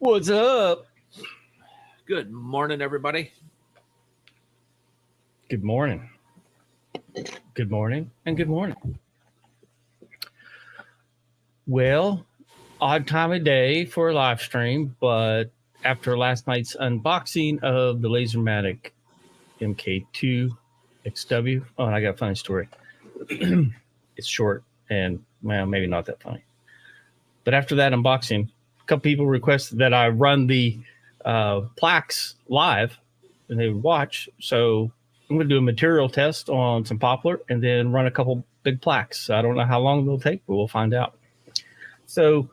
What's up? Good morning, everybody. Good morning. Good morning and good morning. Well, odd time of day for a live stream, but after last night's unboxing of the LaserMatic MK2 XW, oh, and I got a funny story. It's short and, well, maybe not that funny. But after that unboxing, a couple people requested that I run the plaques live and they would watch. So I'm going to do a material test on some poplar and then run a couple big plaques. I don't know how long it'll take, but we'll find out. So,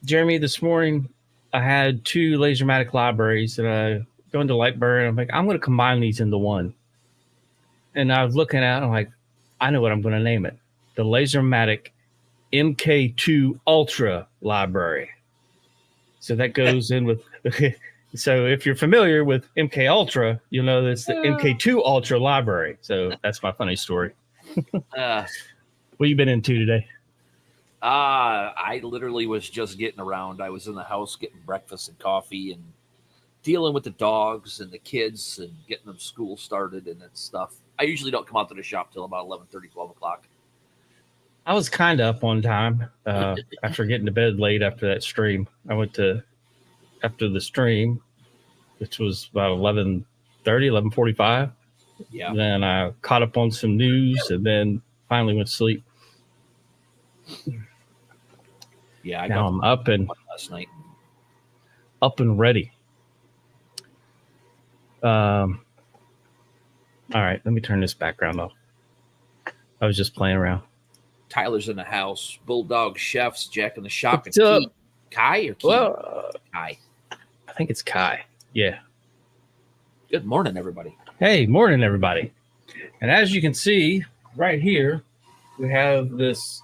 Jeremy, this morning I had two LaserMatic libraries and I go into Lightburn and I'm like, I'm going to combine these into one. And I was looking at it, I'm like, I know what I'm going to name it. The LaserMatic MK2 Ultra library. So that goes in with... So if you're familiar with MK Ultra, you'll know that's the MK2 Ultra library. So that's my funny story. What you been into today? I literally was just getting around. I was in the house getting breakfast and coffee and dealing with the dogs and the kids and getting them school started and that stuff. I usually don't come out to the shop till about 11:30, 12 o'clock. I was kind of up on time after getting to bed late after that stream. I went to... After the stream, which was about 11:30, 11:45. Yeah. Then I caught up on some news and then finally went to sleep. Yeah, Now I'm up and last night. Up and ready. All right, let me turn this background off. I was just playing around. Tyler's in the house. Bulldog Chefs, Jack in the shop. What's up? Kai or Key? Well, Kai. I think it's Kai. Yeah. Good morning, everybody. Hey, morning, everybody. And as you can see right here, we have this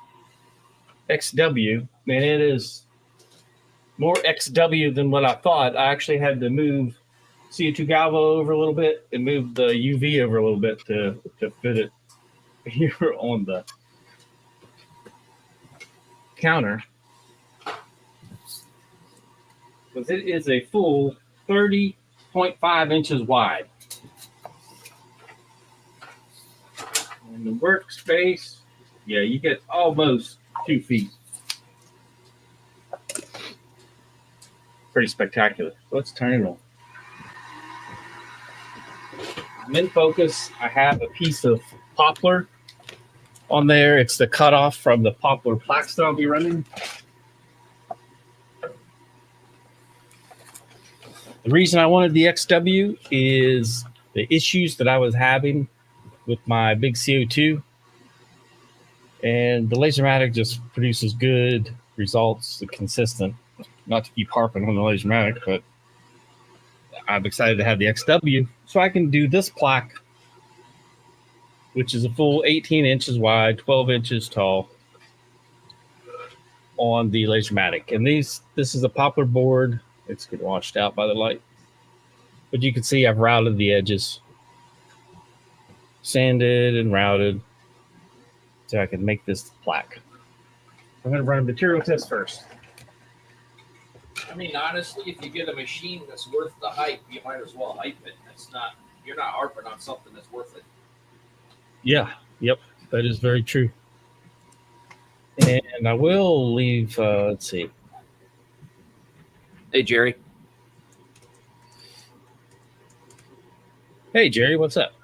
XW, and it is more XW than what I thought. I actually had to move CO2 Galvo over a little bit and move the UV over a little bit to fit it here on the counter. Because it is a full 30.5 inches wide. And the workspace, yeah, you get almost 2 feet. Pretty spectacular. Let's turn it on. I'm in focus. I have a piece of poplar on there. It's the cutoff from the poplar plaques that I'll be running. The reason I wanted the XW is the issues that I was having with my big CO2. And the LaserMatic just produces good results, consistent. Not to keep harping on the LaserMatic, but I'm excited to have the XW so I can do this plaque, which is a full 18 inches wide, 12 inches tall, on the LaserMatic. And this is a poplar board. It's getting washed out by the light. But you can see I've routed the edges. Sanded and routed. So I can make this plaque. I'm going to run a material test first. I mean, honestly, if you get a machine that's worth the hype, you might as well hype it. You're not harping on something that's worth it. Yeah. Yep. That is very true. And I will leave, let's see. Hey, Jerry. Hey, Jerry, what's up?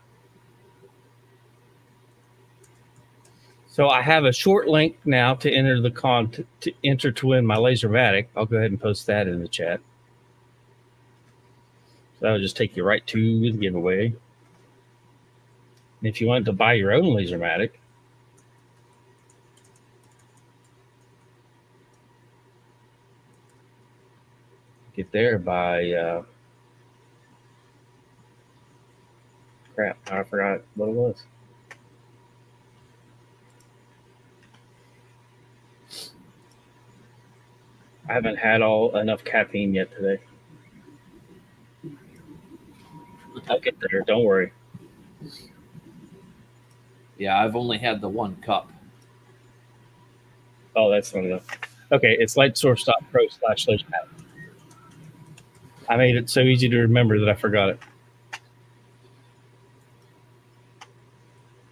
So I have a short link now to enter to win my LaserMatic. I'll go ahead and post that in the chat. So that'll just take you right to the giveaway. And if you wanted to buy your own LaserMatic, get there by crap, I forgot what it was. I haven't had enough caffeine yet today. I'll get there, don't worry. Yeah, I've only had the 1 cup. Oh, that's not enough. Okay, it's lightsource.pro/LaserMatic. I made it so easy to remember that I forgot it.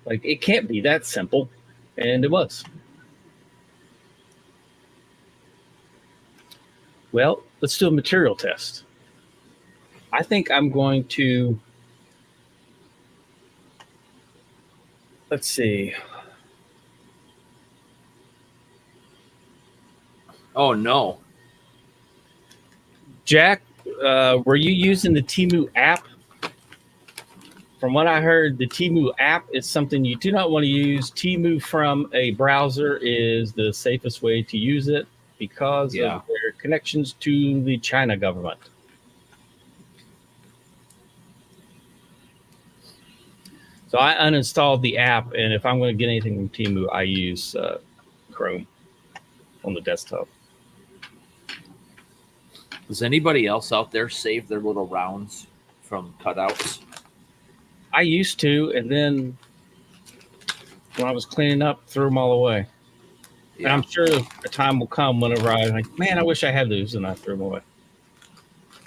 Like, it can't be that simple. And it was. Well, let's do a material test. I think I'm going to, let's see. Oh, no. Jack, were you using the Temu app? From what I heard, the Temu app is something you do not want to use. Temu from a browser is the safest way to use it because of their connections to the China government. So I uninstalled the app, and if I'm going to get anything from Temu, I use Chrome on the desktop. Does anybody else out there save their little rounds from cutouts? I used to, and then when I was cleaning up, threw them all away. Yeah. And I'm sure a time will come whenever I'm like, man, I wish I had those, and I threw them away.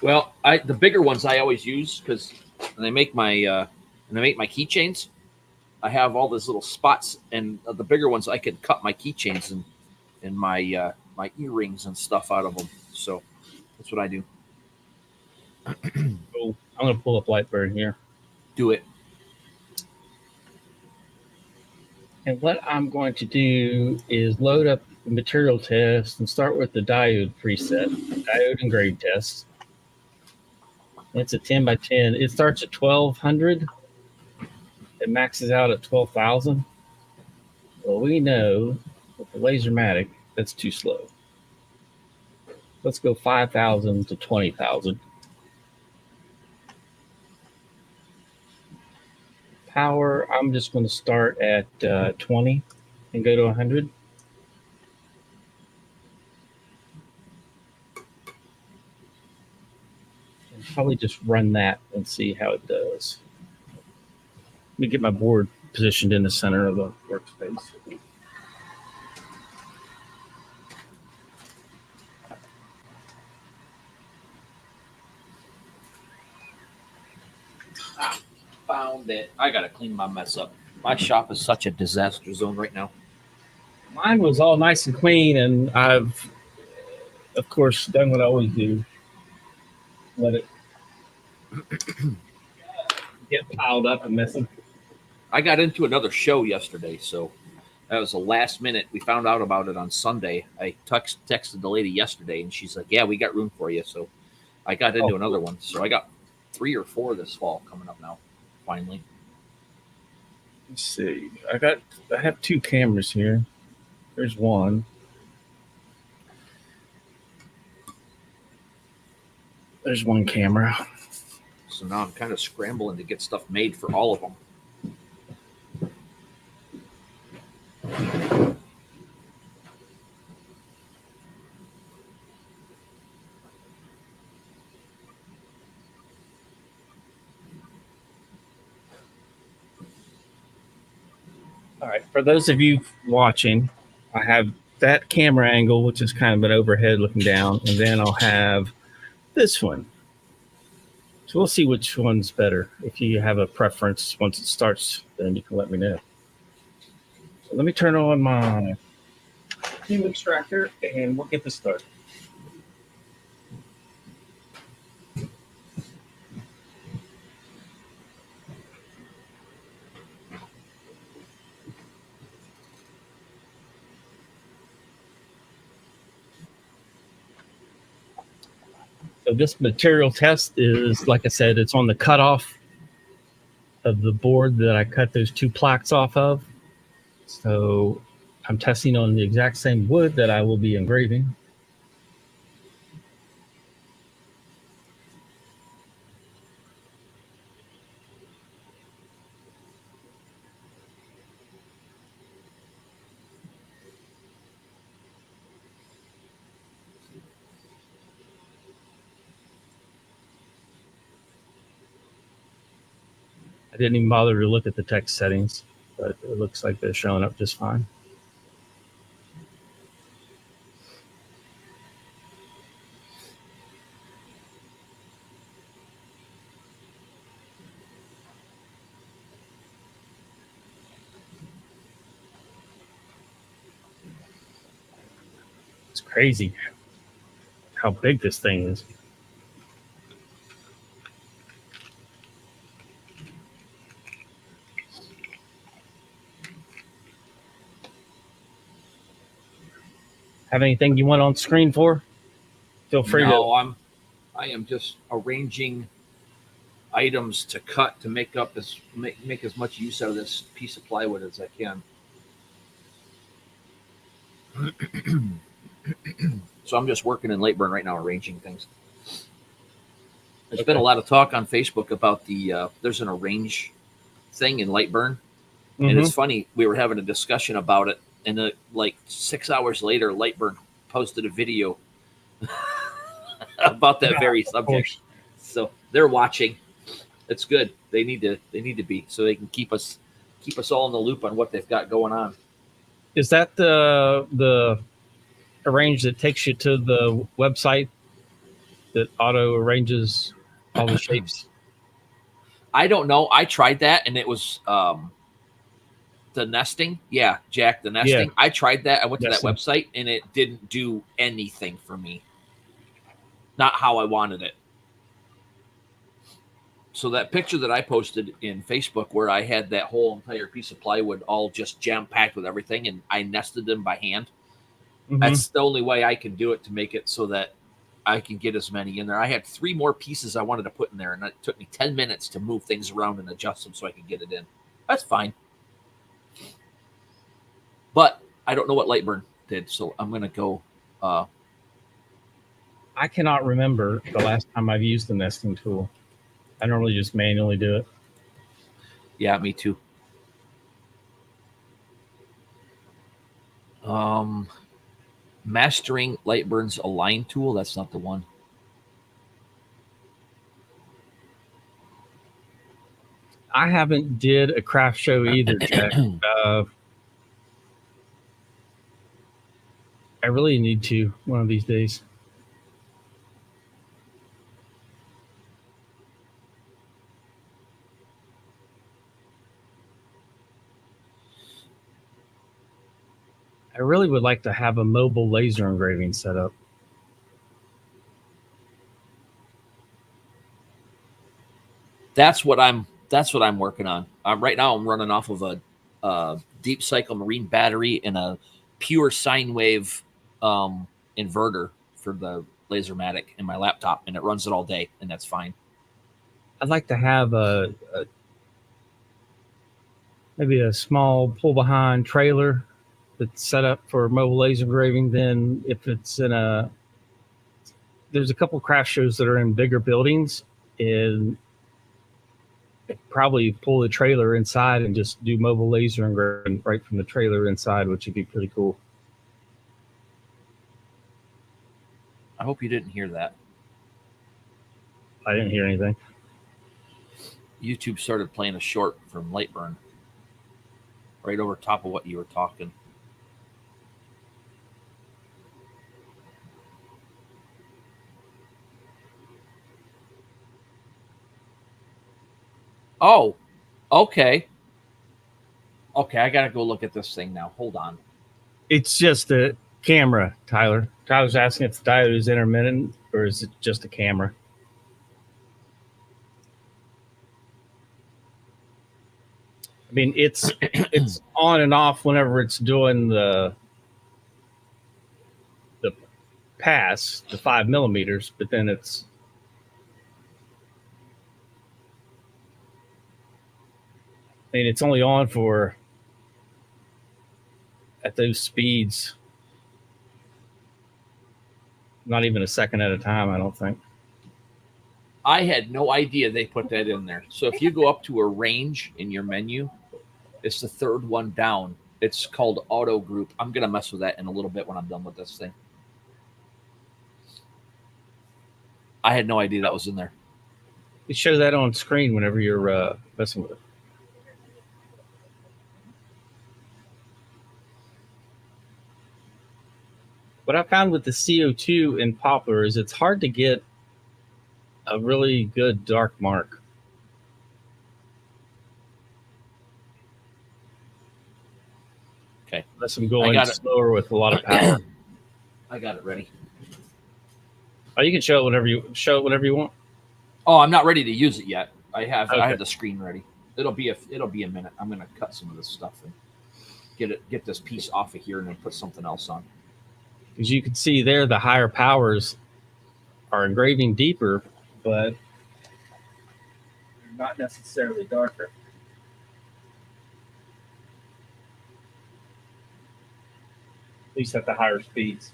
Well, the bigger ones I always use because when they make my keychains, I have all these little spots, and the bigger ones I can cut my keychains and my my earrings and stuff out of them. So that's what I do. Oh, I'm going to pull up Lightburn here. Do it. And what I'm going to do is load up the material test and start with the diode preset, diode engrave test. It's a 10 by 10. It starts at 1200. It maxes out at 12,000. Well, we know with the LaserMatic, that's too slow. Let's go 5,000 to 20,000. Power, I'm just going to start at 20 and go to 100. And probably just run that and see how it does. Let me get my board positioned in the center of the workspace. Found it. I gotta clean my mess up. My shop is such a disaster zone right now. Mine was all nice and clean, and I've, of course, done what I always do. Let it get piled up and messy. I got into another show yesterday, so that was the last minute. We found out about it on Sunday. I texted the lady yesterday, and she's like, "Yeah, we got room for you." So I got into another one. So I got 3 or 4 this fall coming up now. Finally. Let's see. I have 2 cameras here. There's one. There's one camera. So now I'm kind of scrambling to get stuff made for all of them. All right, for those of you watching, I have that camera angle, which is kind of an overhead looking down, and then I'll have this one. So we'll see which one's better. If you have a preference once it starts, then you can let me know. So let me turn on my FUME extractor, and we'll get this started. So this material test is, like I said, it's on the cutoff of the board that I cut those 2 plaques off of. So I'm testing on the exact same wood that I will be engraving. I didn't even bother to look at the text settings, but it looks like they're showing up just fine. crazy how big this thing is. Have anything you want on screen for? Feel free No, to. I am just arranging items to cut to make as much use out of this piece of plywood as I can. So I'm just working in Lightburn right now, arranging things. There's been a lot of talk on Facebook about there's an arrange thing in Lightburn, and it's funny. We were having a discussion about it, and like 6 hours later, Lightburn posted a video about that very subject. So they're watching. It's good. They need to be, so they can keep us all in the loop on what they've got going on. Is that the arrange that takes you to the website that auto arranges all the shapes? I don't know. I tried that, and it was the nesting. Yeah, Jack, the nesting. Yeah. I tried that. I went to that website, and it didn't do anything for me. Not how I wanted it. So that picture that I posted in Facebook where I had that whole entire piece of plywood all just jam-packed with everything, and I nested them by hand. That's the only way I can do it to make it so that I can get as many in there. I had 3 more pieces I wanted to put in there, and it took me 10 minutes to move things around and adjust them so I could get it in. That's fine. But I don't know what Lightburn did, so I'm going to go. I cannot remember the last time I've used the nesting tool. I normally just manually do it. Yeah, me too. Mastering Lightburn's Align tool. That's not the one. I haven't did a craft show either, Jack. I really need to one of these days. I really would like to have a mobile laser engraving setup. That's what I'm working on. Right now I'm running off of a deep cycle marine battery and a pure sine wave inverter for the LaserMatic in my laptop, and it runs it all day, and that's fine. I'd like to have maybe a small pull behind trailer that's set up for mobile laser engraving. Then if it's in there's a couple craft shows that are in bigger buildings, and probably pull the trailer inside and just do mobile laser engraving right from the trailer inside, which would be pretty cool. I hope you didn't hear that. I didn't hear anything. YouTube started playing a short from Lightburn right over top of what you were talking. Oh, okay. Okay, I gotta go look at this thing now. Hold on. It's just a camera, Tyler. Tyler's asking if the diode is intermittent or is it just a camera? I mean, it's on and off whenever it's doing the pass, the 5 millimeters, but then it's only on for at those speeds, not even a second at a time, I don't think. I had no idea they put that in there. So if you go up to arrange in your menu, it's the third one down. It's called auto group. I'm going to mess with that in a little bit when I'm done with this thing. I had no idea that was in there. It shows that on screen whenever you're messing with it. What I found with the CO2 in Poplar is it's hard to get a really good dark mark. Okay. Unless I'm going slower with a lot of power. I got it ready. Oh, you can show it whenever you want. Oh, I'm not ready to use it yet. I have Okay. the screen ready. It'll be a minute. I'm gonna cut some of this stuff and get this piece off of here and then put something else on. As you can see there, the higher powers are engraving deeper, but not necessarily darker. At least at the higher speeds.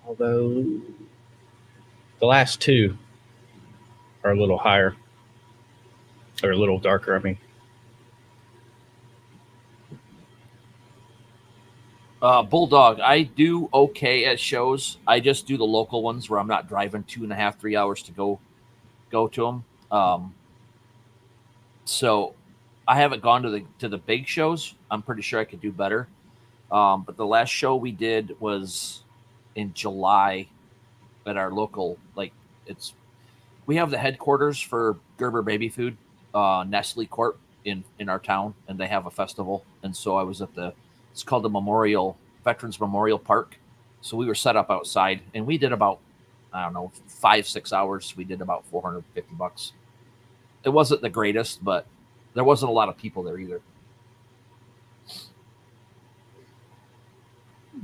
Although the last two are a little higher, or a little darker, I mean. Bulldog, I do okay at shows. I just do the local ones where I'm not driving 2.5, 3 hours to go to them. So I haven't gone to the big shows. I'm pretty sure I could do better. But the last show we did was in July at our local, we have the headquarters for Gerber Baby Food, Nestle Corp in our town, and they have a festival. And so I was it's called the Veterans Memorial Park. So we were set up outside, and we did about, I don't know, 5-6 hours. We did about $450. It wasn't the greatest, but there wasn't a lot of people there either.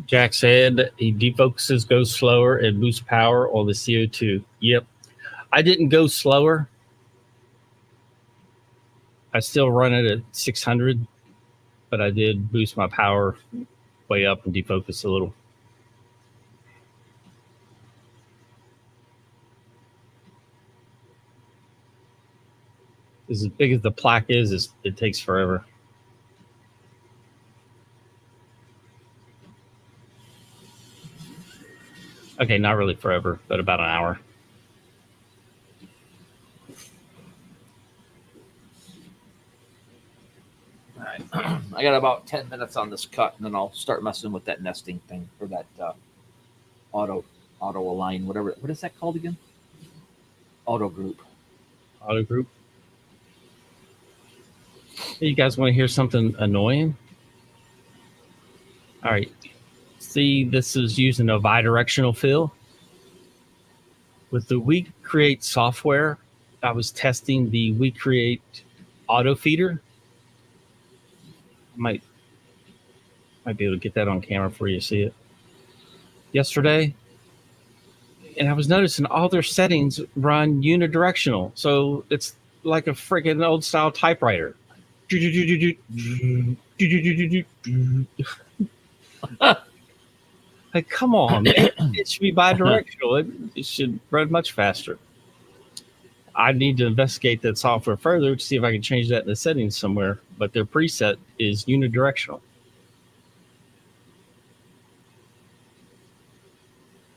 Jack said he defocuses, goes slower, and boosts power on the CO2. Yep. I didn't go slower. I still run it at 600, but I did boost my power way up and defocus a little. As big as the plaque is, it takes forever. Okay, not really forever, but about an hour. All right. I got about 10 minutes on this cut, and then I'll start messing with that nesting thing, or that auto align, whatever. What is that called again? Auto group. Auto group. Hey, you guys want to hear something annoying? All right. See, this is using a bidirectional fill. With the We Create software, I was testing the We Create auto feeder. Might be able to get that on camera for you to see it. Yesterday, and I was noticing all their settings run unidirectional. So it's like a freaking old style typewriter. Like, come on, man. It should be bidirectional. It should run much faster. I need to investigate that software further to see if I can change that in the settings somewhere. But their preset is unidirectional.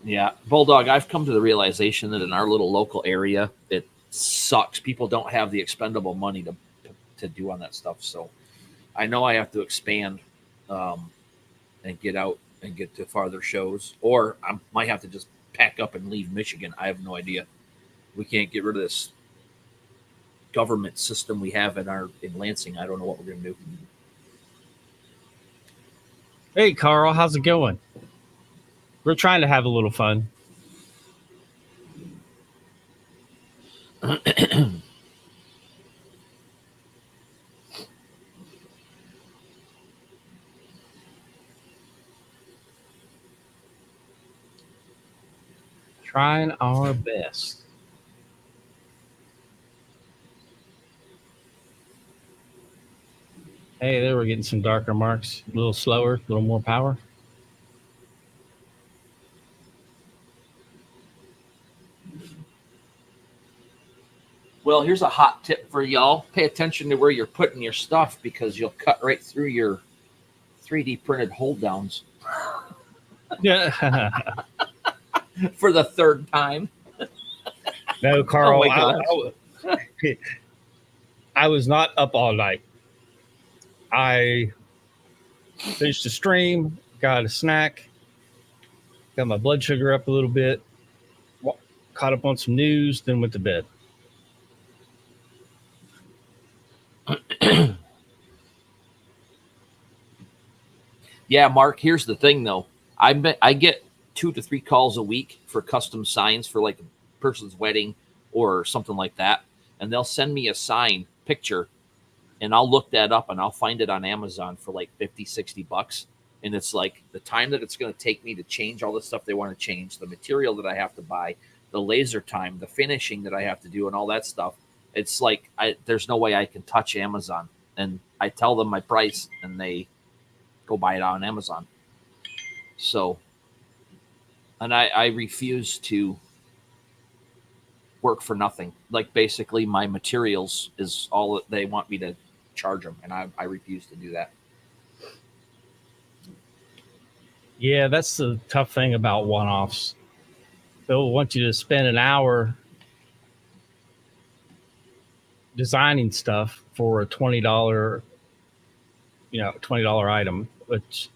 Yeah, Bulldog, I've come to the realization that in our little local area, it sucks. People don't have the expendable money to do on that stuff. So I know I have to expand and get out and get to farther shows, or I might have to just pack up and leave Michigan. I have no idea. We can't get rid of this government system we have in Lansing. I don't know what we're going to do. Hey, Carl, how's it going? We're trying to have a little fun. Trying our best. Hey, there we're getting some darker marks. A little slower, a little more power. Well, here's a hot tip for y'all. Pay attention to where you're putting your stuff, because you'll cut right through your 3D printed hold downs. Yeah. For the third time. No, Carl, Oh I was not up all night. I finished the stream, got a snack, got my blood sugar up a little bit, caught up on some news, then went to bed. Yeah, Mark, here's the thing though. I get 2 to 3 calls a week for custom signs for like a person's wedding or something like that. And they'll send me a sign picture and I'll look that up and I'll find it on Amazon for like 50, 60 bucks. And it's like the time that it's going to take me to change all the stuff they want to change, the material that I have to buy, the laser time, the finishing that I have to do, and all that stuff. It's like there's no way I can touch Amazon. And I tell them my price and they go buy it on Amazon. So, and I refuse to work for nothing. Like basically my materials is all that they want me to charge them. And I refuse to do that. Yeah, that's the tough thing about one-offs. They'll want you to spend an hour designing stuff for a $20, $20 item, which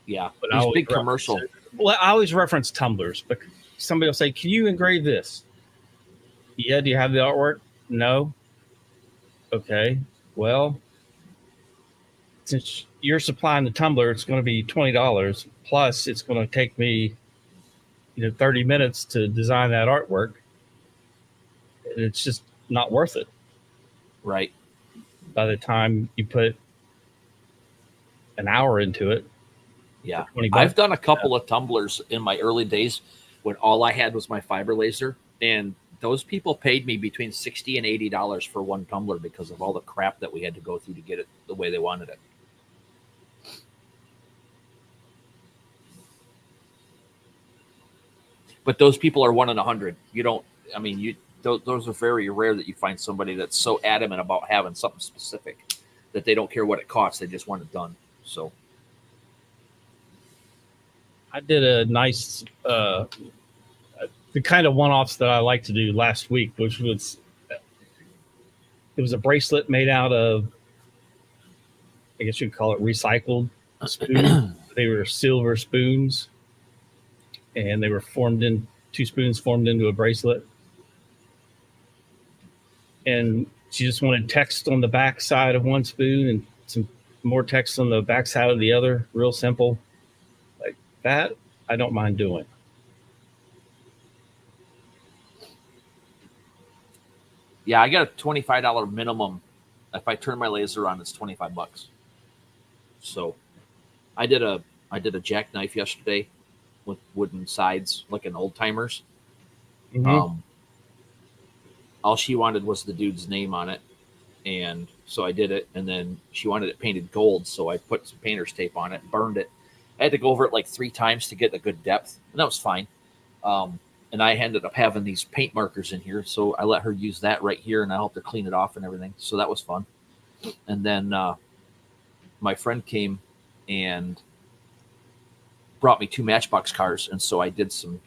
yeah, these big commercial. Well, I always reference tumblers, but somebody will say, "Can you engrave this?" Yeah. Do you have the artwork? No. Okay. Well, since you're supplying the tumbler, it's going to be $20 plus. It's going to take me, 30 minutes to design that artwork. It's just not worth it. Right. By the time you put an hour into it. Yeah. I've done a couple of tumblers in my early days when all I had was my fiber laser. And those people paid me between $60 and $80 for one tumbler because of all the crap that we had to go through to get it the way they wanted it. But those people are 1 in 100. Those are very rare that you find somebody that's so adamant about having something specific that they don't care what it costs. They just want it done. So I did a nice, the kind of one-offs that I like to do last week, which was, it was a bracelet made out of, I guess you'd call it recycled spoons. They were silver spoons, and they were two spoons formed into a bracelet. And she just wanted text on the back side of one spoon and some more text on the back side of the other. Real simple. Like that, I don't mind doing. Yeah, I got a $25 minimum. If I turn my laser on, it's 25 bucks. So I did a jackknife yesterday with wooden sides, like an old timers. Mm-hmm. All she wanted was the dude's name on it. And so I did it. And then she wanted it painted gold. So I put some painter's tape on it, burned it. I had to go over it like 3 times to get a good depth. And that was fine. And I ended up having these paint markers in here. So I let her use that right here. And I helped her clean it off and everything. So that was fun. And then my friend came and brought me 2 Matchbox cars. And so I did some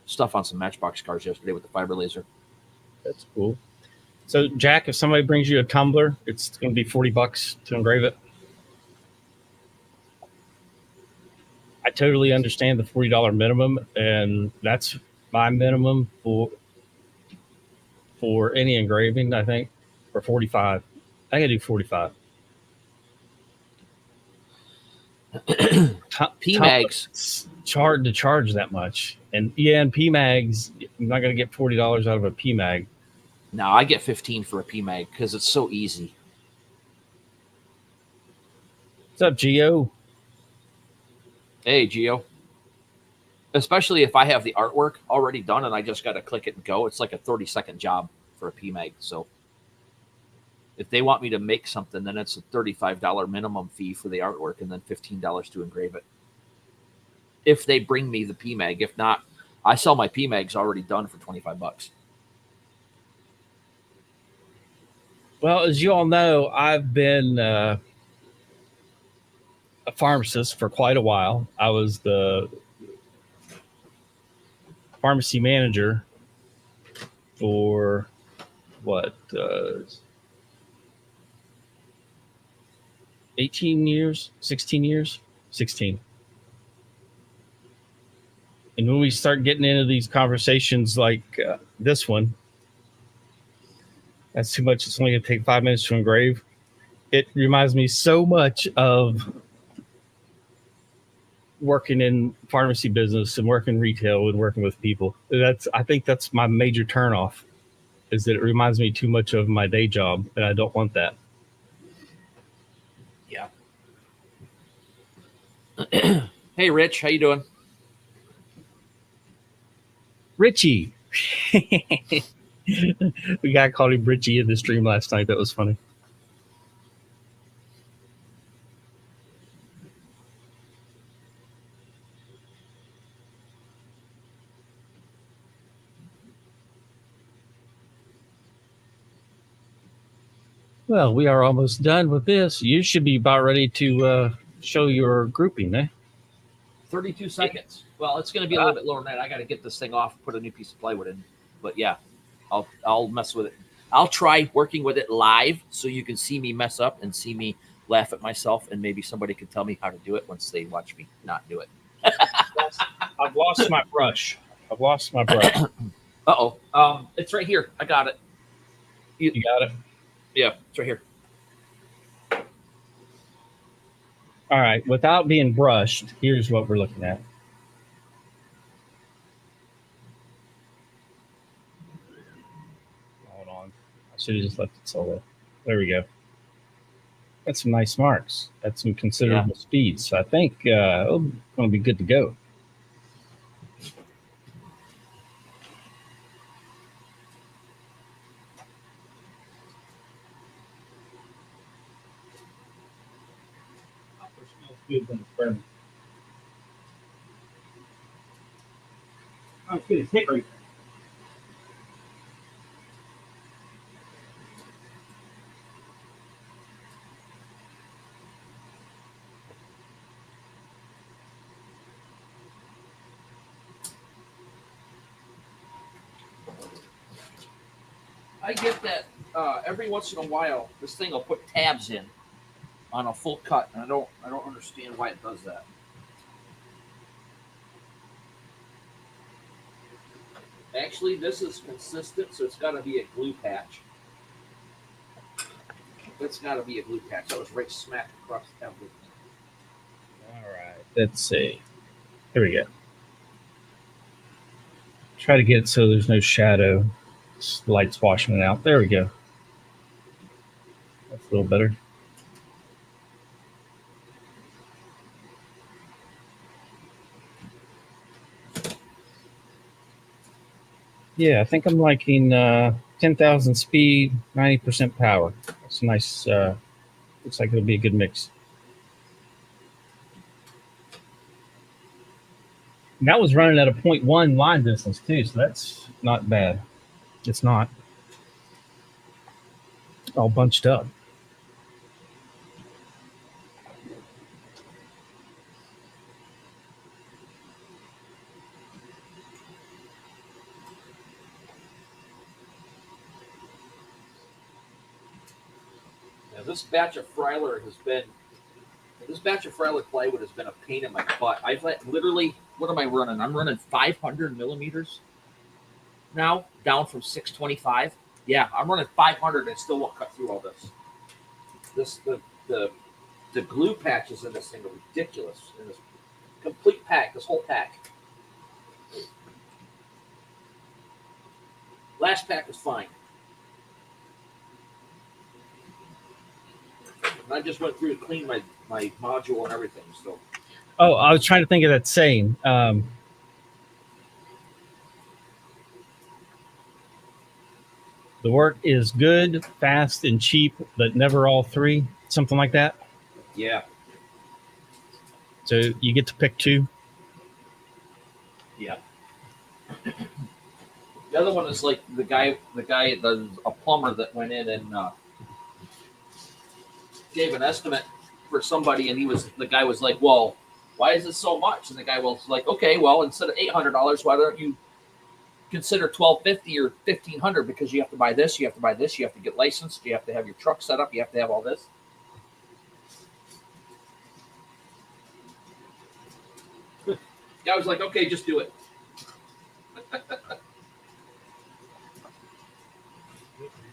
stuff on some Matchbox cars yesterday with the fiber laser. That's cool. So, Jack, if somebody brings you a tumbler, it's going to be $40 to engrave it. I totally understand the $40 minimum, and that's my minimum for any engraving, I think, for 45. I can do 45. PMags. It's hard to charge that much. And and PMags, I'm not going to get $40 out of a PMag. No, I get 15 for a PMag because it's so easy. What's up, Gio? Hey, Gio. Especially if I have the artwork already done and I just got to click it and go. It's like a 30-second job for a PMag. So if they want me to make something, then it's a $35 minimum fee for the artwork and then $15 to engrave it. If they bring me the PMag. If not, I sell my PMags already done for 25 bucks. Well, as you all know, I've been a pharmacist for quite a while. I was the pharmacy manager for 18 years, 16 years, 16. And when we start getting into these conversations like this one, that's too much. It's only going to take 5 minutes to engrave. It reminds me so much of working in pharmacy business and working retail and working with people. I think that's my major turnoff, is that it reminds me too much of my day job, and I don't want that. Yeah. Hey, Rich, how you doing? Richie. The guy called him Richie in the stream last night. That was funny. Well, we are almost done with this. You should be about ready to show your grouping, eh? 32 seconds. Well, it's going to be a little bit lower than that. I got to get this thing off, put a new piece of plywood in. But yeah, I'll mess with it. I'll try working with it live so you can see me mess up and see me laugh at myself, and maybe somebody can tell me how to do it once they watch me not do it. I've lost my brush. Uh-oh. It's right here. I got it. You got it? Yeah, it's right here. All right. Without being brushed, here's what we're looking at. Hold on. I should have just left it solo. There we go. That's some nice marks. That's some considerable speed. So I think it's going to be good to go. Good when it's burning. Oh, it's good. It's hit right there. I get that every once in a while, this thing will put tabs in on a full cut, and I don't understand why it does that. Actually, this is consistent, so it's got to be a glue patch. It's got to be a glue patch. That was right smack across everything. All right. Let's see. Here we go. Try to get it so there's no shadow. Light's washing it out. There we go. That's a little better. Yeah, I think I'm liking 10,000 speed, 90% power. That's a nice, looks like it'll be a good mix. And that was running at a 0.1 line distance too, so that's not bad. It's not all bunched up. Now, this batch of Freiler plywood has been a pain in my butt. I've literally, what am I running? I'm running 500 millimeters now, down from 625. Yeah, I'm running 500 and still won't cut through all this. The glue patches in this thing are ridiculous. In this complete pack, this whole pack. Last pack was fine. And I just went through to clean my module and everything. So. Oh, I was trying to think of that saying. The work is good, fast, and cheap, but never all three. Something like that. Yeah. So you get to pick two. Yeah. The other one is like the guy, a plumber that went in and gave an estimate for somebody, and the guy was like, "Well, why is it so much?" And the guy was like, "Okay, well, instead of $800, why don't you consider $1,250 or $1,500? Because you have to buy this, you have to buy this, you have to get licensed, you have to have your truck set up, you have to have all this." The guy was like, "Okay, just do it."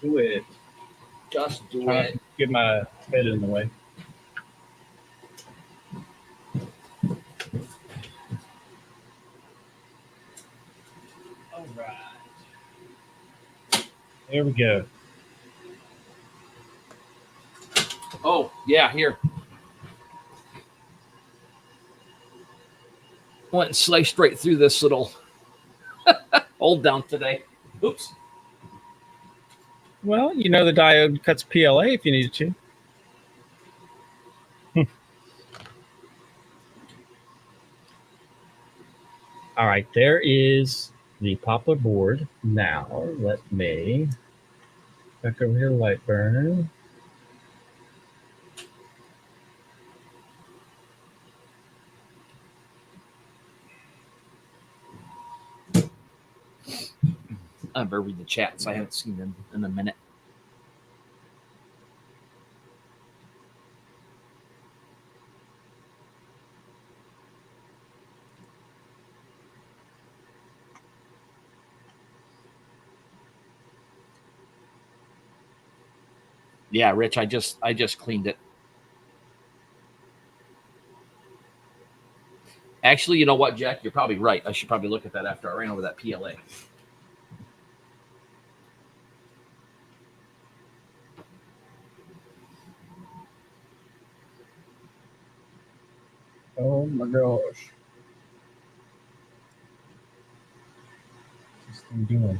Do it. Just do Try it. to get my head in the way. All right. There we go. Oh, yeah, here. Went and sliced right through this little hold down today. Oops. Well, you know the diode cuts PLA if you needed to. All right, there is the poplar board. Now, let me back over here, light burn. I better read the chats. I haven't seen them in a minute. Yeah, Rich, I just cleaned it. Actually, you know what, Jack? You're probably right. I should probably look at that after I ran over that PLA. Oh my gosh. What's this thing doing?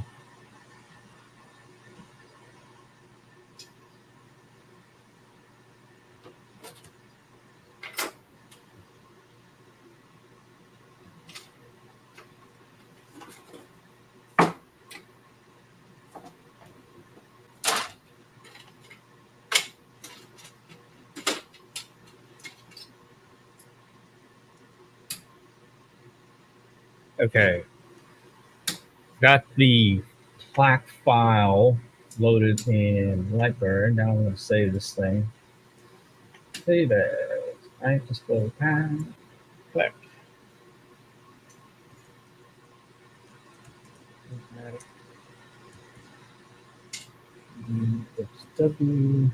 Okay. Got the Plaque file loaded in Lightburn. Now I'm going to save this thing. Save as I just go pan Plaque. W.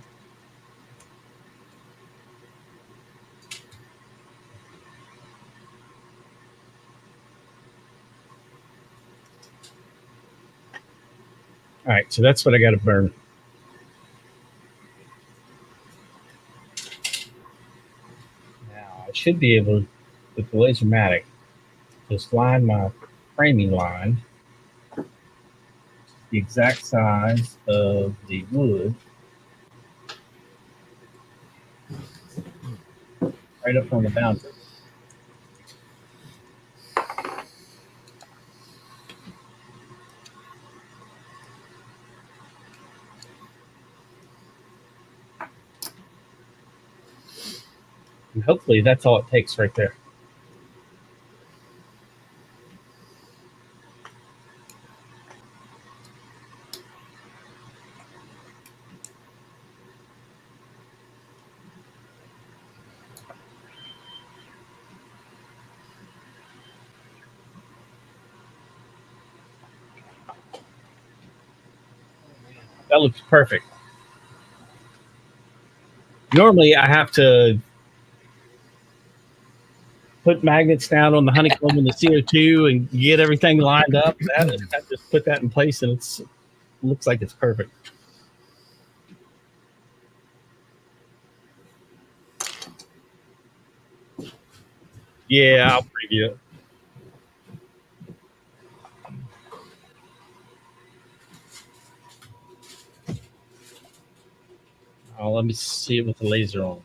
All right, so that's what I got to burn. Now I should be able, with the LaserMatic, just line my framing line, the exact size of the wood, right up on the boundary. And hopefully that's all it takes right there. That looks perfect. Normally I have to put magnets down on the honeycomb and the CO2 and get everything lined up. I just put that in place and it looks like it's perfect. Yeah, I'll preview it. Oh, let me see it with the laser on.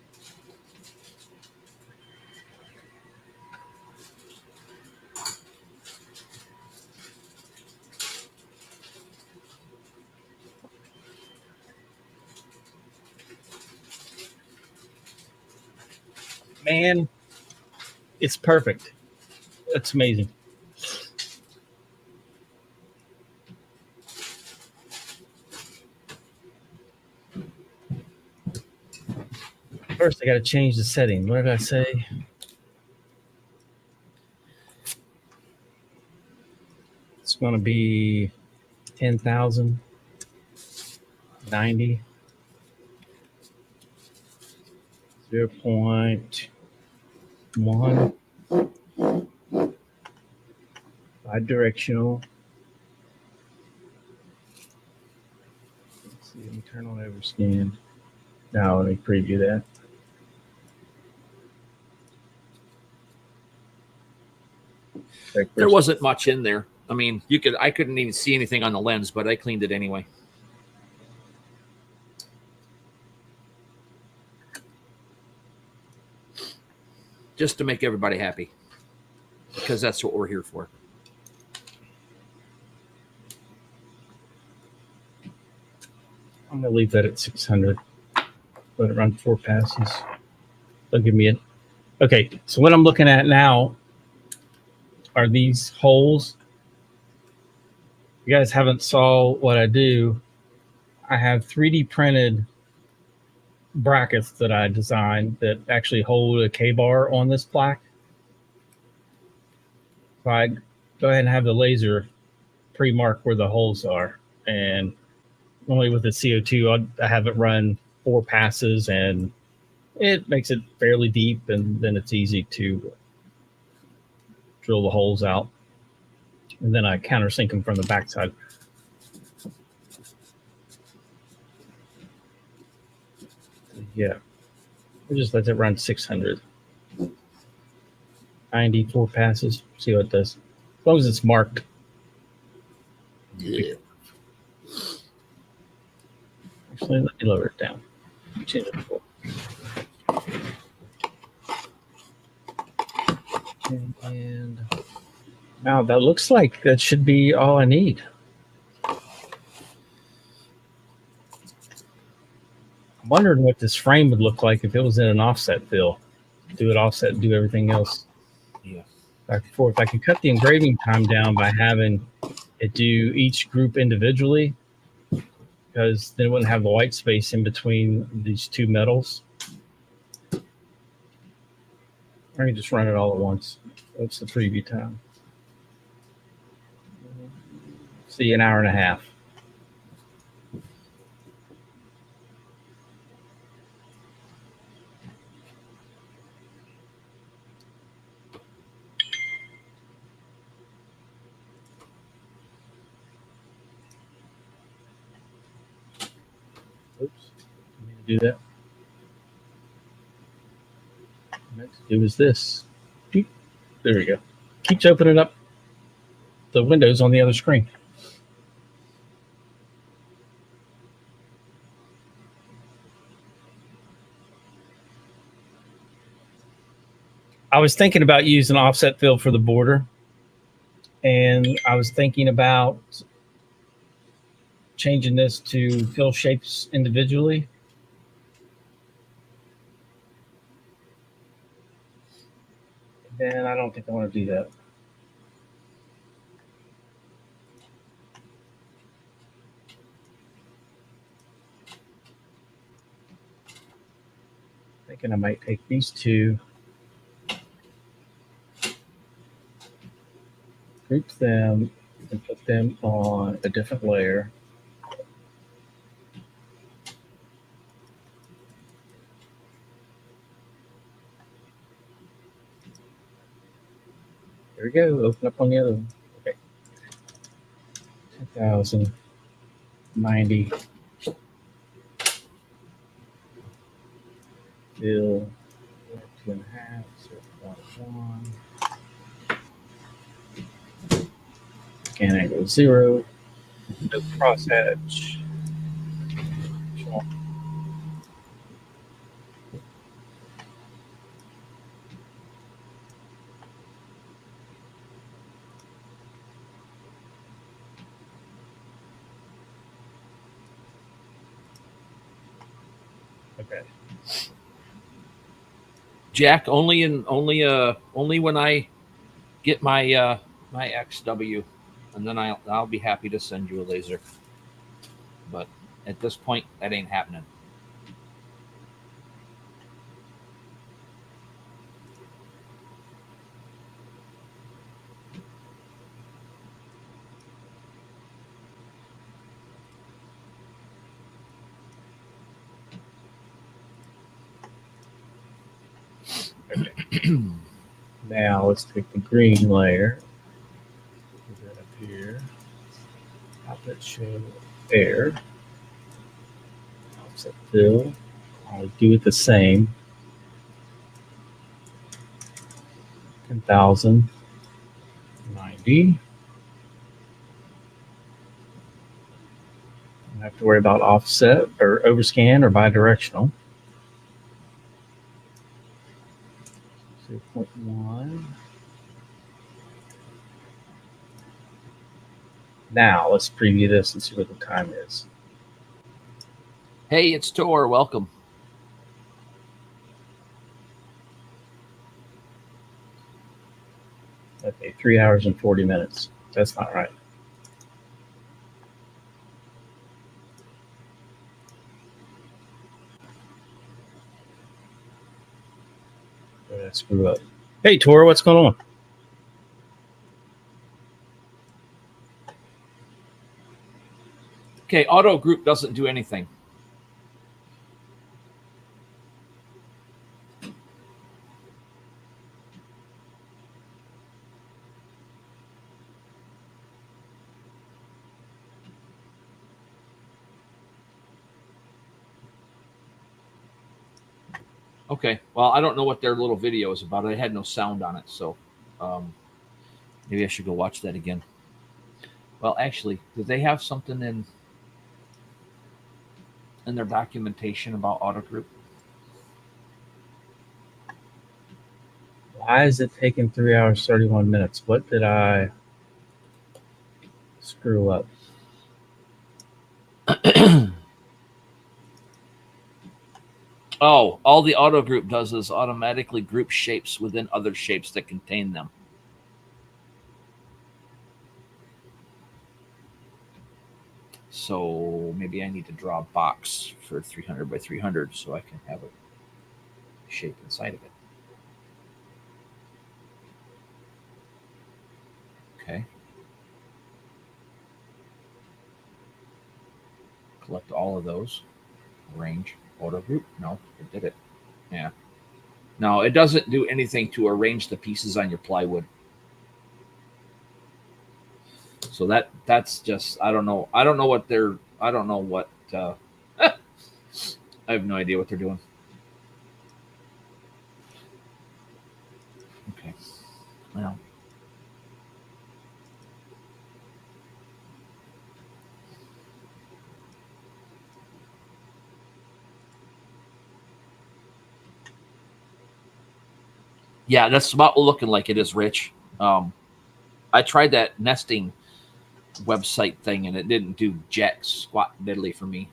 Man, it's perfect. That's amazing. First, I got to change the setting. What did I say? It's going to be 10,000. 90. 0.1. Bi-directional. Let's see, let me turn on overscan. Now let me preview that. There wasn't much in there. I mean, I couldn't even see anything on the lens, but I cleaned it anyway. Just to make everybody happy, because that's what we're here for. I'm going to leave that at 600. Let it run 4 passes. They'll give me it. Okay, so what I'm looking at now are these holes. You guys haven't saw what I do. I have 3D printed brackets that I designed that actually hold a K-bar on this plaque. So I go ahead and have the laser pre-mark where the holes are. And only with the CO2, I have it run 4 passes, and it makes it fairly deep, and then it's easy to drill the holes out. And then I countersink them from the backside. Yeah, I just let it run 600. 94 passes. See what it does. As long as it's marked. Yeah. Actually, let me lower it down. Change it to 4. And now that looks like that should be all I need. I'm wondering what this frame would look like if it was in an offset fill. Do it offset and do everything else. Yeah. If I could cut the engraving time down by having it do each group individually, because then it wouldn't have the white space in between these two metals. Or you can just run it all at once. What's the preview time? See, an hour and a half. Oops, I need to do that. Next to do is this. There we go. Keeps opening up the windows on the other screen. I was thinking about using offset fill for the border, and I was thinking about changing this to fill shapes individually. Then I don't think I want to do that. Thinking I might take these two, group them, and put them on a different layer. There we go. Open up on the other one. Okay. 10,000, 90, fill, 2.5, 0.1. Scan angle 0. No cross hatch. Okay. Jack, only when I get my my XW, and then I'll be happy to send you a laser. But at this point, that ain't happening. Okay. Now let's take the green layer. Put that up here. Outlet show there. Offset fill. I'll do it the same. 10,000. 90. Don't have to worry about offset or overscan or bidirectional. 0.1. Now let's preview this and see what the time is. Hey, it's Tor. Welcome. Okay, 3 hours and 40 minutes. That's not right. Did I screw up? Hey, Tor, what's going on? Okay, auto group doesn't do anything. Okay, well, I don't know what their little video is about. It had no sound on it, so maybe I should go watch that again. Well, actually, did they have something in their documentation about auto group? Why is it taking 3 hours, 31 minutes? What did I screw up? Oh, all the auto group does is automatically group shapes within other shapes that contain them. So maybe I need to draw a box for 300 by 300 so I can have a shape inside of it. Okay. Collect all of those. Arrange auto group. No, it did it. Yeah. No, it doesn't do anything to arrange the pieces on your plywood. So that's just I don't know what they're I don't know what I have no idea what they're doing. Okay. Well. Yeah, that's about looking like it is, Rich. I tried that nesting website thing and it didn't do jack squat diddly for me.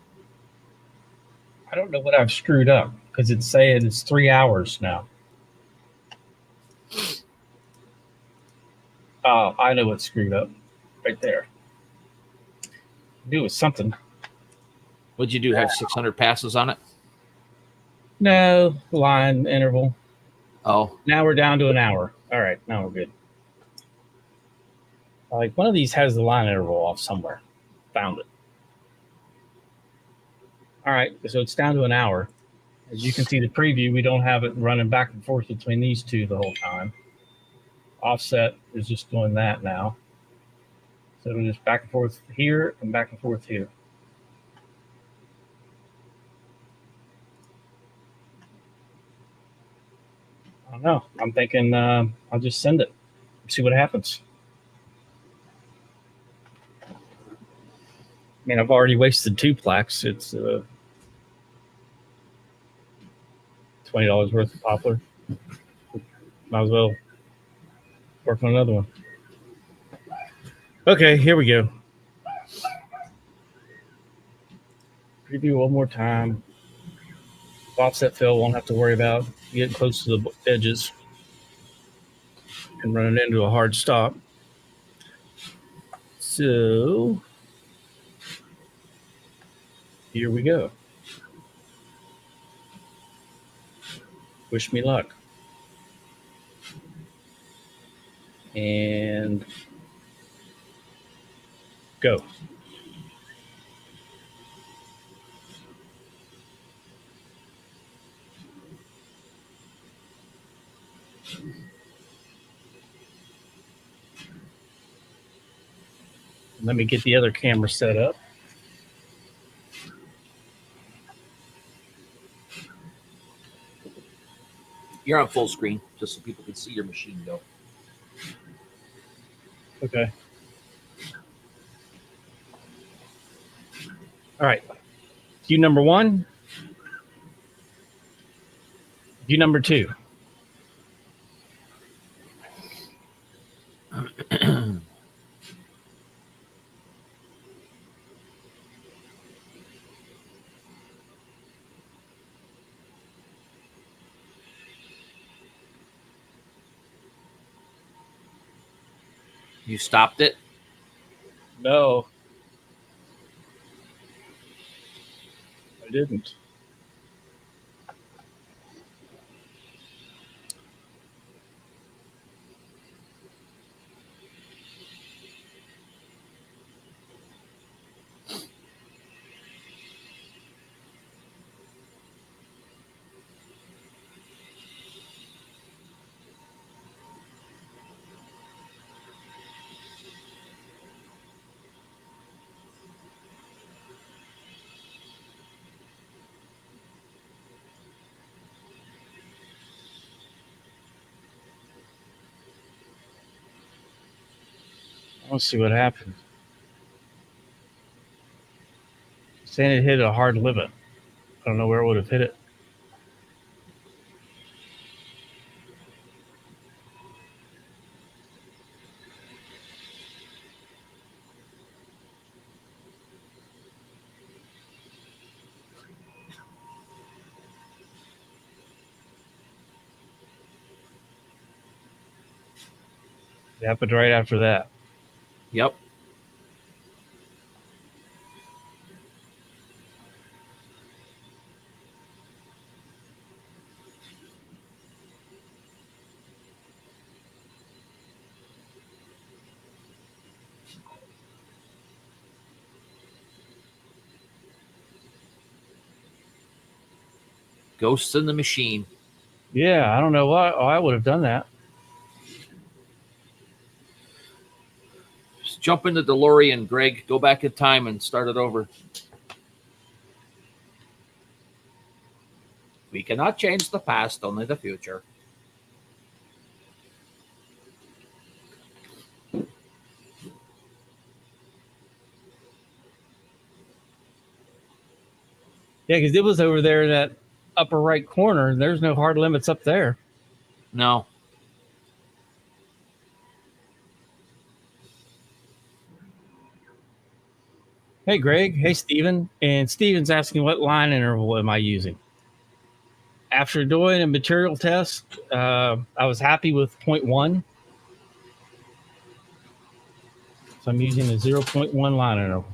I don't know what I've screwed up because it's saying it's 3 hours now. Oh, I know what's screwed up right there. Do with something. What'd you do? Have 600 passes on it? No, line interval. Oh, Now we're down to an hour. All right, now we're good. Like one of these has the line interval off somewhere. Found it. All right, so it's down to an hour. As you can see the preview, we don't have it running back and forth between these two the whole time. Offset is just doing that now. So it'll just back and forth here and back and forth here. I don't know. I'm thinking I'll just send it. See what happens. I mean, I've already wasted 2 plaques. It's $20 worth of poplar. Might as well work on another one. Okay, here we go. Preview one more time. Offset fill won't have to worry about getting close to the edges and running into a hard stop. So here we go. Wish me luck. And go. Let me get the other camera set up. You're on full screen, just so people can see your machine go. Okay. All right. View number 1. View number 2. You stopped it? No, I didn't. Let's see what happened. Saying it hit a hard limit. I don't know where it would have hit it. It happened right after that. Yep. Ghosts in the machine. Yeah, I don't know why I would have done that. Just jump in the DeLorean, Greg. Go back in time and start it over. We cannot change the past, only the future. Yeah, because it was over there in that upper right corner. And there's no hard limits up there. No. Hey, Greg. Hey, Steven. And Steven's asking what line interval am I using? After doing a material test, I was happy with 0.1. So I'm using a 0.1 line interval.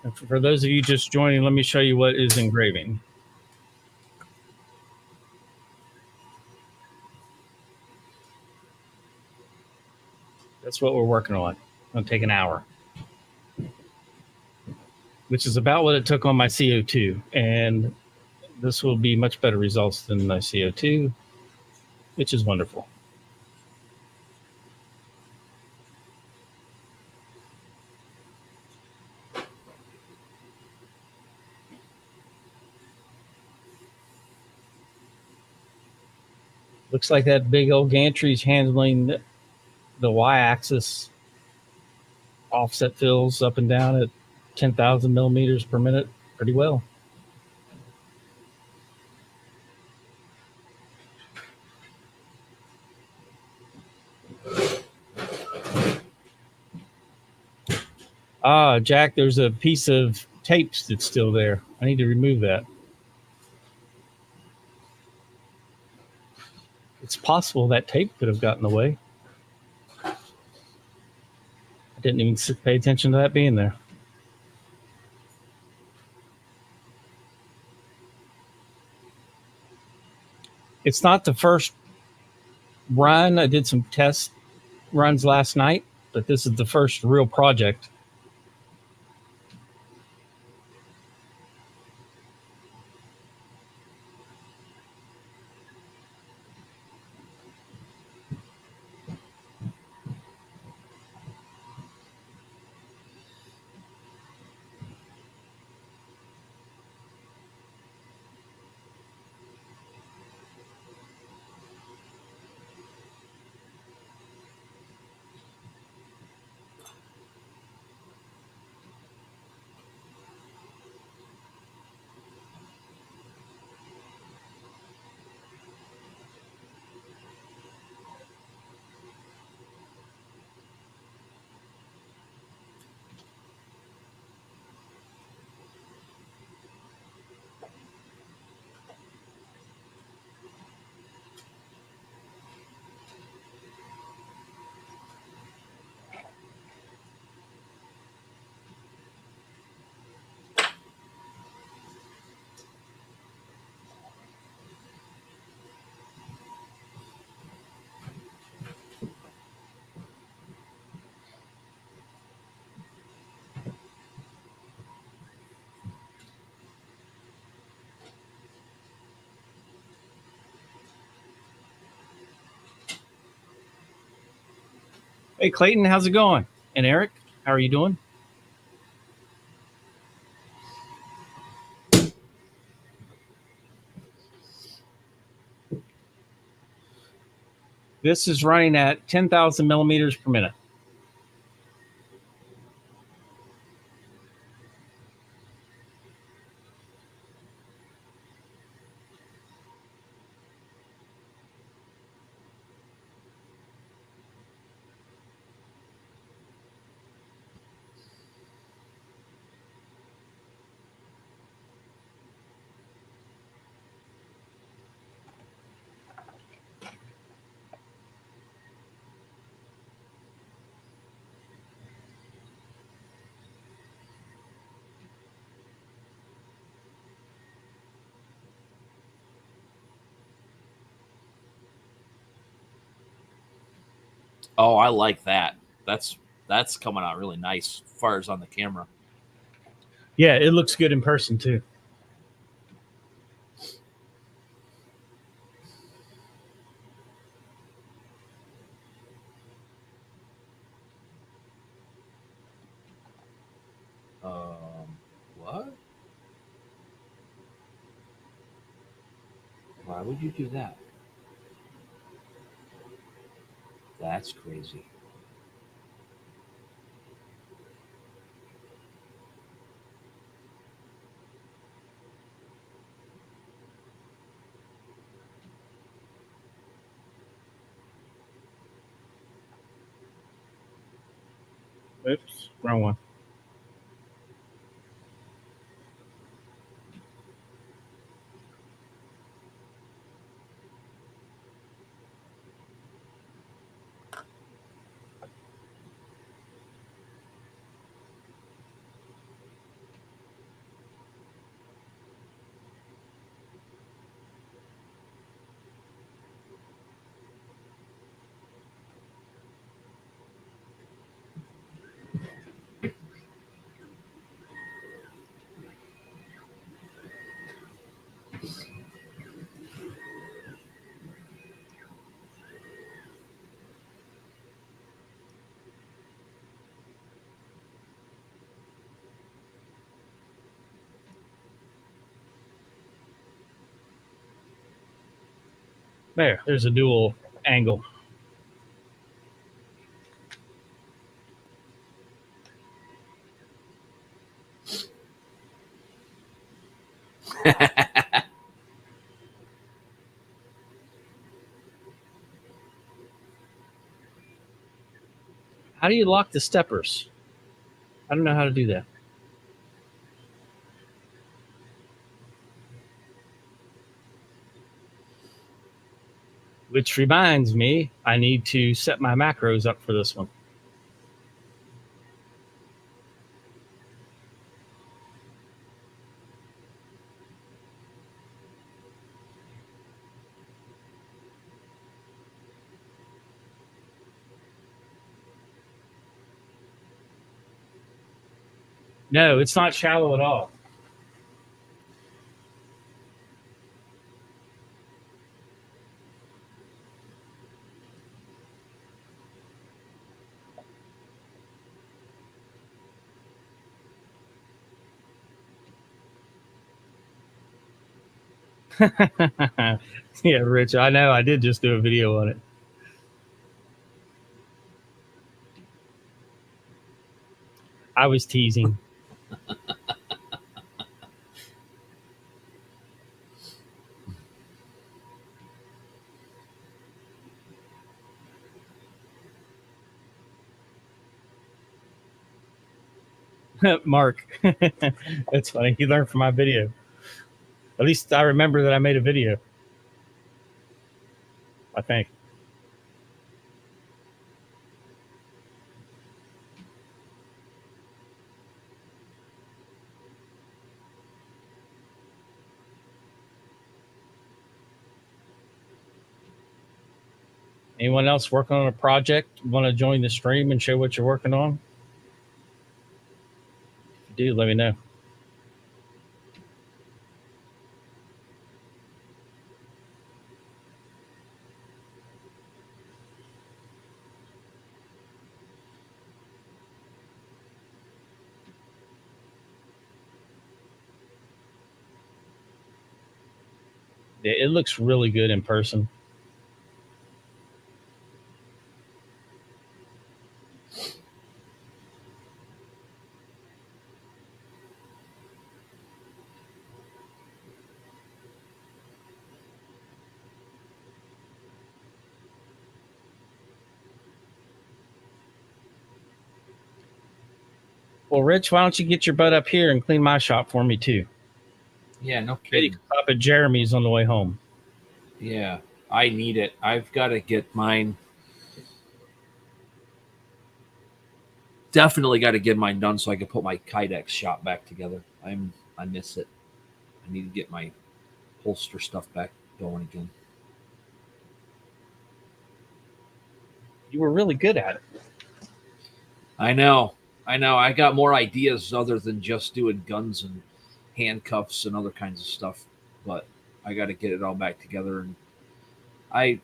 And for those of you just joining, let me show you what is engraving. That's what we're working on. It'll take an hour, which is about what it took on my CO2. And this will be much better results than my CO2, which is wonderful. Looks like that big old gantry's handling the y-axis offset fills up and down at 10,000 millimeters per minute pretty well. Jack, there's a piece of tapes that's still there. I need to remove that. It's possible that tape could have gotten away. I didn't even pay attention to that being there. It's not the first run. I did some test runs last night, but this is the first real project. Hey, Clayton, how's it going? And Eric, how are you doing? This is running at 10,000 millimeters per minute. Oh, I like that. That's coming out really nice as far as on the camera. Yeah, it looks good in person too. What? Why would you do that? That's crazy. Oops, wrong one. There's a dual angle. How do you lock the steppers? I don't know how to do that. Which reminds me, I need to set my macros up for this one. No, it's not shallow at all. Yeah, Rich, I know. I did just do a video on it. I was teasing. Mark. That's funny. He learned from my video. At least I remember that I made a video. I think. Anyone else working on a project? Want to join the stream and show what you're working on? If you do, let me know. It looks really good in person. Well, Rich, why don't you get your butt up here and clean my shop for me too? Yeah, no Maybe you kidding. can stop at Jeremy's on the way home. Yeah, I need it. I've got to get mine. Definitely got to get mine done so I can put my Kydex shop back together. I miss it. I need to get my holster stuff back going again. You were really good at it. I know. I got more ideas other than just doing guns and handcuffs and other kinds of stuff, but I got to get it all back together. And I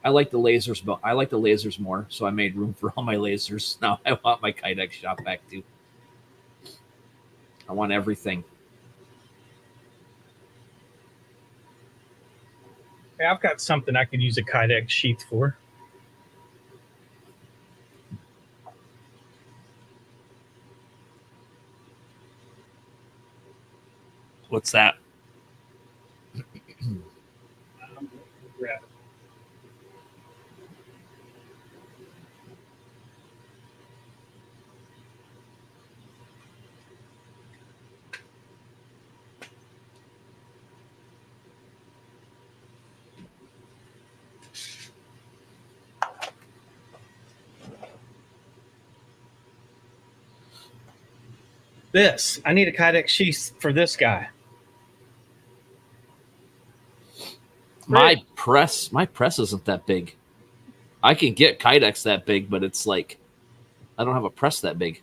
like the lasers, but I like the lasers more, so I made room for all my lasers. Now I want my Kydex shop back too. I want everything. Hey, I've got something I could use a Kydex sheath for. What's that? This. I need a Kydex sheath for this guy. My press isn't that big. I can get Kydex that big, but it's like I don't have a press that big.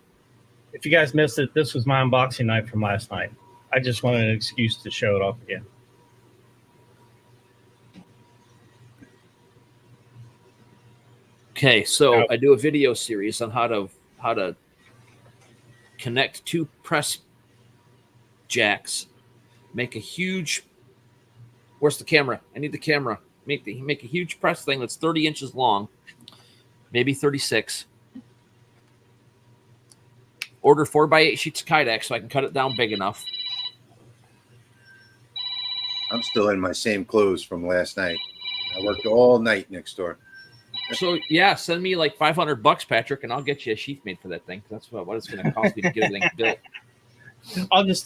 If you guys missed it, this was my unboxing night from last night. I just wanted an excuse to show it off again. Okay, so I do a video series on how to connect two press jacks, make a huge. Where's the camera? I need the camera. Make a huge press thing that's 30 inches long, maybe 36. Order 4x8 sheets of Kydex so I can cut it down big enough. I'm still in my same clothes from last night. I worked all night next door. So yeah, send me like $500, Patrick, and I'll get you a sheath made for that thing. That's what it's going to cost me to get everything built. I'll just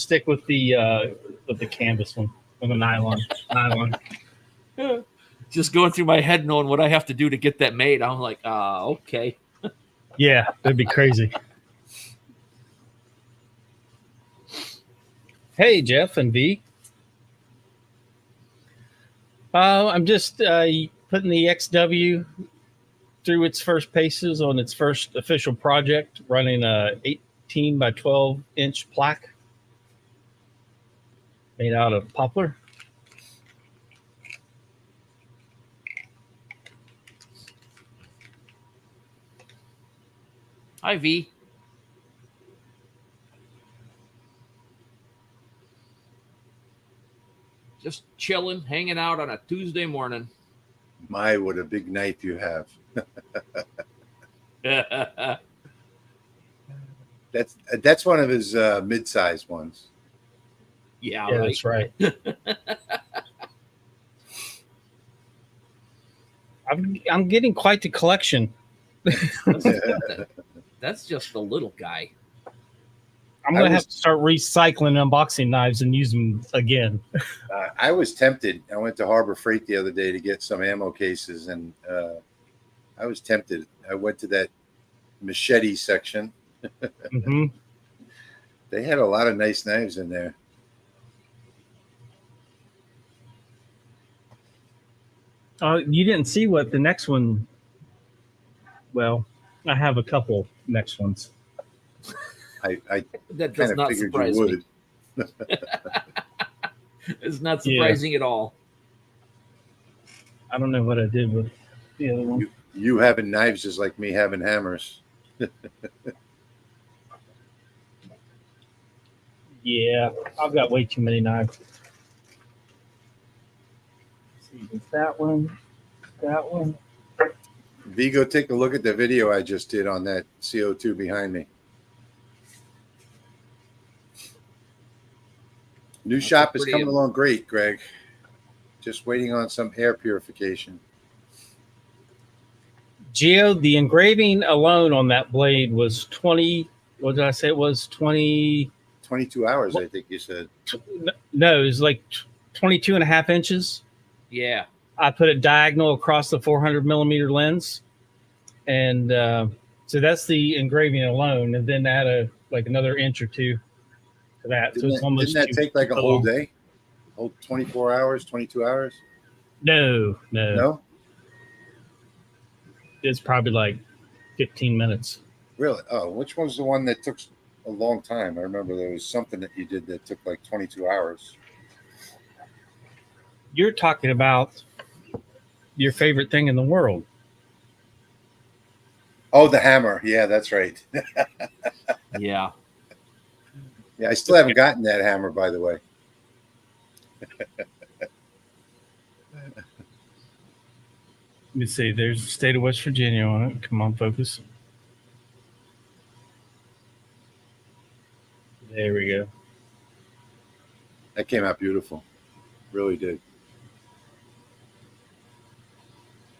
stick with the canvas one, with the nylon. Just going through my head, knowing what I have to do to get that made. I'm like, okay. Yeah, that'd be crazy. Hey, Jeff and V. I'm just putting the XW through its first paces on its first official project, running a 18 by 12 inch plaque made out of poplar. Hi, V. Just chilling, hanging out on a Tuesday morning. My, what a big knife you have. That's one of his mid-sized ones. Yeah, Yeah, right. that's right. I'm getting quite the collection. That's just the little guy. I'm going to have to start recycling unboxing knives and use them again. I was tempted. I went to Harbor Freight the other day to get some ammo cases, and I was tempted. I went to that machete section. Mm-hmm. They had a lot of nice knives in there. You didn't see what the next one. Well, I have a couple next ones. I That does not surprise me. It's not surprising at all. I don't know what I did with the other one. You having knives is like me having hammers. Yeah, I've got way too many knives. That one. That one. Vigo, take a look at the video I just did on that CO2 behind me. New shop is coming along great, Greg. Just waiting on some air purification. Geo, the engraving alone on that blade was 20. What did I say? It was 20. 22 hours, I think you said. No, it was like 22 and a half inches. Yeah. I put it diagonal across the 400 millimeter lens. And so that's the engraving alone. And then add another inch or two to that. Didn't that take like a whole day? Whole 24 hours, 22 hours? No. No? It's probably like 15 minutes. Really? Oh, which one's the one that took a long time? I remember there was something that you did that took like 22 hours. You're talking about your favorite thing in the world. Oh, the hammer. Yeah, that's right. Yeah. Yeah, I still haven't gotten that hammer, by the way. Let me see. There's the state of West Virginia on it. Come on, focus. There we go. That came out beautiful. Really did.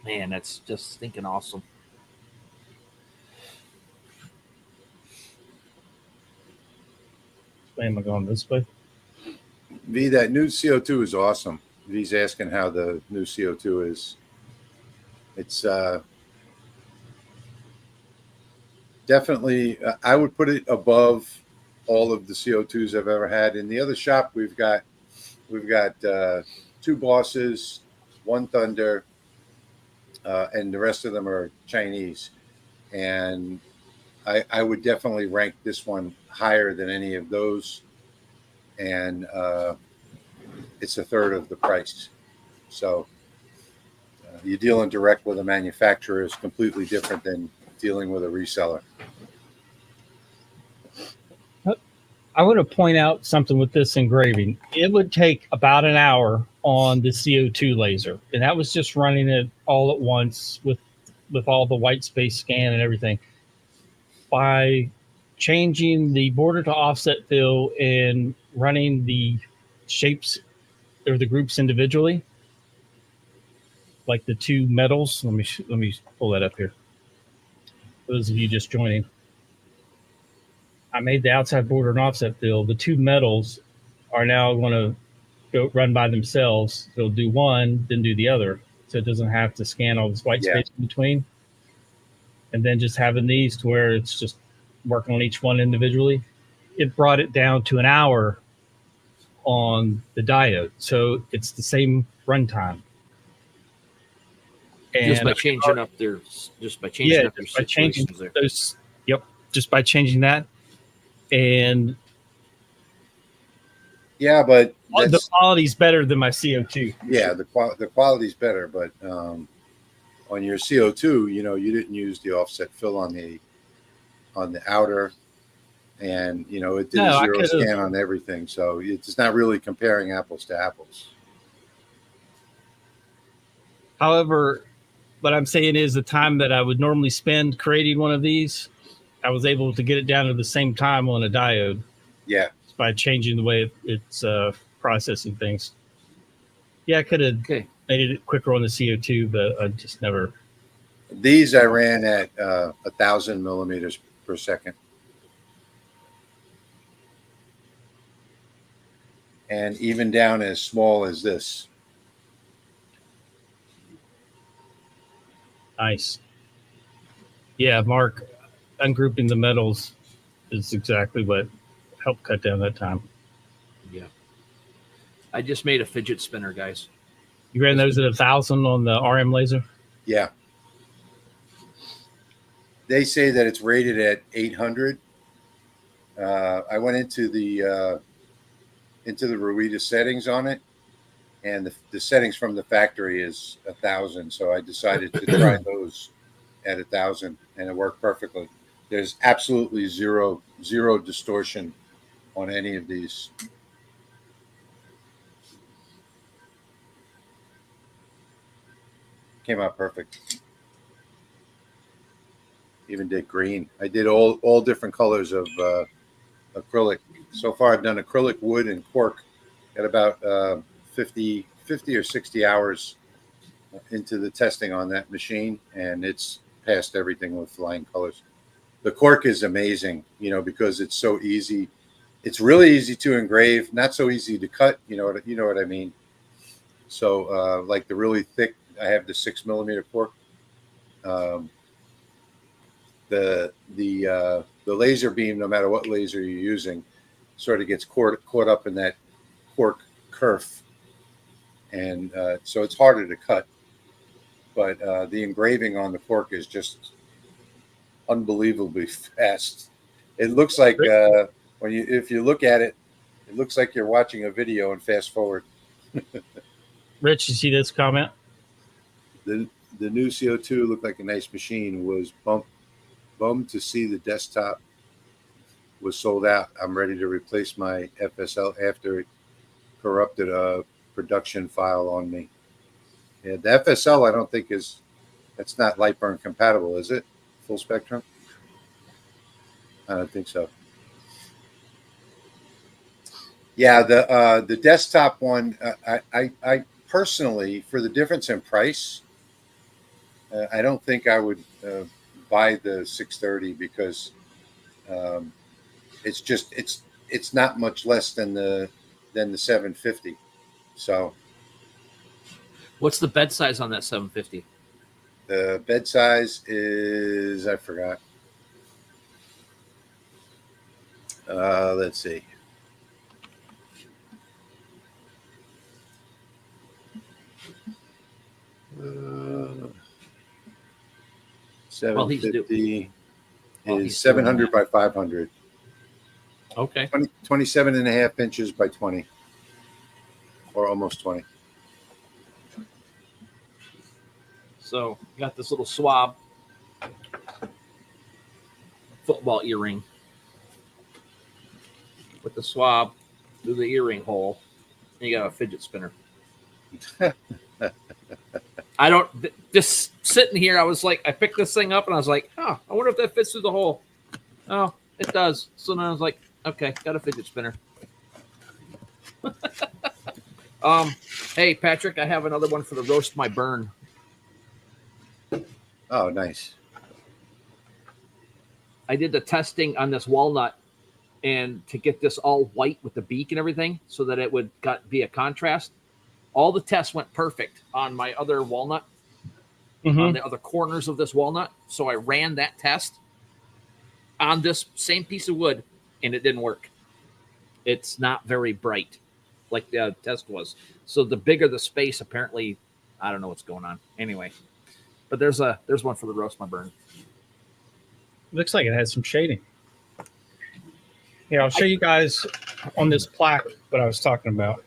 Man, that's just stinking awesome. Why am I going this way? V, that new CO2 is awesome. V's asking how the new CO2 is. It's definitely, I would put it above all of the CO2s I've ever had. In the other shop, we've got two Bosses, one Thunder, and the rest of them are Chinese. And I would definitely rank this one higher than any of those. And it's a third of the price. So you're dealing direct with a manufacturer is completely different than dealing with a reseller. I want to point out something with this engraving. It would take about an hour on the CO2 laser, and that was just running it all at once with all the white space scan and everything. By changing the border to offset fill and running the shapes or the groups individually, like the two metals. Let me pull that up here. Those of you just joining. I made the outside border and offset fill. The two metals are now going to go run by themselves. They'll do one, then do the other. So it doesn't have to scan all this white space in between. And then just having these to where it's just working on each one individually. It brought it down to an hour on the diode. So it's the same runtime. And just by changing up their situations there. Those, yep, just by changing that. And yeah, but the quality's better than my CO2. Yeah, the quality's better, but on your CO2, you didn't use the offset fill on the outer, and it did a zero scan on everything, so it's not really comparing apples to apples. However, what I'm saying is the time that I would normally spend creating one of these, I was able to get it down to the same time on a diode. Yeah. By changing the way it's processing things. Yeah, I could have made it quicker on the CO2, but I just never. These I ran at 1,000 millimeters per second. And even down as small as this. Nice. Yeah, Mark, ungrouping the metals is exactly what helped cut down that time. Yeah. I just made a fidget spinner, guys. You ran those at 1,000 on the RM laser? Yeah. They say that it's rated at 800. I went into the Ruida settings on it, and the settings from the factory is 1,000. So I decided to try those at 1,000, and it worked perfectly. There's absolutely zero distortion on any of these. came out perfect. Even did green. I did all different colors of acrylic. So far, I've done acrylic, wood, and cork at about 50 or 60 hours into the testing on that machine, and it's passed everything with flying colors. The cork is amazing, because it's so easy. It's really easy to engrave, not so easy to cut. You know what I mean. So, like the really thick, I have the 6mm cork. The laser beam, no matter what laser you're using, sort of gets caught up in that cork kerf, and so it's harder to cut. But the engraving on the cork is just unbelievably fast. It looks like if you look at it, it looks like you're watching a video and fast forward. Rich, you see this comment? The new CO2 looked like a nice machine. Was bummed to see the desktop was sold out. I'm ready to replace my FSL after it corrupted a production file on me. Yeah, the FSL I don't think that's not Lightburn compatible, is it? Full spectrum? I don't think so. Yeah, the desktop one, I personally, for the difference in price, I don't think I would buy the 630 because it's not much less than the 750. So What's the bed size on that 750? the bed size is, I forgot. Let's see. Uh, 750 is 700 by 500. Okay. 27 and a half inches by 20, or almost 20. So you got this little swab football earring with the swab through the earring hole, and you got a fidget spinner. I don't just sitting here. I was like, I picked this thing up and I was like, I wonder if that fits through the hole. Oh, it does. So then I was like, okay, got a fidget spinner. Hey Patrick, I have another one for the roast my burn. Oh, nice. I did the testing on this walnut, and to get this all white with the beak and everything, so that it would be a contrast. All the tests went perfect on my other walnut, on the other corners of this walnut. So I ran that test on this same piece of wood, and it didn't work. It's not very bright like the test was. So the bigger the space, apparently, I don't know what's going on. Anyway, but there's one for the roast my burn. Looks like it has some shading. Yeah, I'll show you guys on this plaque what I was talking about.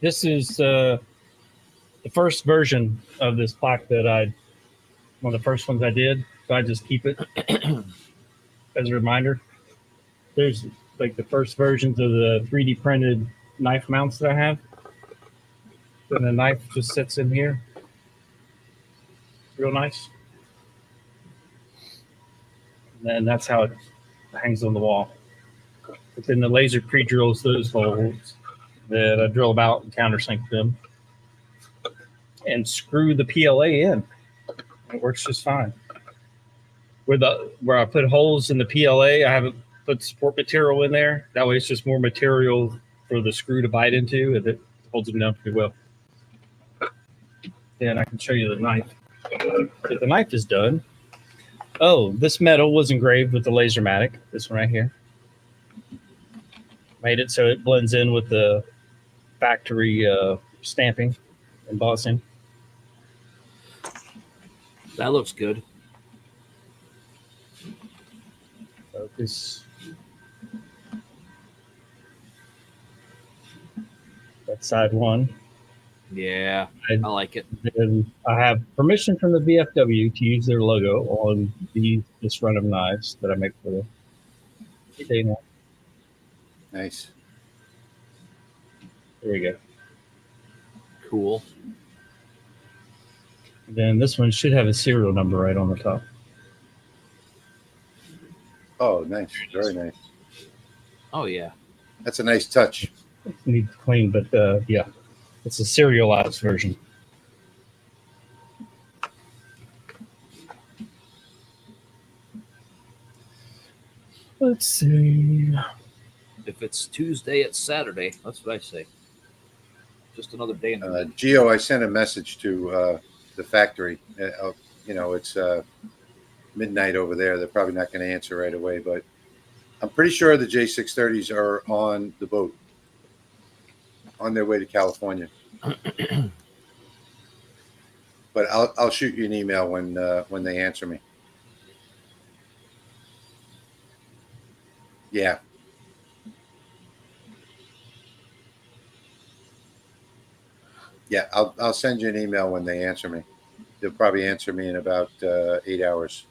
This is the first version of this plaque that one of the first ones I did. So I just keep it as a reminder. There's like the first versions of the 3D printed knife mounts that I have. And the knife just sits in here. Real nice. And then that's how it hangs on the wall. But then the laser pre-drills those holes that I drill about and countersink them and screw the PLA in. It works just fine. Where I put holes in the PLA, I haven't put support material in there. That way it's just more material for the screw to bite into, and it holds them down pretty well. Then I can show you the knife. So the knife is done. Oh, this metal was engraved with the LaserMatic. This one right here. Made it so it blends in with the factory stamping, embossing. That looks good. Focus. That's side one. Yeah, I like it. And I have permission from the VFW to use their logo on this run of knives that I make for them. Nice. There we go. Cool. Then this one should have a serial number right on the top. Oh, nice. Very nice. Oh yeah. That's a nice touch. Need to clean, but yeah, it's a serialized version. Let's see. If it's Tuesday, it's Saturday. That's what I say. Just another day in the week. Gio, I sent a message to the factory. It's midnight over there. They're probably not going to answer right away, but I'm pretty sure the J630s are on the boat on their way to California. But I'll shoot you an email when they answer me. Yeah. Yeah, I'll send you an email when they answer me. They'll probably answer me in about 8 hours.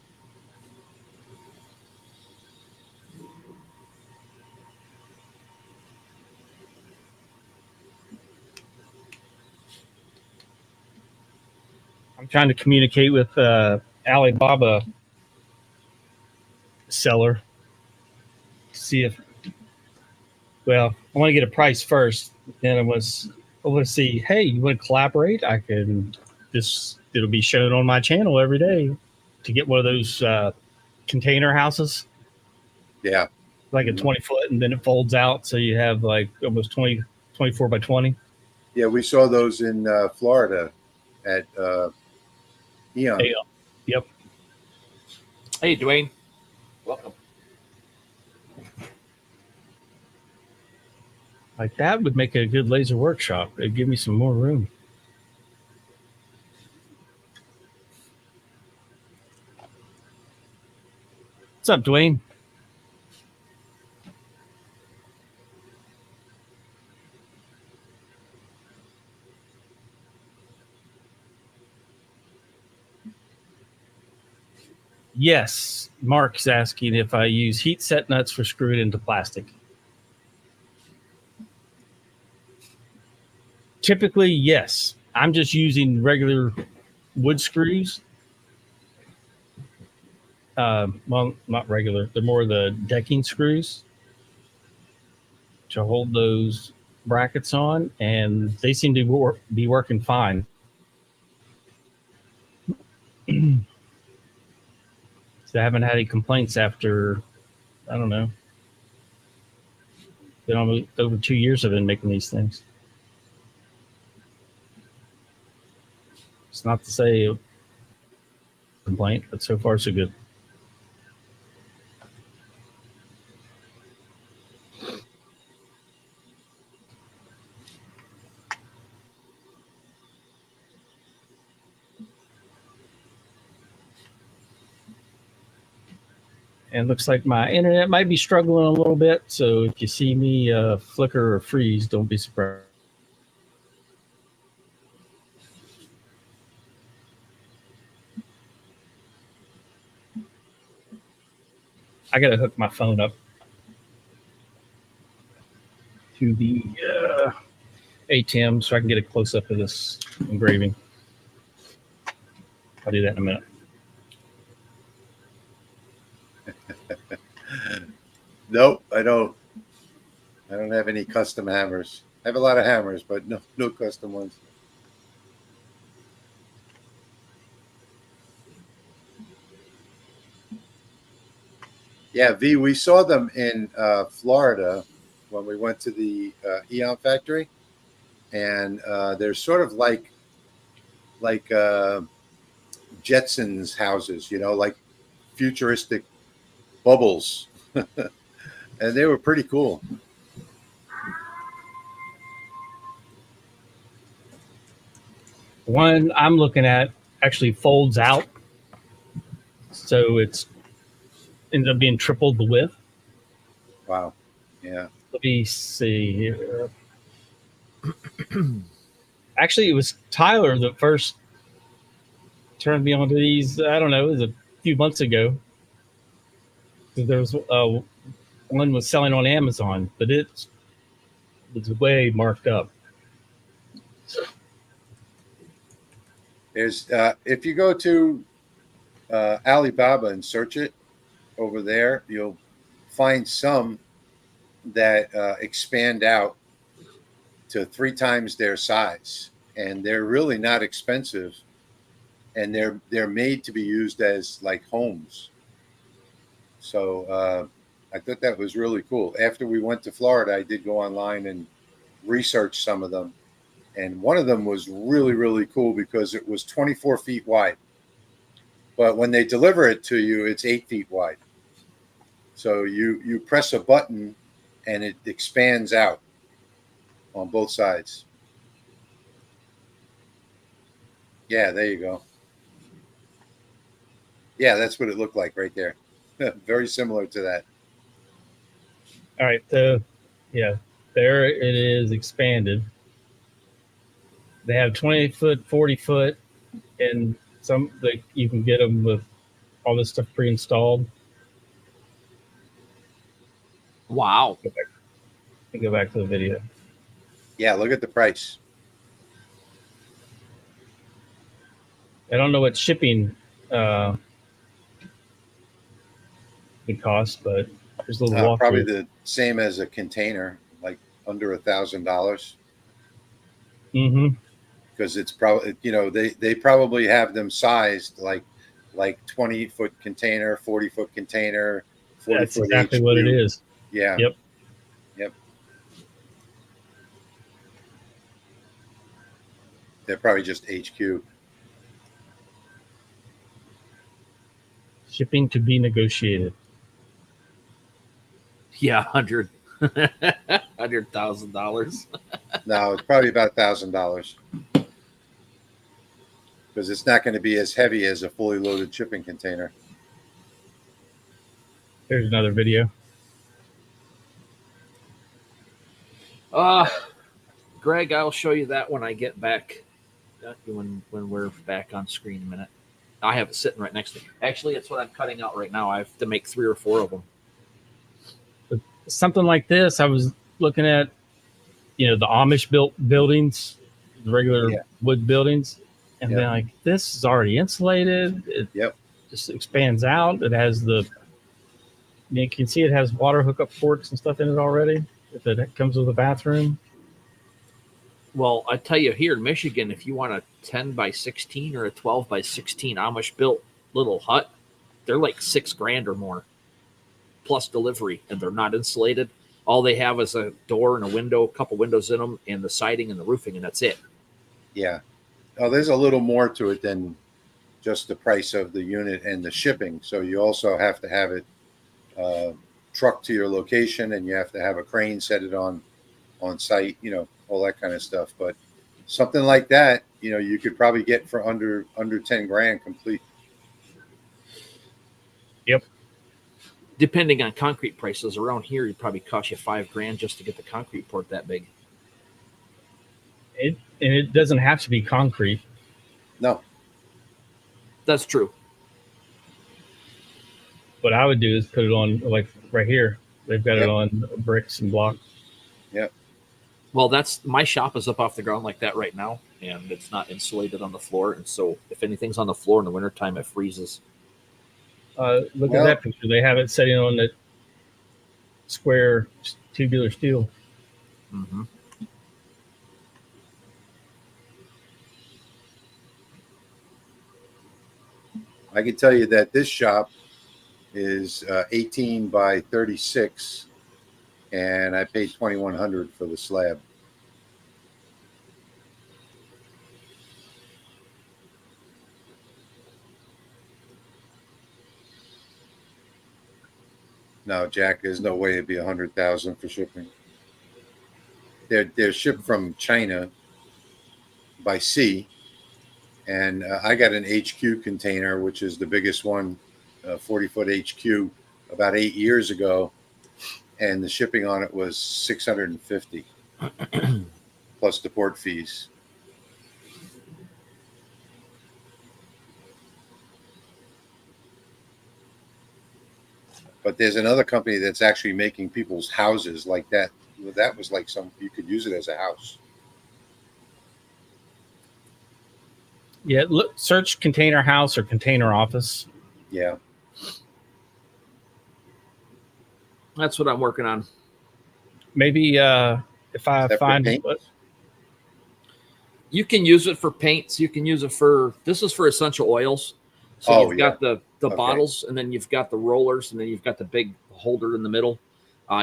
I'm trying to communicate with Alibaba seller to see if, well, I want to get a price first. Then I want to see, hey, you want to collaborate? I can it'll be shown on my channel every day to get one of those container houses. Yeah. Like a 20 foot, and then it folds out. So you have like almost 24 by 20. Yeah, we saw those in Florida at Eon. Yep. Hey, Dwayne. Welcome. Like that would make a good laser workshop. It'd give me some more room. What's up, Dwayne? Yes, Mark's asking if I use heat set nuts for screwing into plastic. Typically, yes. I'm just using regular wood screws. Well, not regular. They're more the decking screws to hold those brackets on, and they seem to be working fine. So I haven't had any complaints after, I don't know, been almost over 2 years I've been making these things. It's not to say a complaint, but so far so good. And looks like my internet might be struggling a little bit. So if you see me flicker or freeze, don't be surprised. I got to hook my phone up to the ATEM so I can get a close up of this engraving. I'll do that in a minute. Nope, I don't have any custom hammers. I have a lot of hammers, but no custom ones. Yeah, V, we saw them in Florida when we went to the Eon factory, and they're sort of like Jetsons houses, like futuristic bubbles. And they were pretty cool. One I'm looking at actually folds out, so it's ends up being tripled the width. Wow. Yeah. Let me see here. Actually, it was Tyler that first turned me onto these. I don't know, it was a few months ago. There was one was selling on Amazon, but it was way marked up. There's if you go to Alibaba and search it over there, you'll find some that expand out to 3 times their size, and they're really not expensive, and they're made to be used as like homes. So I thought that was really cool. After we went to Florida, I did go online and research some of them, and one of them was really, really cool because it was 24 feet wide, but when they deliver it to you, it's 8 feet wide. So you press a button and it expands out on both sides. Yeah, there you go. Yeah, that's what it looked like right there. Very similar to that. All right. So, yeah, there it is expanded. They have 20-foot, 40-foot, and some like you can get them with all this stuff pre-installed. Wow. Go back to the video. Yeah, look at the price. I don't know what shipping would cost, but there's a little walkthrough. Probably the same as a container, like under $1,000. Mm-hmm. Because it's probably, you know, they probably have them sized like 20-foot container, 40-foot container, 40-foot. That's exactly HQ. what it is. Yeah. Yep. Yep. They're probably just HQ. Shipping to be negotiated. Yeah, $100,000. No, it's probably about $1,000 because it's not going to be as heavy as a fully loaded shipping container. Here's another video. Greg, I'll show you that when I get back. When we're back on screen in a minute. I have it sitting right next to me. Actually, it's what I'm cutting out right now. I have to make 3 or 4 of them. But something like this, I was looking at, you know, the Amish built buildings, the regular wood buildings, and then like this is already insulated. It just expands out. It has you can see it has water hookup ports and stuff in it already. If it comes with a bathroom. Well, I tell you, here in Michigan, if you want a 10 by 16 or a 12 by 16 Amish built little hut, they're like $6,000 or more, plus delivery, and they're not insulated. All they have is a door and a window, a couple windows in them, and the siding and the roofing, and that's it. Yeah. Oh, there's a little more to it than just the price of the unit and the shipping. So you also have to have it trucked to your location, and you have to have a crane set it on site, you know, all that kind of stuff. But something like that, you know, you could probably get for under $10,000 complete. Yep. Depending on concrete prices around here, it'd probably cost you $5,000 just to get the concrete port that big. It doesn't have to be concrete. No. That's true. What I would do is put it on, like right here. They've got it on bricks and blocks. Yep. Well, my shop is up off the ground like that right now, and it's not insulated on the floor. And so if anything's on the floor in the wintertime, it freezes. Look at that picture. They have it sitting on that square tubular steel. Mm-hmm. I can tell you that this shop is 18 by 36, and I paid $2,100 for the slab. No, Jack, there's no way it'd be $100,000 for shipping. They're shipped from China by sea, and I got an HQ container, which is the biggest one, 40-foot HQ, about 8 years ago, and the shipping on it was $650 plus the port fees. But there's another company that's actually making people's houses like that. That was like you could use it as a house. Yeah, look, search container house or container office. Yeah. That's what I'm working on. Maybe if I Is that for find paint? You can use it for paints. You can use it for, this is for essential oils. So Oh, you've yeah. got the Okay. bottles, and then you've got the rollers, and then you've got the big holder in the middle.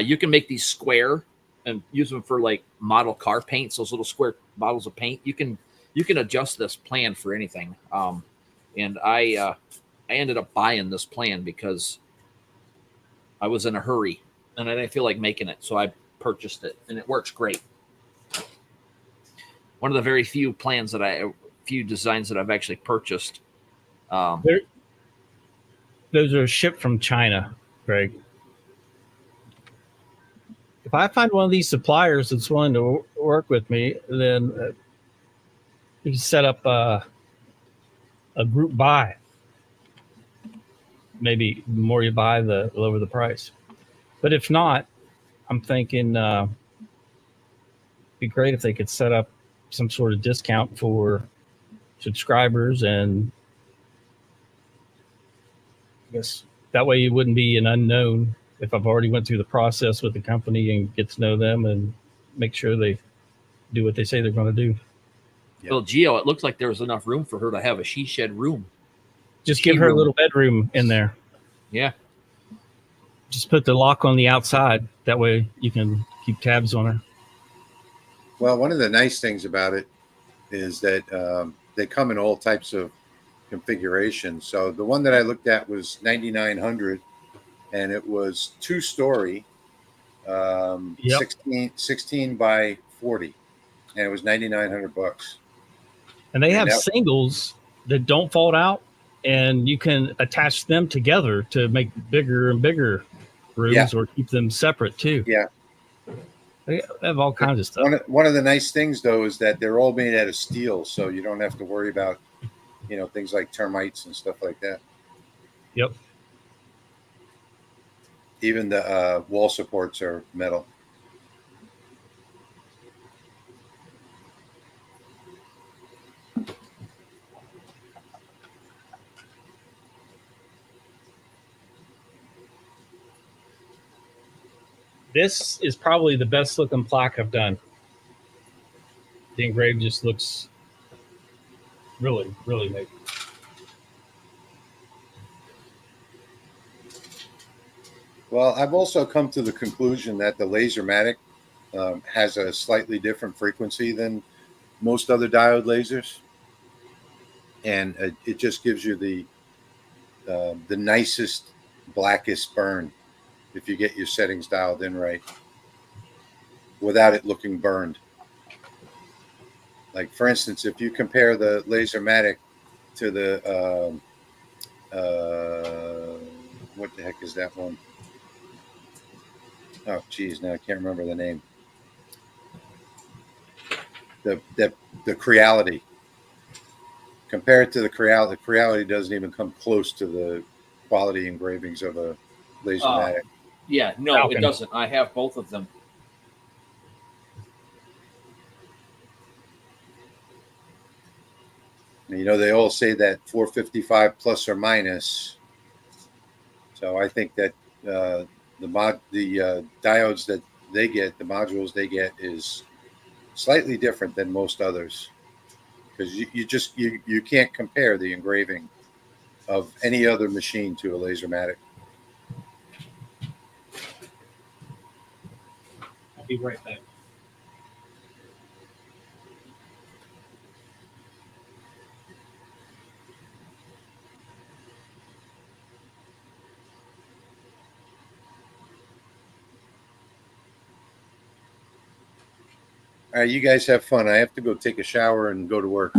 You can make these square and use them for like model car paints, those little square bottles of paint. You can adjust this plan for anything. And I ended up buying this plan because I was in a hurry and I didn't feel like making it, so I purchased it, and it works great. One of the very few plans that few designs that I've actually purchased. Those are shipped from China, Greg. If I find one of these suppliers that's willing to work with me, then we can set up a group buy. Maybe the more you buy, the lower the price. But if not, I'm thinking it'd be great if they could set up some sort of discount for subscribers, and I guess that way you wouldn't be an unknown if I've already went through the process with the company and get to know them and make sure they do what they say they're going to do. Yep. Well, Gio, it looks like there was enough room for her to have a she shed room. Just give her a little bedroom in there. Yeah. Just put the lock on the outside. That way you can keep tabs on her. Well, one of the nice things about it is that they come in all types of configurations. So the one that I looked at was 9,900, and it was 2-story, 16 by 40, and it was $9,900. And they have singles that don't fold out, and you can attach them together to make bigger and bigger rooms, or keep them separate too. Yeah. They have all kinds of stuff. One of the nice things, though, is that they're all made out of steel, so you don't have to worry about, things like termites and stuff like that. Yep. Even the wall supports are metal. This is probably the best looking plaque I've done. The engraving just looks really, really neat. Well, I've also come to the conclusion that the LaserMatic has a slightly different frequency than most other diode lasers, and it just gives you the nicest, blackest burn if you get your settings dialed in right, without it looking burned. Like, for instance, if you compare the LaserMatic to the what the heck is that one? Oh, geez, now I can't remember the name. The Creality. Compare it to the Creality. The Creality doesn't even come close to the quality engravings of a LaserMatic. Yeah, no, Falcon. It doesn't. I have both of them. They all say that 455 plus or minus. So I think that the diodes that they get, the modules they get, is slightly different than most others, because you can't compare the engraving of any other machine to a LaserMatic. I'll be right back. All right, you guys have fun. I have to go take a shower and go to work.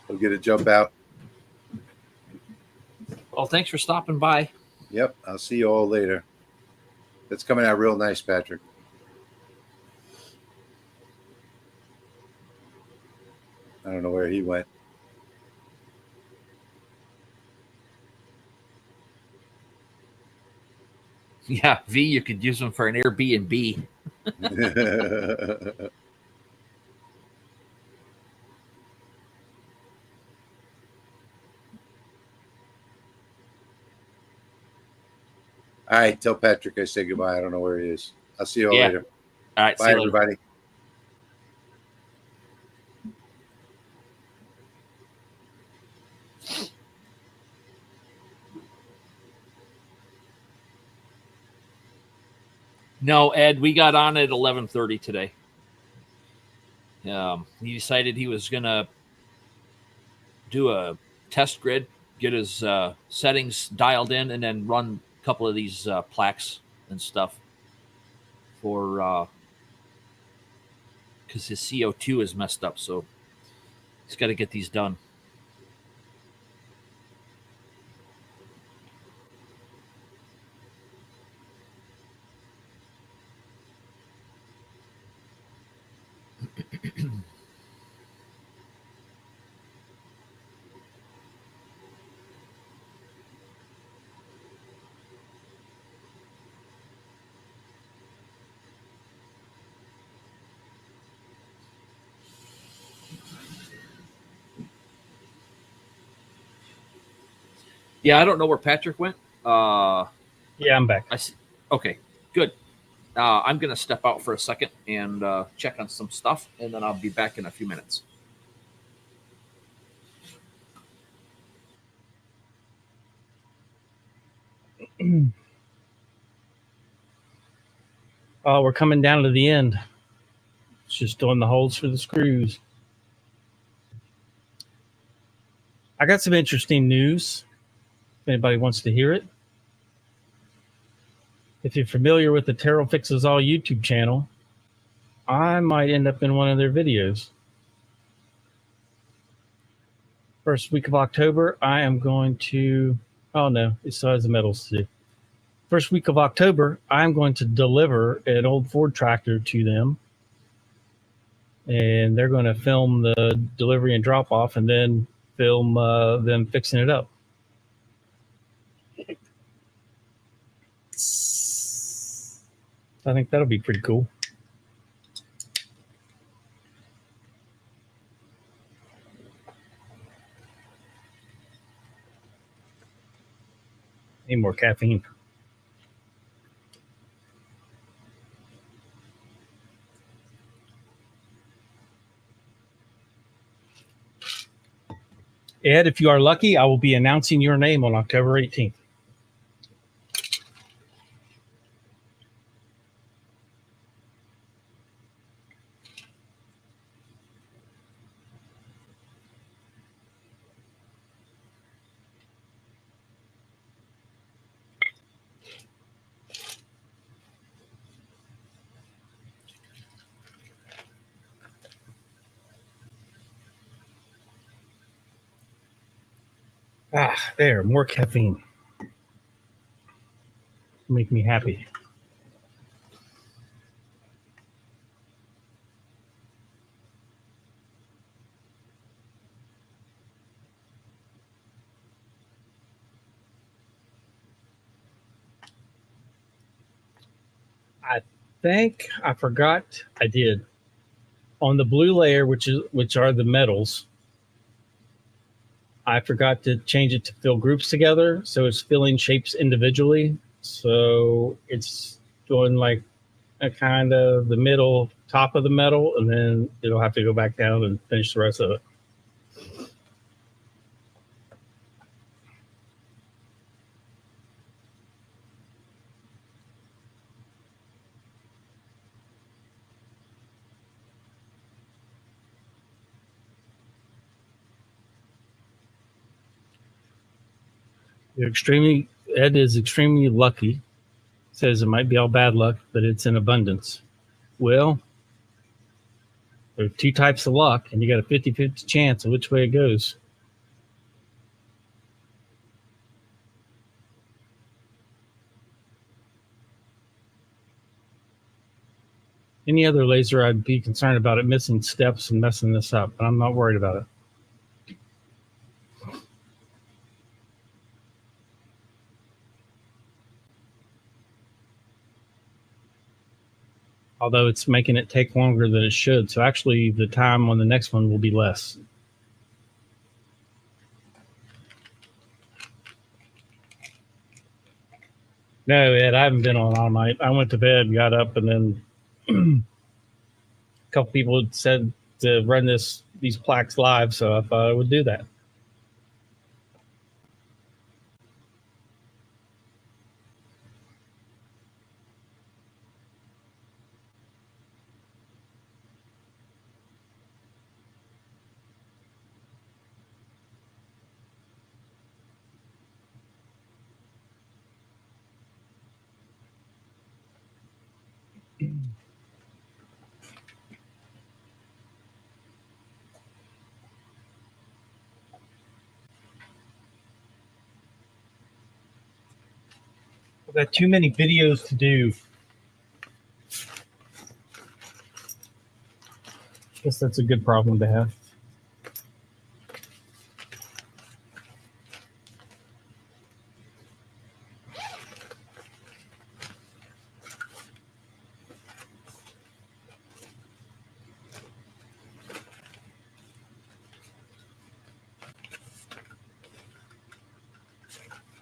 I'll get a jump out. Well, thanks for stopping by. Yep, I'll see you all later. That's coming out real nice, Patrick. I don't know where he went. Yeah, V, you could use them for an Airbnb. All right, tell Patrick I say goodbye. I don't know where he is. I'll see you all Yeah. later. All right. Bye, See you later. everybody. No, Ed, we got on at 11:30 today. He decided he was going to do a test grid, get his settings dialed in, and then run a couple of these plaques and stuff for because his CO2 is messed up. So he's got to get these done. Yeah, I don't know where Patrick went. Yeah, I'm back. I see. Okay, good. I'm going to step out for a second and check on some stuff, and then I'll be back in a few minutes. Oh, we're coming down to the end. It's just doing the holes for the screws. I got some interesting news. If anybody wants to hear it. If you're familiar with the Terrell Fixes All YouTube channel, I might end up in one of their videos. First week of October, I am going to... Oh, no, it still has the metals to do. First week of October, I'm going to deliver an old Ford tractor to them. And they're going to film the delivery and drop-off and then film them fixing it up. I think that'll be pretty cool. Need more caffeine. Ed, if you are lucky, I will be announcing your name on October 18th. Ah, there, more caffeine. Make me happy. I think I forgot I did. On the blue layer, which are the metals, I forgot to change it to fill groups together. So it's filling shapes individually. So it's doing like a kind of the middle top of the metal, and then it'll have to go back down and finish the rest of it. Ed is extremely lucky. Says it might be all bad luck, but it's in abundance. Well, there are two types of luck, and you got a 50-50 chance of which way it goes. Any other laser, I'd be concerned about it missing steps and messing this up, but I'm not worried about it. Although it's making it take longer than it should. So actually the time on the next one will be less. No, Ed, I haven't been on all night. I went to bed, got up, and then a couple people had said to run these plaques live, so I thought I would do that. I've got too many videos to do. Guess that's a good problem to have.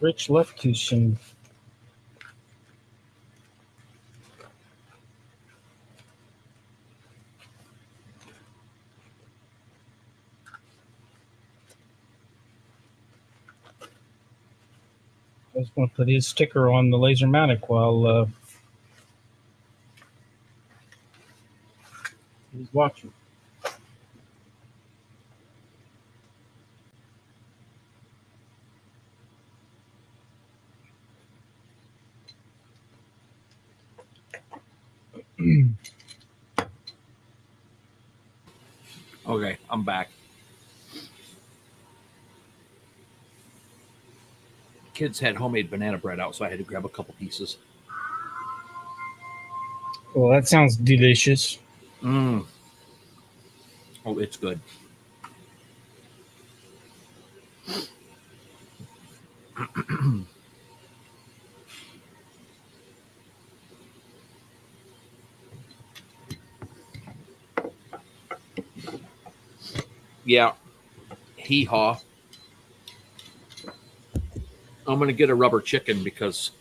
Rich left too soon. I was going to put his sticker on the LaserMatic while he's watching. Okay, I'm back. Kids had homemade banana bread out, so I had to grab a couple pieces. Well, that sounds delicious. Oh, it's good. Yeah. Hee-haw. I'm going to get a rubber chicken because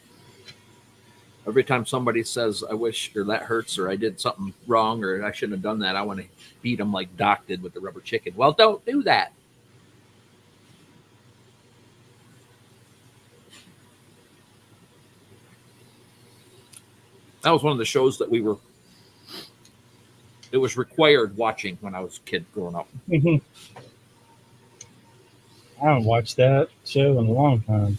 every time somebody says, I wish, or that hurts, or I did something wrong, or I shouldn't have done that, I want to beat them like Doc did with the rubber chicken. Well, don't do that. That was one of the shows that it was required watching when I was a kid growing up. I haven't watched that show in a long time.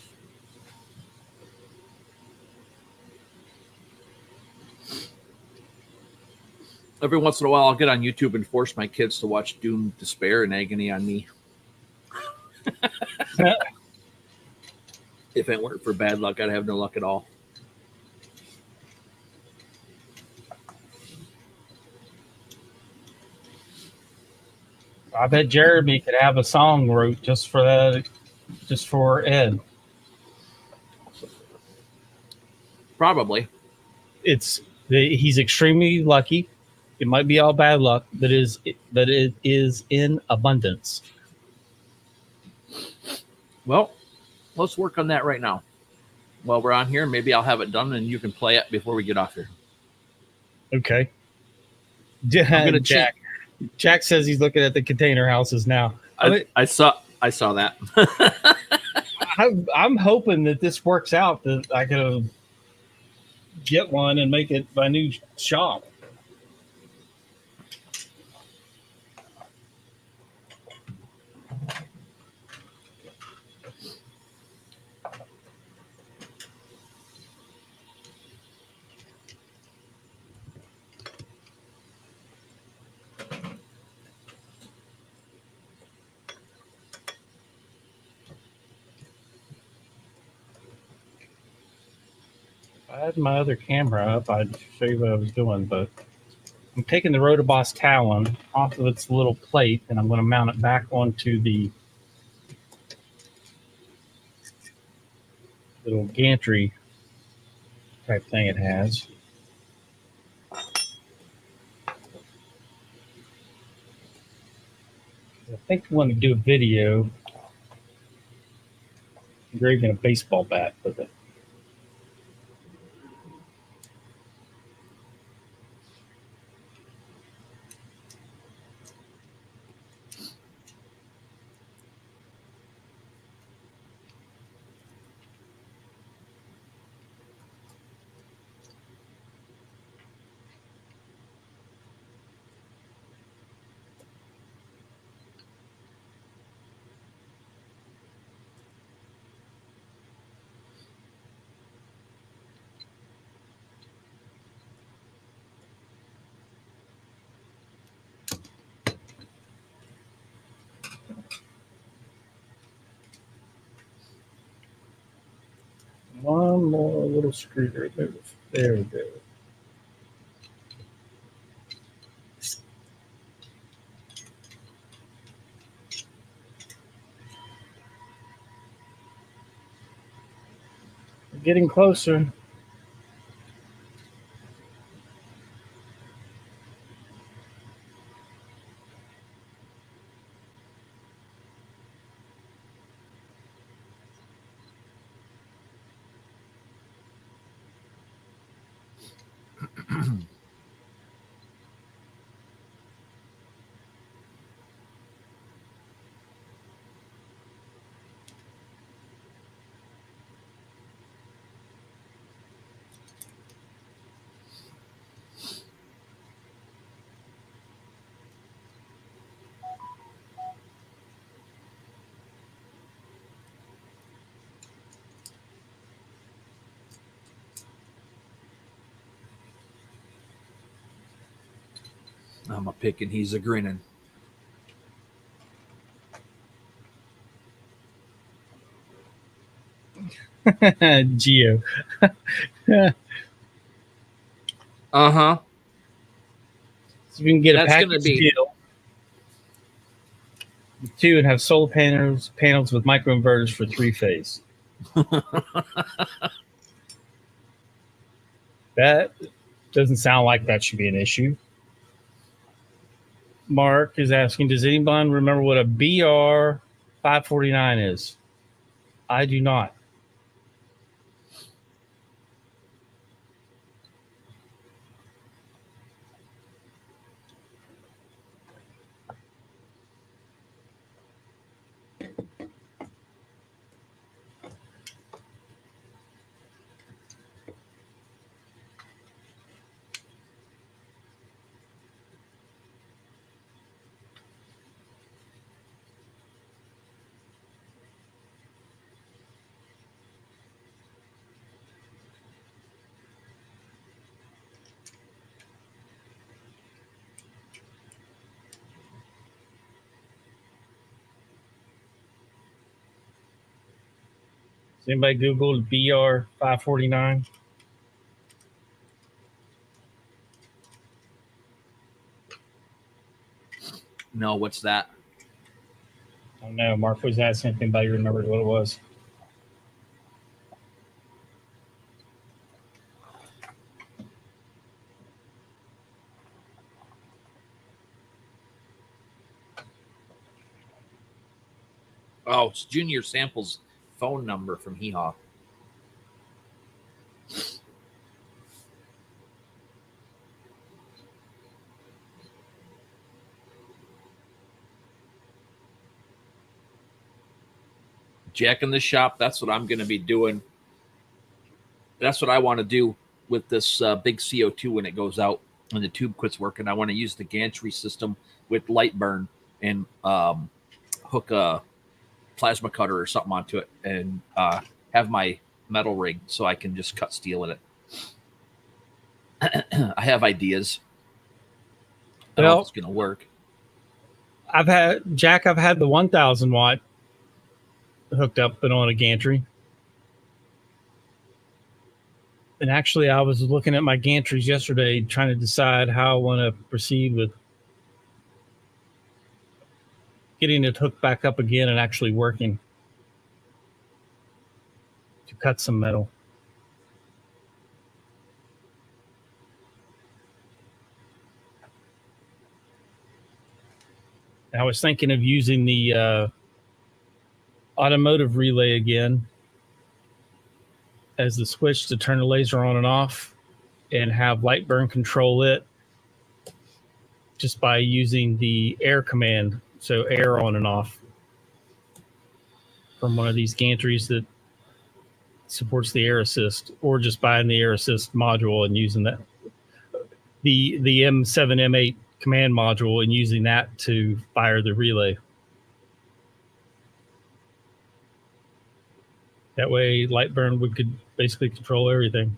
Every once in a while, I'll get on YouTube and force my kids to watch Doom, Despair, and Agony on Me. If it weren't for bad luck, I'd have no luck at all. I bet Jeremy could have a song wrote just for that, just for Ed. Probably. He's extremely lucky. It might be all bad luck, but it is in abundance. Well, let's work on that right now. While we're on here, maybe I'll have it done and you can play it before we get off here. Okay. Jack says he's looking at the container houses now. I saw that. I'm hoping that this works out, that I can get one and make it my new shop. If I had my other camera up, I'd show you what I was doing, but I'm taking the Rotoboss Talon off of its little plate, and I'm going to mount it back onto the little gantry type thing it has. I think I want to do a video engraving a baseball bat with it. One more little screw to remove. There we go. We're getting closer. I'm a picking, he's a grinning. Geo. Uh-huh. So we can get That's a gonna package be deal. Two and have solar panels with microinverters for 3-phase. That doesn't sound like that should be an issue. Mark is asking, does anyone remember what a BR 549 is? I do not. Has anybody Googled BR 549? no, what's that? I don't know. Mark was asking if anybody remembered what it was. Oh, it's Junior Sample's phone number from Hee Haw. Jack in the shop. That's what I'm going to be doing. That's what I want to do with this big CO2 when it goes out and the tube quits working. I want to use the gantry system with light burn and hook a plasma cutter or something onto it and have my metal rig so I can just cut steel in it. I have ideas. I don't know if it's going to work. I've had the 1000 watt hooked up and on a gantry. And actually, I was looking at my gantries yesterday, trying to decide how I want to proceed with getting it hooked back up again and actually working to cut some metal. I was thinking of using the automotive relay again as the switch to turn the laser on and off and have Lightburn control it just by using the air command. So air on and off from one of these gantries that supports the air assist, or just buying the air assist module and using that, the M7, M8 command module, and using that to fire the relay. That way Lightburn could basically control everything.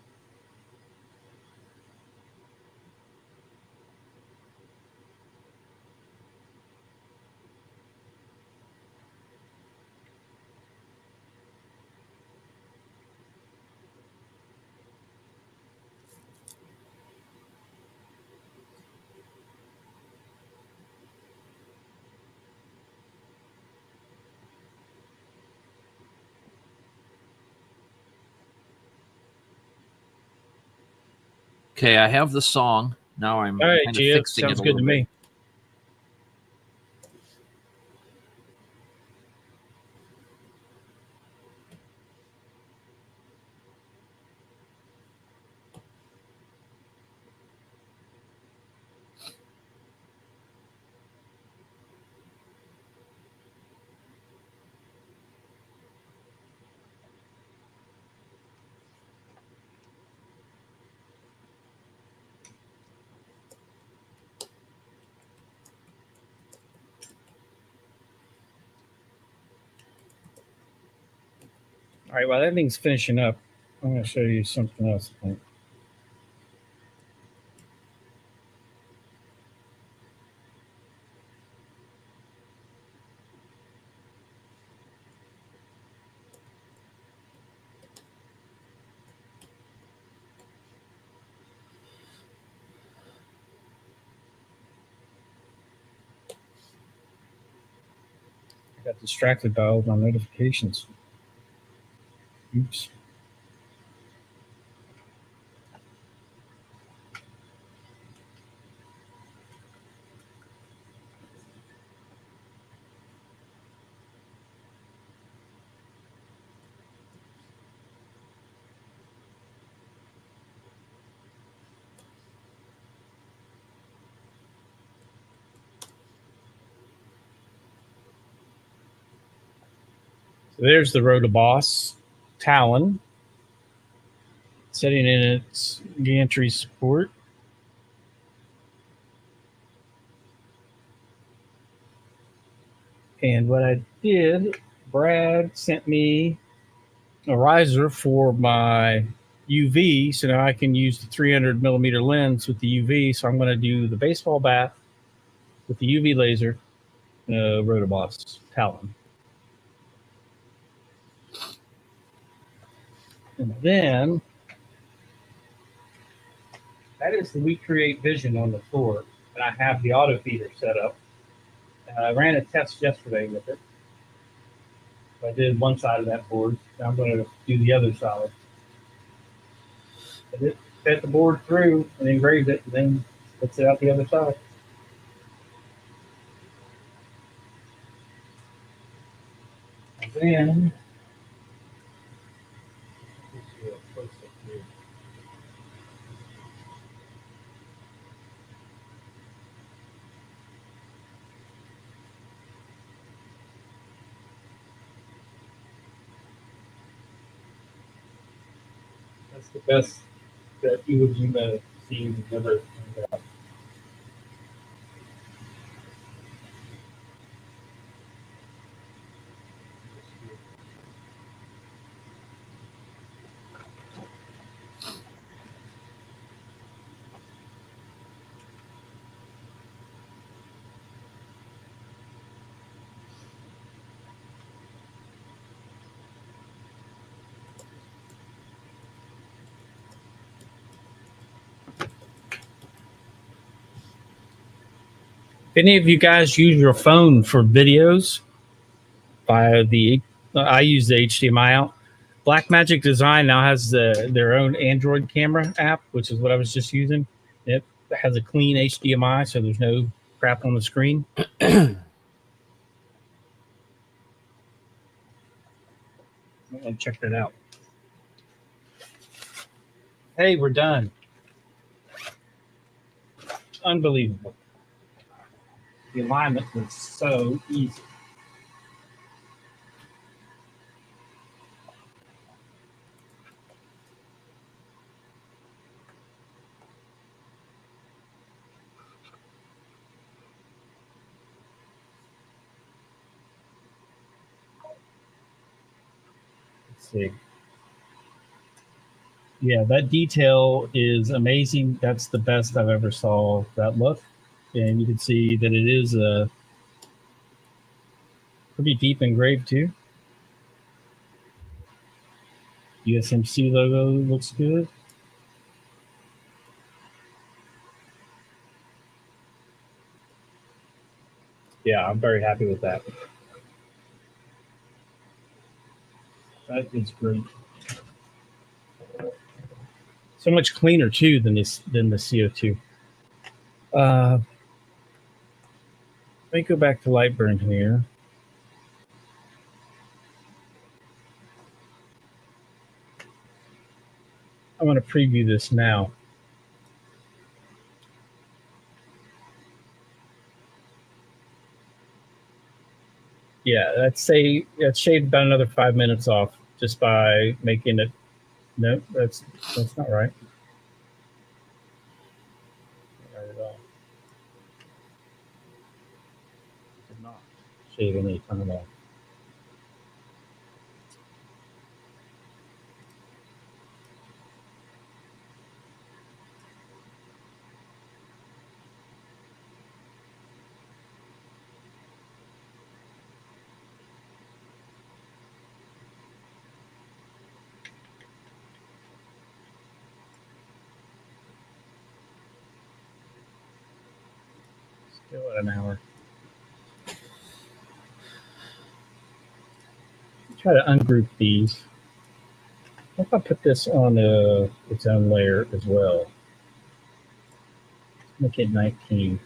Okay, I have the song. Now I'm All right, kind of Gio, fixing sounds it a good little to bit. me. All right, while that thing's finishing up, I'm going to show you something else. I got distracted by all my notifications. Oops. So there's the Rotoboss Talon setting in its gantry support. And what I did, Brad sent me a riser for my UV, so now I can use the 300 millimeter lens with the UV. So I'm going to do the baseball bat with the UV laser, Rotoboss Talon. And then that is the We Create Vision on the floor. And I have the auto feeder set up. I ran a test yesterday with it. I did one side of that board. Now I'm going to do the other side. I just fed the board through and engraved it, and then let's it out the other side. And then that's the best that you would see you've never found out. If any of you guys use your phone for videos via I use the HDMI out. Blackmagic Design now has their own Android camera app, which is what I was just using. It has a clean HDMI, so there's no crap on the screen. And check that out. Hey, we're done. Unbelievable. The alignment was so easy. Let's see. Yeah, that detail is amazing. That's the best I've ever saw that look. And you can see that it is a pretty deep engraved too. USMC logo looks good. Yeah, I'm very happy with that. That is great. So much cleaner too than the CO2. Let me go back to Lightburn here. I'm going to preview this now. Yeah, that's shaved about another 5 minutes off just by making it. No, that's not right. Not at all. Did not shave any time off. Still at an hour. Try to ungroup these. What if I put this on its own layer as well? Make it 19.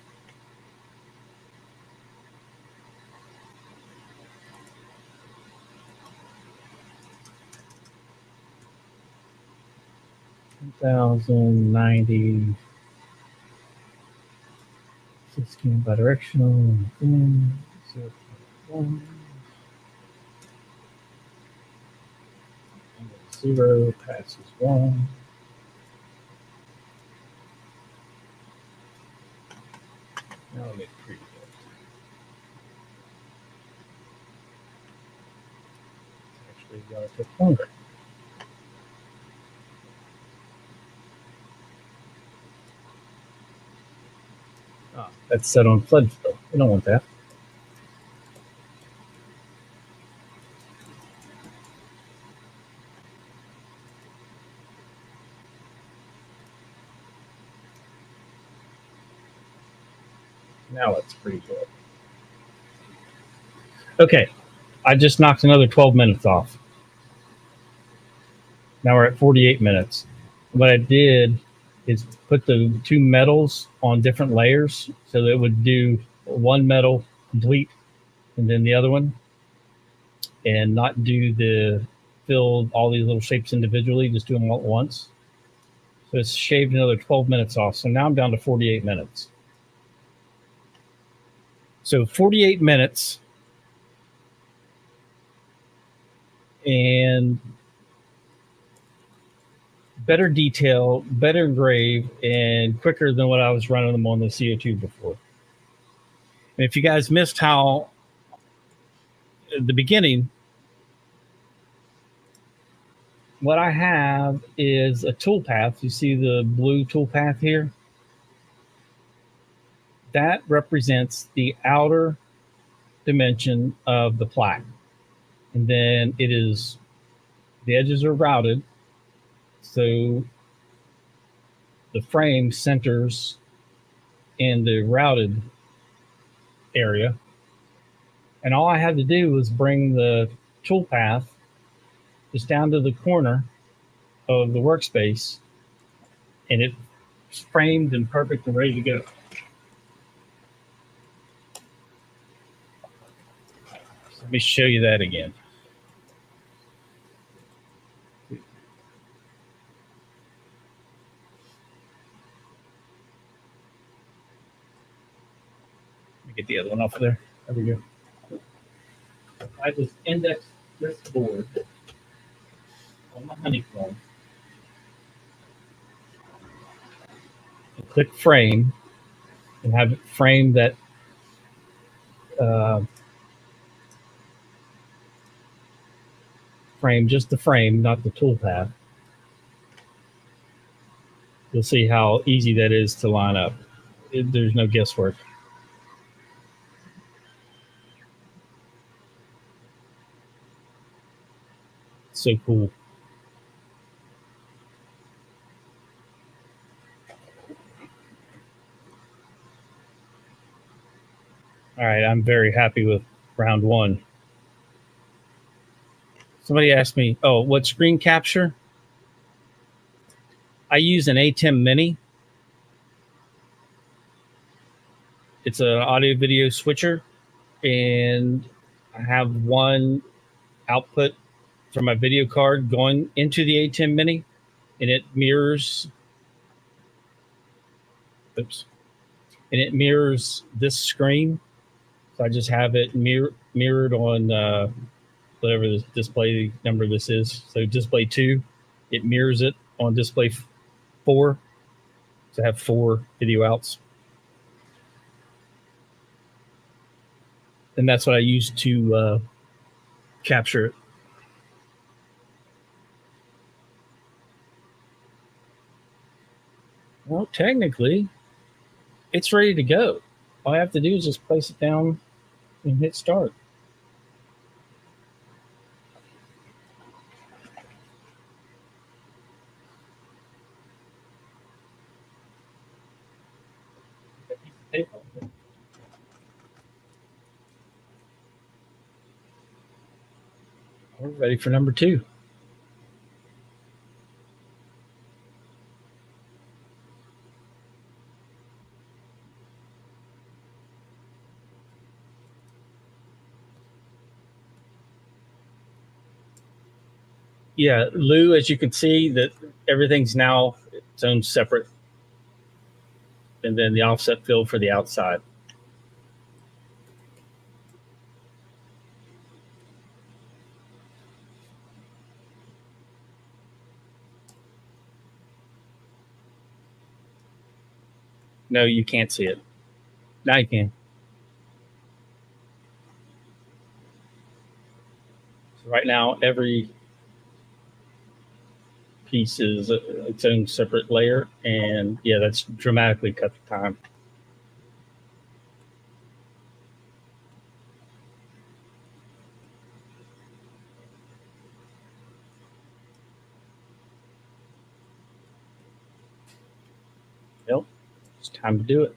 $1,090. 16 bidirectional. 0.1. 0 passes 1. Now I'll get pretty good. Actually, going to take longer. Ah, that's set on flood fill. We don't want that. Now it's pretty good. Okay, I just knocked another 12 minutes off. Now we're at 48 minutes. What I did is put the two metals on different layers so that it would do one metal complete and then the other one, and not fill all these little shapes individually, just do them all at once. So it's shaved another 12 minutes off. So now I'm down to 48 minutes. So 48 minutes and better detail, better engrave, and quicker than what I was running them on the CO2 before. And if you guys missed how at the beginning, what I have is a toolpath. You see the blue toolpath here? That represents the outer dimension of the plaque. And then the edges are routed. So the frame centers in the routed area. And all I had to do was bring the toolpath just down to the corner of the workspace, and it's framed and perfect and ready to go. So let me show you that again. Let me get the other one off of there. There we go. I just indexed this board on my honeycomb and click frame and have it frame that frame, just the frame, not the toolpath. You'll see how easy that is to line up. There's no guesswork. So cool. All right, I'm very happy with round one. Somebody asked me, oh, what screen capture? I use an A10 Mini. It's an audio video switcher, and I have one output from my video card going into the A10 Mini, and it mirrors. Oops. And it mirrors this screen. So I just have it mirrored on whatever the display number this is. So display 2, it mirrors it on display 4. So I have 4 video outs. And that's what I use to capture it. Well, technically, it's ready to go. All I have to do is just place it down and hit start. We're ready for number 2. Yeah, Lou, as you can see, that everything's now its own separate, and then the offset fill for the outside. No, you can't see it. Now you can. So right now, every piece is its own separate layer, and yeah, that's dramatically cut the time. Well, it's time to do it.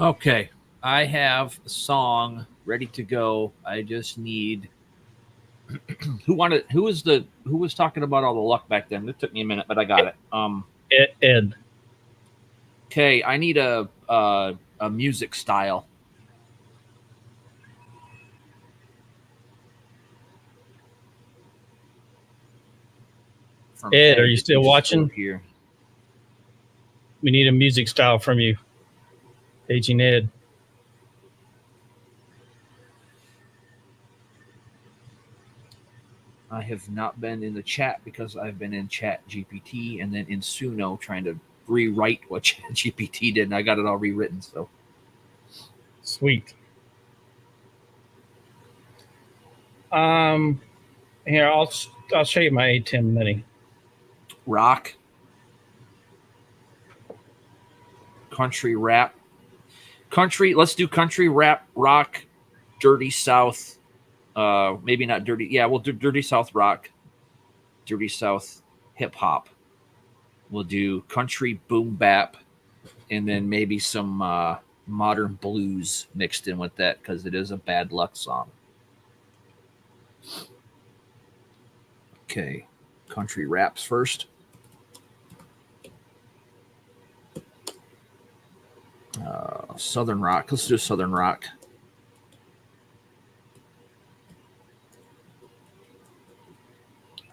Okay, I have a song ready to go. I just need who was talking about all the luck back then? It took me a minute, but I got it. Ed. Okay, I need a music style. Ed, are you still watching? Here. We need a music style from you. Paging Ed. I have not been in the chat because I've been in Chat GPT and then in Suno trying to rewrite what Chat GPT did, and I got it all rewritten. So sweet. Here, I'll show you my A10 Mini. Rock, country rap, country. Let's do country rap, rock, dirty South. Maybe not dirty. Yeah, we'll do dirty South rock, dirty South hip hop. We'll do country boom bap, and then maybe some modern blues mixed in with that because it is a bad luck song. Okay, country raps first. Southern rock. Let's do southern rock.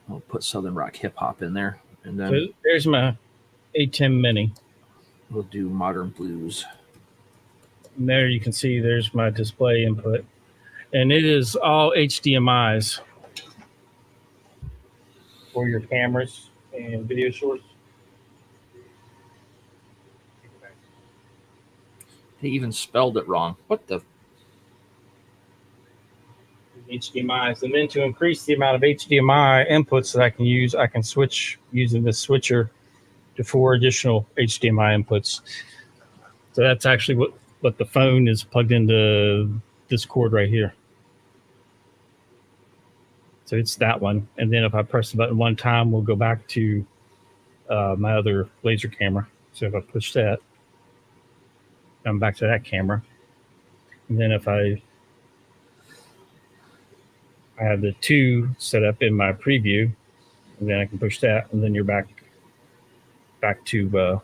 I'll put southern rock hip hop in there, and then so there's my A10 Mini. We'll do modern blues. And there you can see there's my display input, and it is all HDMI's for your cameras and video source. They even spelled it wrong. What the? HDMI's, and then to increase the amount of HDMI inputs that I can use, I can switch using this switcher to 4 additional HDMI inputs. So that's actually what the phone is plugged into this cord right here. So it's that one, and then if I press the button one time, we'll go back to my other laser camera. So if I push that, I'm back to that camera, and then if I I have the 2 set up in my preview, and then I can push that, and then you're back to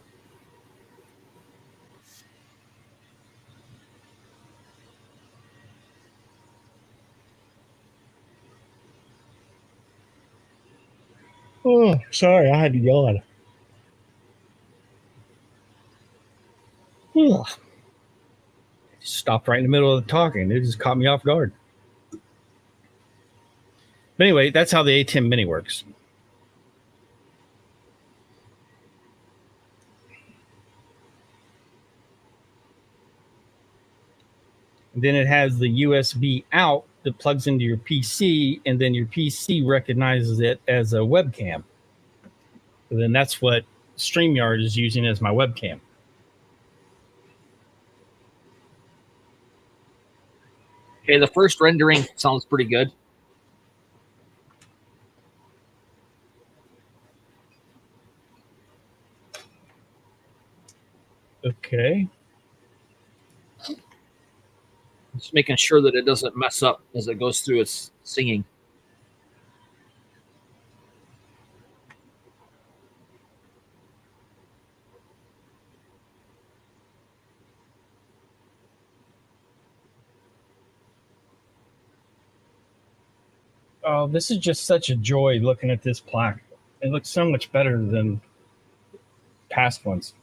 oh, sorry, I had to yawn. Ugh. Stopped right in the middle of the talking. It just caught me off guard. But anyway, that's how the A10 Mini works. And then it has the USB out that plugs into your PC, and then your PC recognizes it as a webcam. And then that's what StreamYard is using as my webcam. Okay, the first rendering sounds pretty good. Okay. Just making sure that it doesn't mess up as it goes through its singing. Oh, this is just such a joy looking at this plaque. It looks so much better than past ones.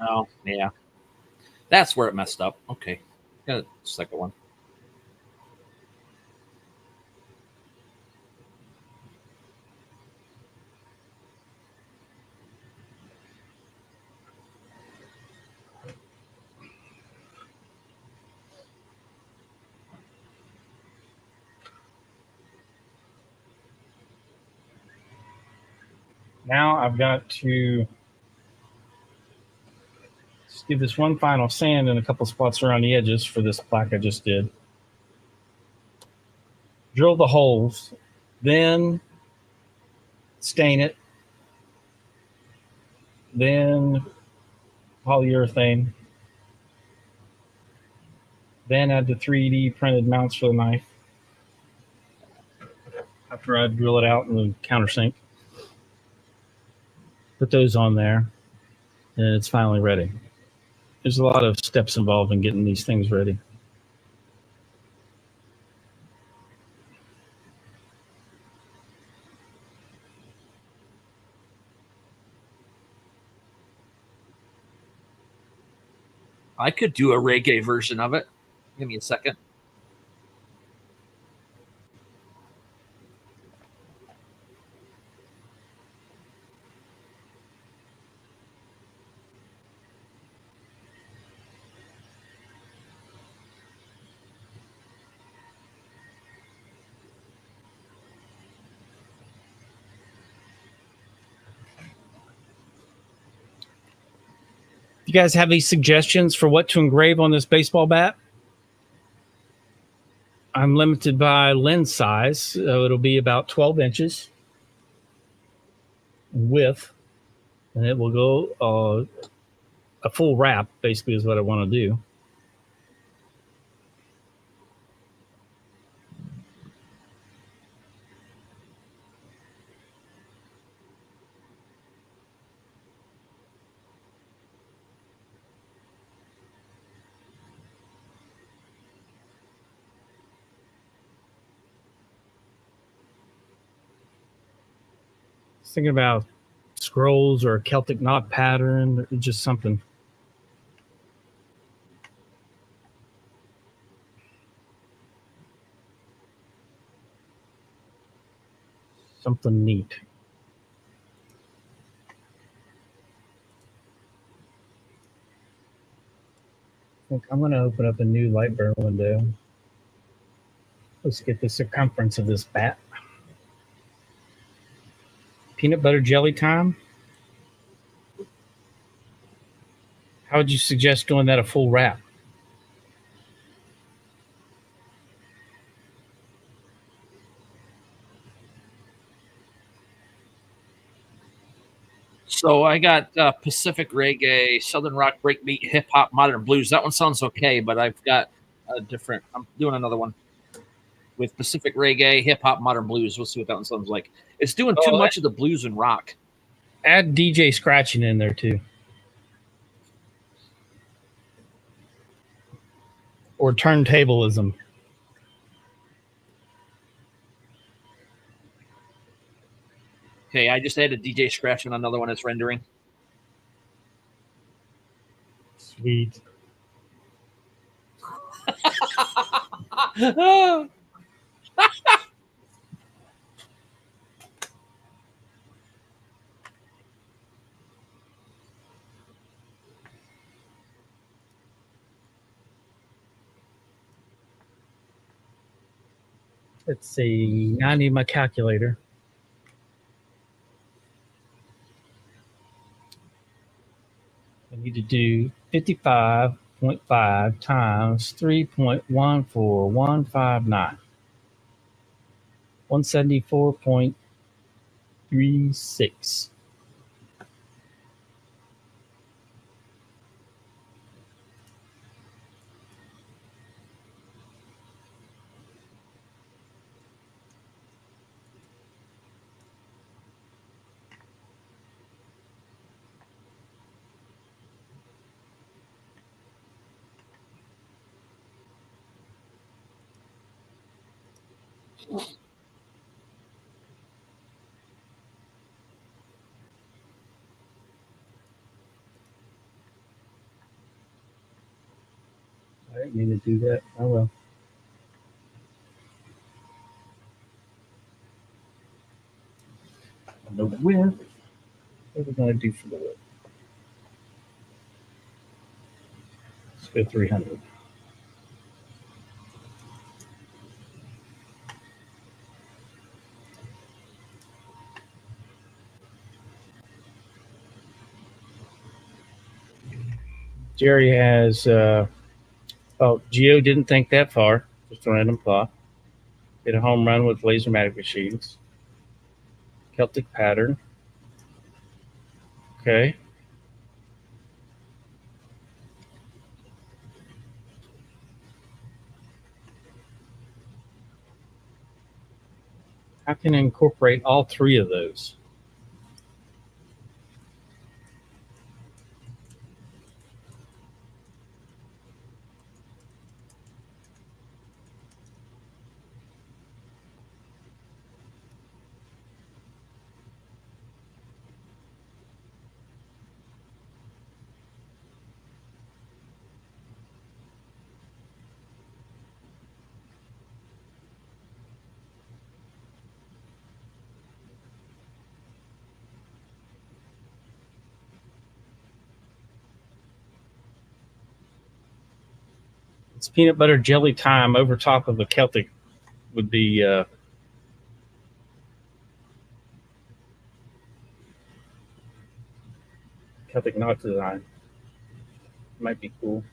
Oh, yeah. That's where it messed up. Okay. Got a second one. Now I've got to just give this one final sand in a couple spots around the edges for this plaque I just did. Drill the holes, then stain it, then polyurethane, then add the 3D printed mounts for the knife after I drill it out in the countersink. Put those on there, and it's finally ready. There's a lot of steps involved in getting these things ready. I could do a reggae version of it. Give me a second. You guys have any suggestions for what to engrave on this baseball bat? I'm limited by lens size, so it'll be about 12 inches width, and it will go a full wrap, basically, is what I want to do. Thinking about scrolls or a Celtic knot pattern, or just something. Something neat. I think I'm going to open up a new light burn window. Let's get the circumference of this bat. Peanut butter jelly time. How would you suggest doing that a full wrap? So I got Pacific reggae, southern rock, breakbeat, hip hop, modern blues. That one sounds okay, but I've got a different. I'm doing another one with Pacific reggae, hip hop, modern blues. We'll see what that one sounds like. It's doing too much of the blues and rock. Add DJ scratching in there too, or turntablism. Okay, I just added DJ scratch on another one that's rendering. Sweet. Let's see. I need my calculator. I need to do 55.5 times 3.14159. 174.36. I didn't mean to do that. Oh well. The width. What are we going to do for the width? Let's go 300. Jerry has, Geo didn't think that far. Just a random thought. Hit a home run with LaserMatic machines. Celtic pattern. Okay. How can I incorporate all three of those? It's peanut butter jelly time over top of a Celtic would be Celtic knot design. Might be cool.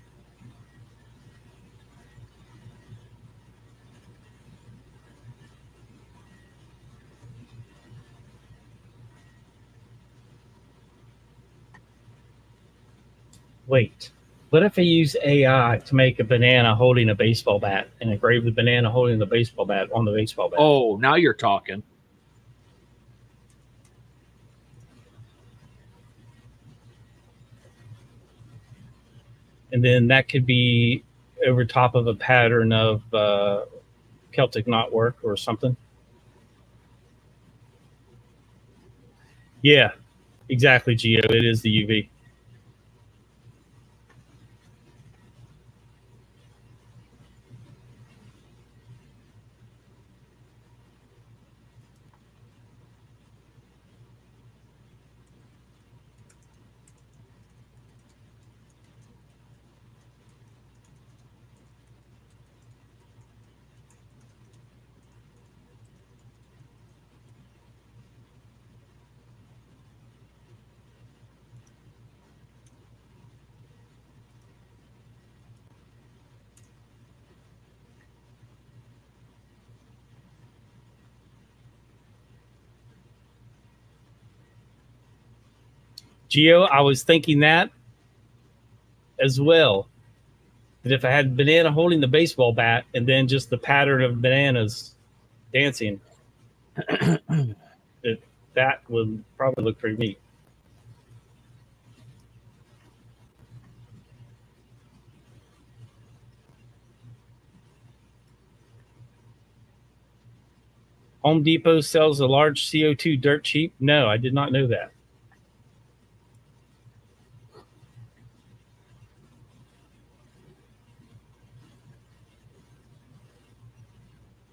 Wait, what if I use AI to make a banana holding a baseball bat and engrave the banana holding the baseball bat on the baseball bat? Oh, now you're talking. And then that could be over top of a pattern of Celtic knotwork or something. Yeah, exactly, Geo. It is the UV. Geo, I was thinking that as well. That if I had banana holding the baseball bat and then just the pattern of bananas dancing, that would probably look pretty neat. Home Depot sells a large CO2 dirt cheap. No, I did not know that.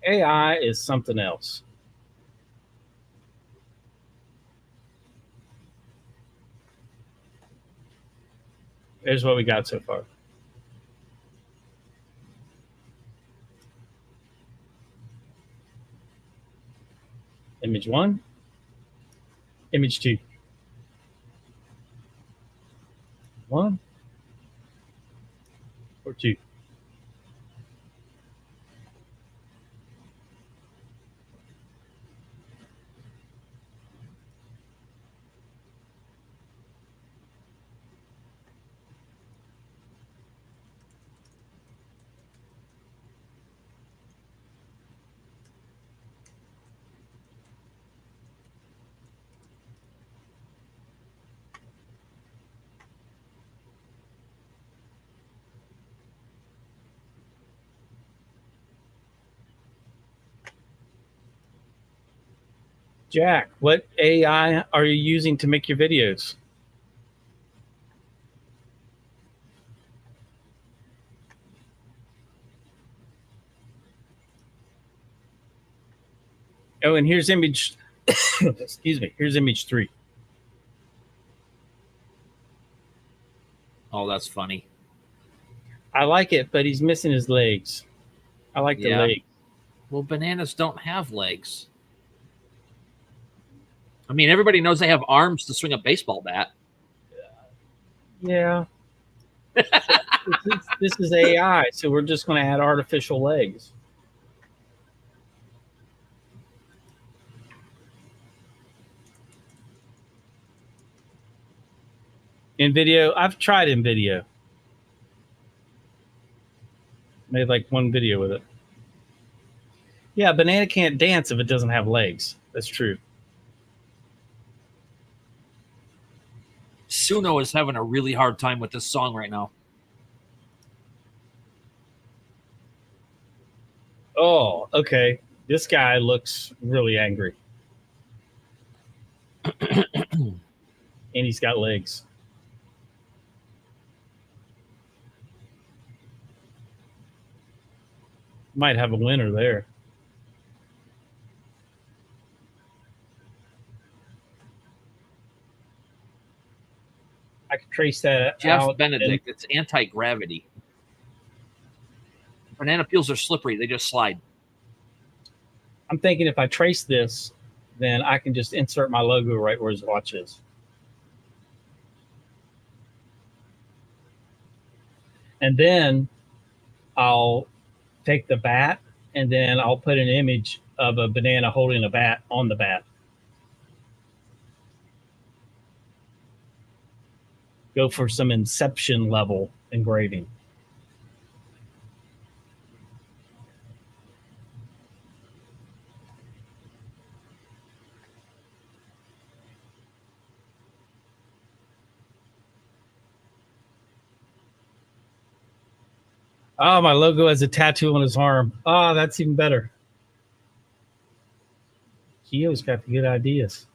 AI is something else. Here's what we got so far. Image 1, image 2. 1 or 2. Jack, what AI are you using to make your videos? Oh, and here's image, excuse me, here's image 3. Oh, that's funny. I like it, but he's missing his legs. I like the leg. Well, bananas don't have legs. I mean, everybody knows they have arms to swing a baseball bat. Yeah. This is AI, so we're just going to add artificial legs. In video, I've tried in video. Made like one video with it. Yeah, banana can't dance if it doesn't have legs. That's true. Suno is having a really hard time with this song right now. Oh, okay. This guy looks really angry. And he's got legs. Might have a winner there. I could trace that Jeff out. Benedict, it's anti-gravity. Banana peels are slippery. They just slide. I'm thinking if I trace this, then I can just insert my logo right where his watch is. And then I'll take the bat and then I'll put an image of a banana holding a bat on the bat. Go for some Inception level engraving. Oh, my logo has a tattoo on his arm. Oh, that's even better. Keo's got the good ideas.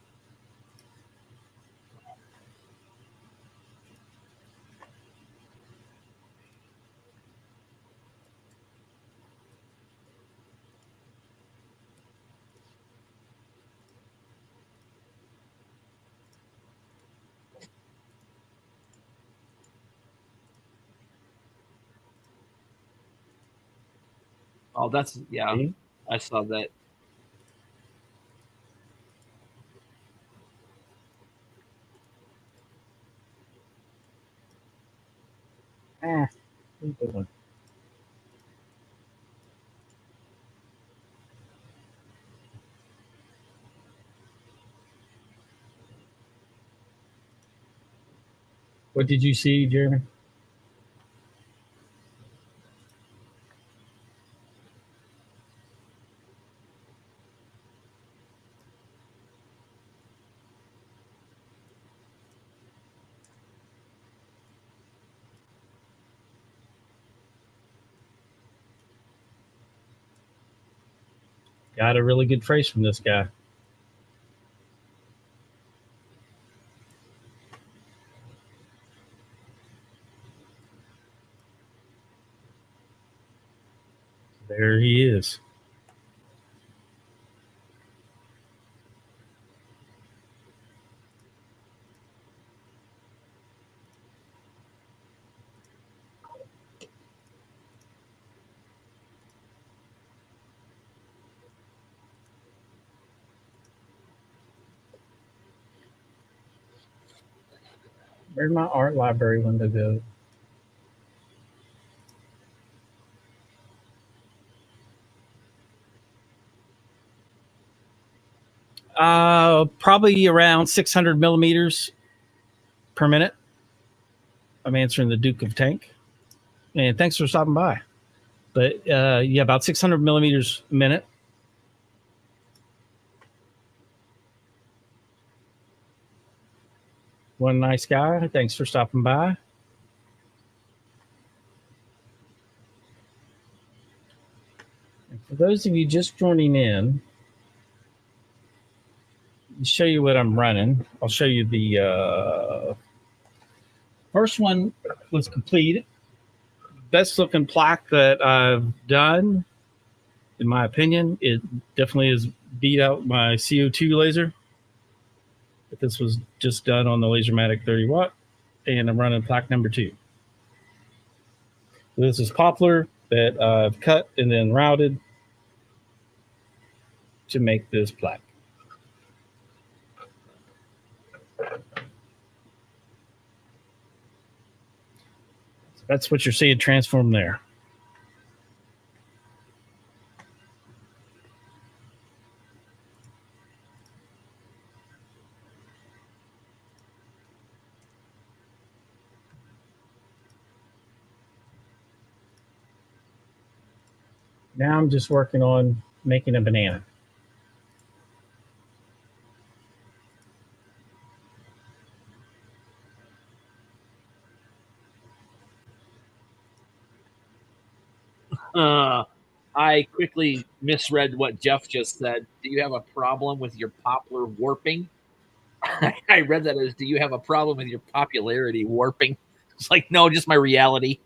Oh, that's, yeah, See? I saw that. Ah, good one. What did you see, Jeremy? Got a really good phrase from this guy. There he is. Where'd my art library window go? Probably around 600 millimeters per minute. I'm answering the Duke of Tank. And thanks for stopping by. But yeah, about 600 millimeters a minute. One nice guy. Thanks for stopping by. And for those of you just joining in, to show you what I'm running, I'll show you the first one was complete. Best looking plaque that I've done, in my opinion. It definitely has beat out my CO2 laser. But this was just done on the LaserMatic 30 watt, and I'm running plaque number 2. So this is poplar that I've cut and then routed to make this plaque. So that's what you're seeing transform there. Now I'm just working on making a banana. I quickly misread what Jeff just said. Do you have a problem with your poplar warping? I read that as, do you have a problem with your popularity warping? It's like, no, just my reality.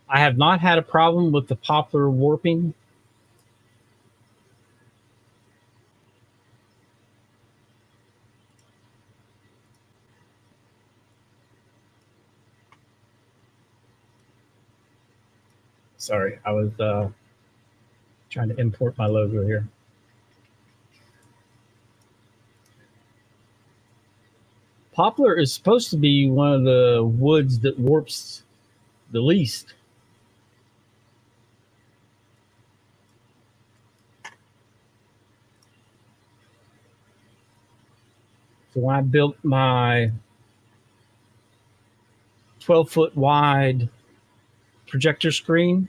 I have not had a problem with the poplar warping. Sorry, I was trying to import my logo here. Poplar is supposed to be one of the woods that warps the least. So when I built my 12-foot wide projector screen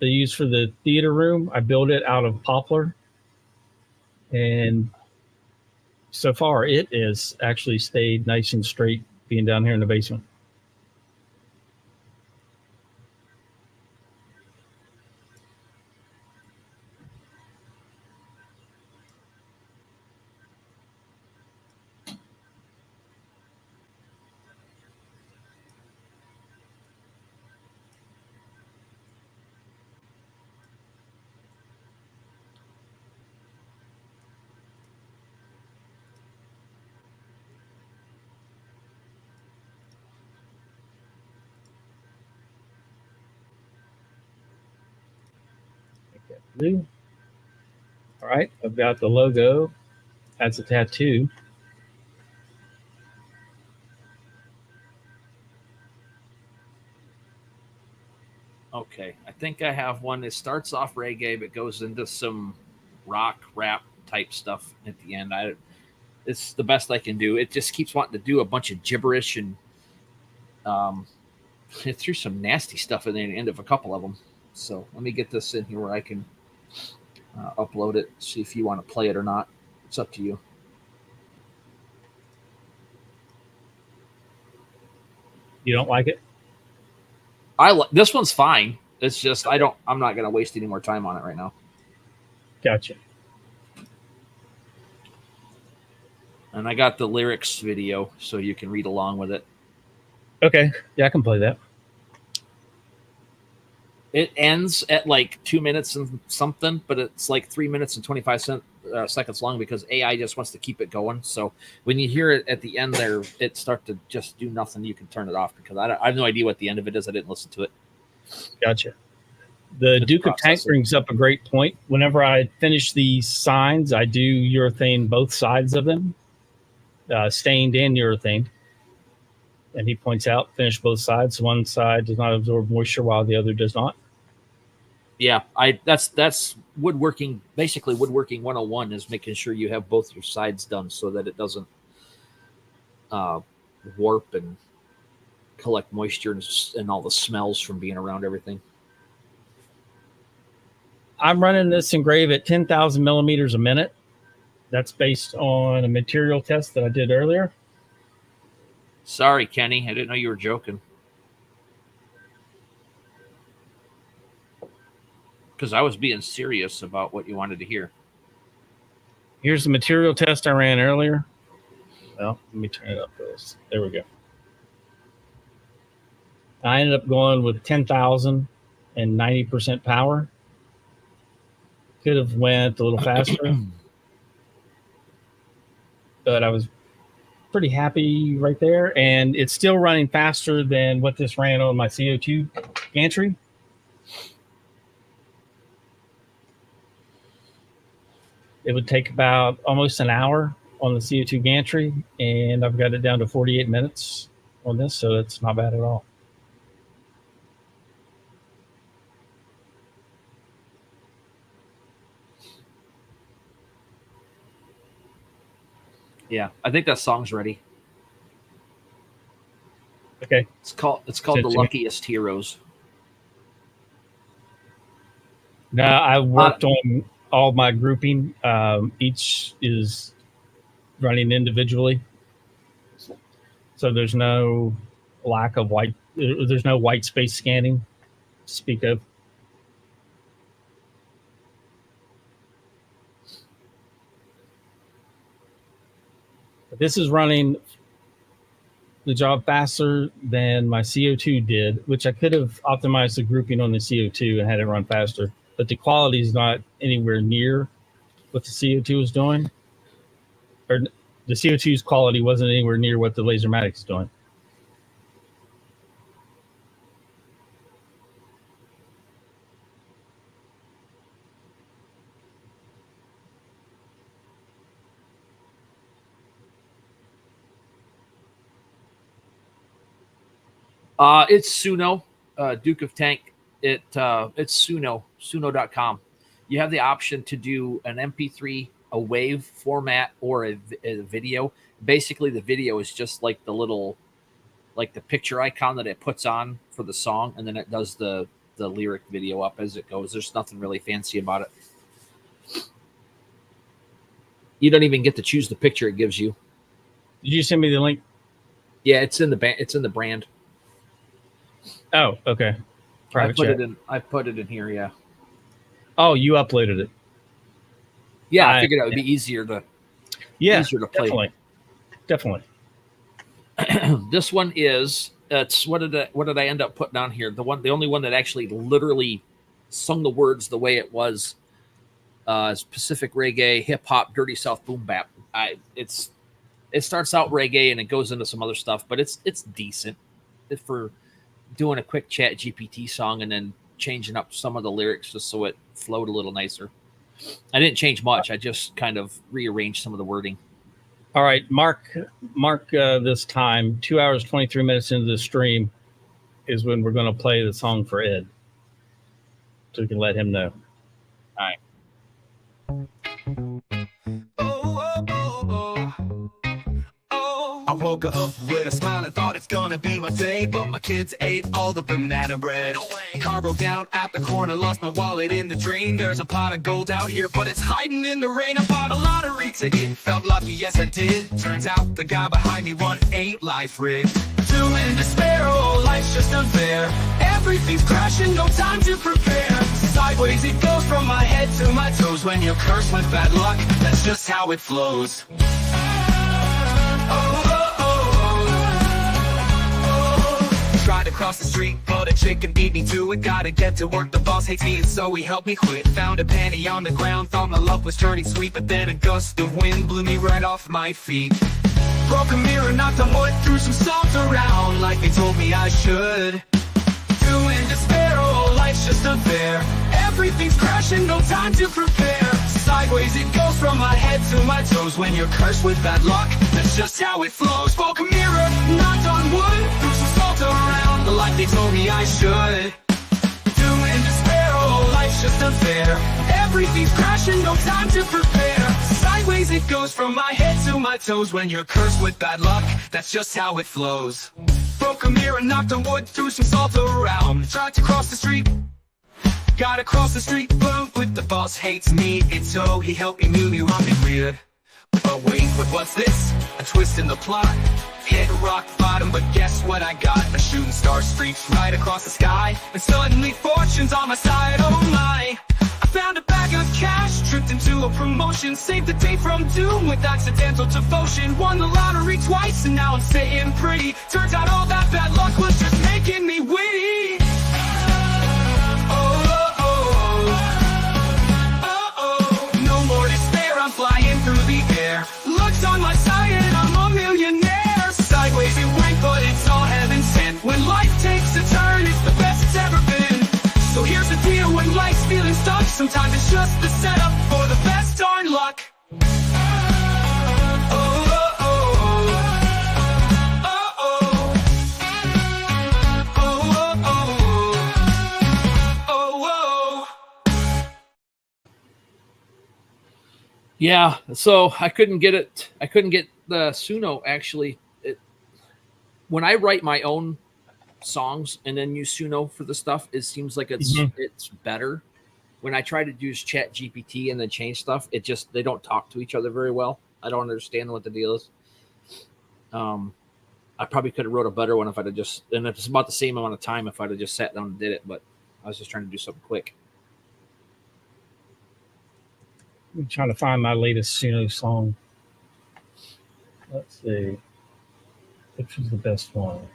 they use for the theater room, I built it out of poplar. And so far, it has actually stayed nice and straight being down here in the basement. Make that blue. All right, I've got the logo as a tattoo. Okay, I think I have one that starts off reggae but goes into some rock rap type stuff at the end. It's the best I can do. It just keeps wanting to do a bunch of gibberish, and it threw some nasty stuff in the end of a couple of them. So let me get this in here where I can upload it. See if you want to play it or not. It's up to you. You don't like it? This one's fine. It's just I'm not going to waste any more time on it right now. Gotcha. And I got the lyrics video so you can read along with it. Okay. Yeah, I can play that. It ends at like 2 minutes and something, but it's like 3 minutes and 25 seconds long because AI just wants to keep it going. So when you hear it at the end there, it starts to just do nothing. You can turn it off because I have no idea what the end of it is. I didn't listen to it. Gotcha. The Duke of Tank brings up a great point. Whenever I finish these signs, I do urethane both sides of them, stained and urethane. And he points out, finish both sides. One side does not absorb moisture while the other does not. Yeah, that's woodworking. Basically, woodworking 101 is making sure you have both your sides done so that it doesn't warp and collect moisture and all the smells from being around everything. I'm running this engrave at 10,000 millimeters a minute. That's based on a material test that I did earlier. Sorry, Kenny. I didn't know you were joking. Because I was being serious about what you wanted to hear. Here's the material test I ran earlier. Well, let me turn it up first. There we go. I ended up going with 10,000 and 90% power. Could have went a little faster. But I was pretty happy right there. And it's still running faster than what this ran on my CO2 gantry. It would take about almost an hour on the CO2 gantry, and I've got it down to 48 minutes on this, so it's not bad at all. Yeah, I think that song's ready. Okay. It's called The Luckiest Heroes. Now, I worked on all my grouping. Each is running individually. So there's no lack of there's no white space scanning to speak of. But this is running the job faster than my CO2 did, which I could have optimized the grouping on the CO2 and had it run faster. But the quality is not anywhere near what the CO2 is doing. Or the CO2's quality wasn't anywhere near what the LaserMatic is doing. It's Suno, Duke of Tank. It's Suno.com. You have the option to do an MP3, a WAV format, or a video. Basically, the video is just like the picture icon that it puts on for the song, and then it does the lyric video up as it goes. There's nothing really fancy about it. You don't even get to choose the picture it gives you. Did you send me the link? Yeah, it's in the brand. Oh, okay. I put it in here. Yeah. Oh, you uploaded it. Yeah, I figured it would be easier to play. Definitely. This one is what did I end up putting on here? The only one that actually literally sung the words the way it was is Pacific Reggae, Hip Hop, Dirty South Boom Bap. It starts out reggae and it goes into some other stuff, but it's decent for doing a quick Chat GPT song and then changing up some of the lyrics just so it flowed a little nicer. I didn't change much. I just kind of rearranged some of the wording. All right, mark this time. 2 hours, 23 minutes into the stream is when we're going to play the song for Ed. So we can let him know. All right. woke up with a smile and thought it's gonna be my day, but my kids ate all the banana bread. Car broke down at the corner, lost my wallet in the drain. There's a pot of gold out here, but it's hiding in the rain. I bought a lottery ticket, felt lucky, yes I did. Turns out the guy behind me won 8 life rigged. Doom and despair, oh life's just unfair. Everything's crashing, no time to prepare. Sideways it goes from my head to my toes. When you're cursed with bad luck, that's just how it flows. Tried to cross the street, but a chicken beat me to it. Gotta get to work, the boss hates me and so he helped me quit. Found a penny on the ground, thought my luck was turning sweet, but then a gust of wind blew me right off my feet. Broke a mirror, knocked on wood, threw some salt around like they told me I should. Doom and despair, oh life's just unfair. Everything's crashing, no time to prepare. Sideways it goes from my head to my toes. When you're cursed with bad luck, that's just how it flows. Broke a mirror, knocked on wood, threw some salt around like they told me I should. Doom and despair, oh life's just unfair. Everything's crashing, no time to prepare. Sideways it goes from my head to my toes. When you're cursed with bad luck, that's just how it flows. Broke a mirror, knocked on wood, threw some salt around. Tried to cross the street, gotta cross the street, boom, with the boss hates me. It's so he helped me, knew me wrong and weird. But wait, but what's this? A twist in the plot. Hit rock bottom, but guess what I got? A shooting star streaks right across the sky, and suddenly fortune's on my side, oh my. I found a bag of cash, tripped into a promotion, saved the day from doom with accidental devotion. Won the lottery twice, and now I'm sitting pretty. Turns out all that bad luck was just making me witty. No more despair, I'm flying through the air. Luck's on my side and I'm a millionaire. Sideways it went, but it's all heaven sent. When life takes a turn, it's the best it's ever been. So here's the deal, when life's feeling stuck, sometimes it's just the setup for the best darn luck. Yeah, so I couldn't get it. I couldn't get the Suno actually. When I write my own songs and then use Suno for the stuff, it seems like it's better. When I try to use Chat GPT and then change stuff, they don't talk to each other very well. I don't understand what the deal is. I probably could have wrote a better one if I'd have just, and it's about the same amount of time if I'd have just sat down and did it, but I was just trying to do something quick. I'm trying to find my latest Suno song. Let's see. Which is the best one?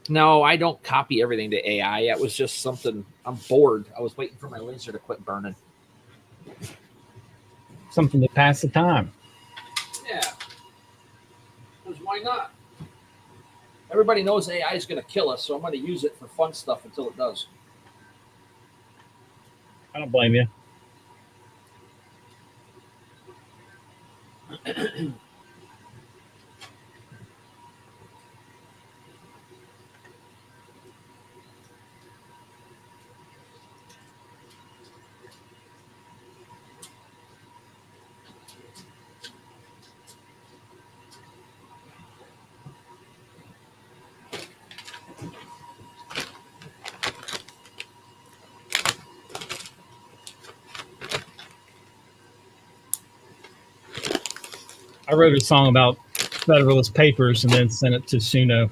No, I don't copy everything to AI. It was just something, I'm bored. I was waiting for my laser to quit burning. Something to pass the time. Yeah. Because why not? Everybody knows AI is going to kill us, so I'm going to use it for fun stuff until it does. I don't blame you. I wrote a song about Federalist Papers and then sent it to Suno.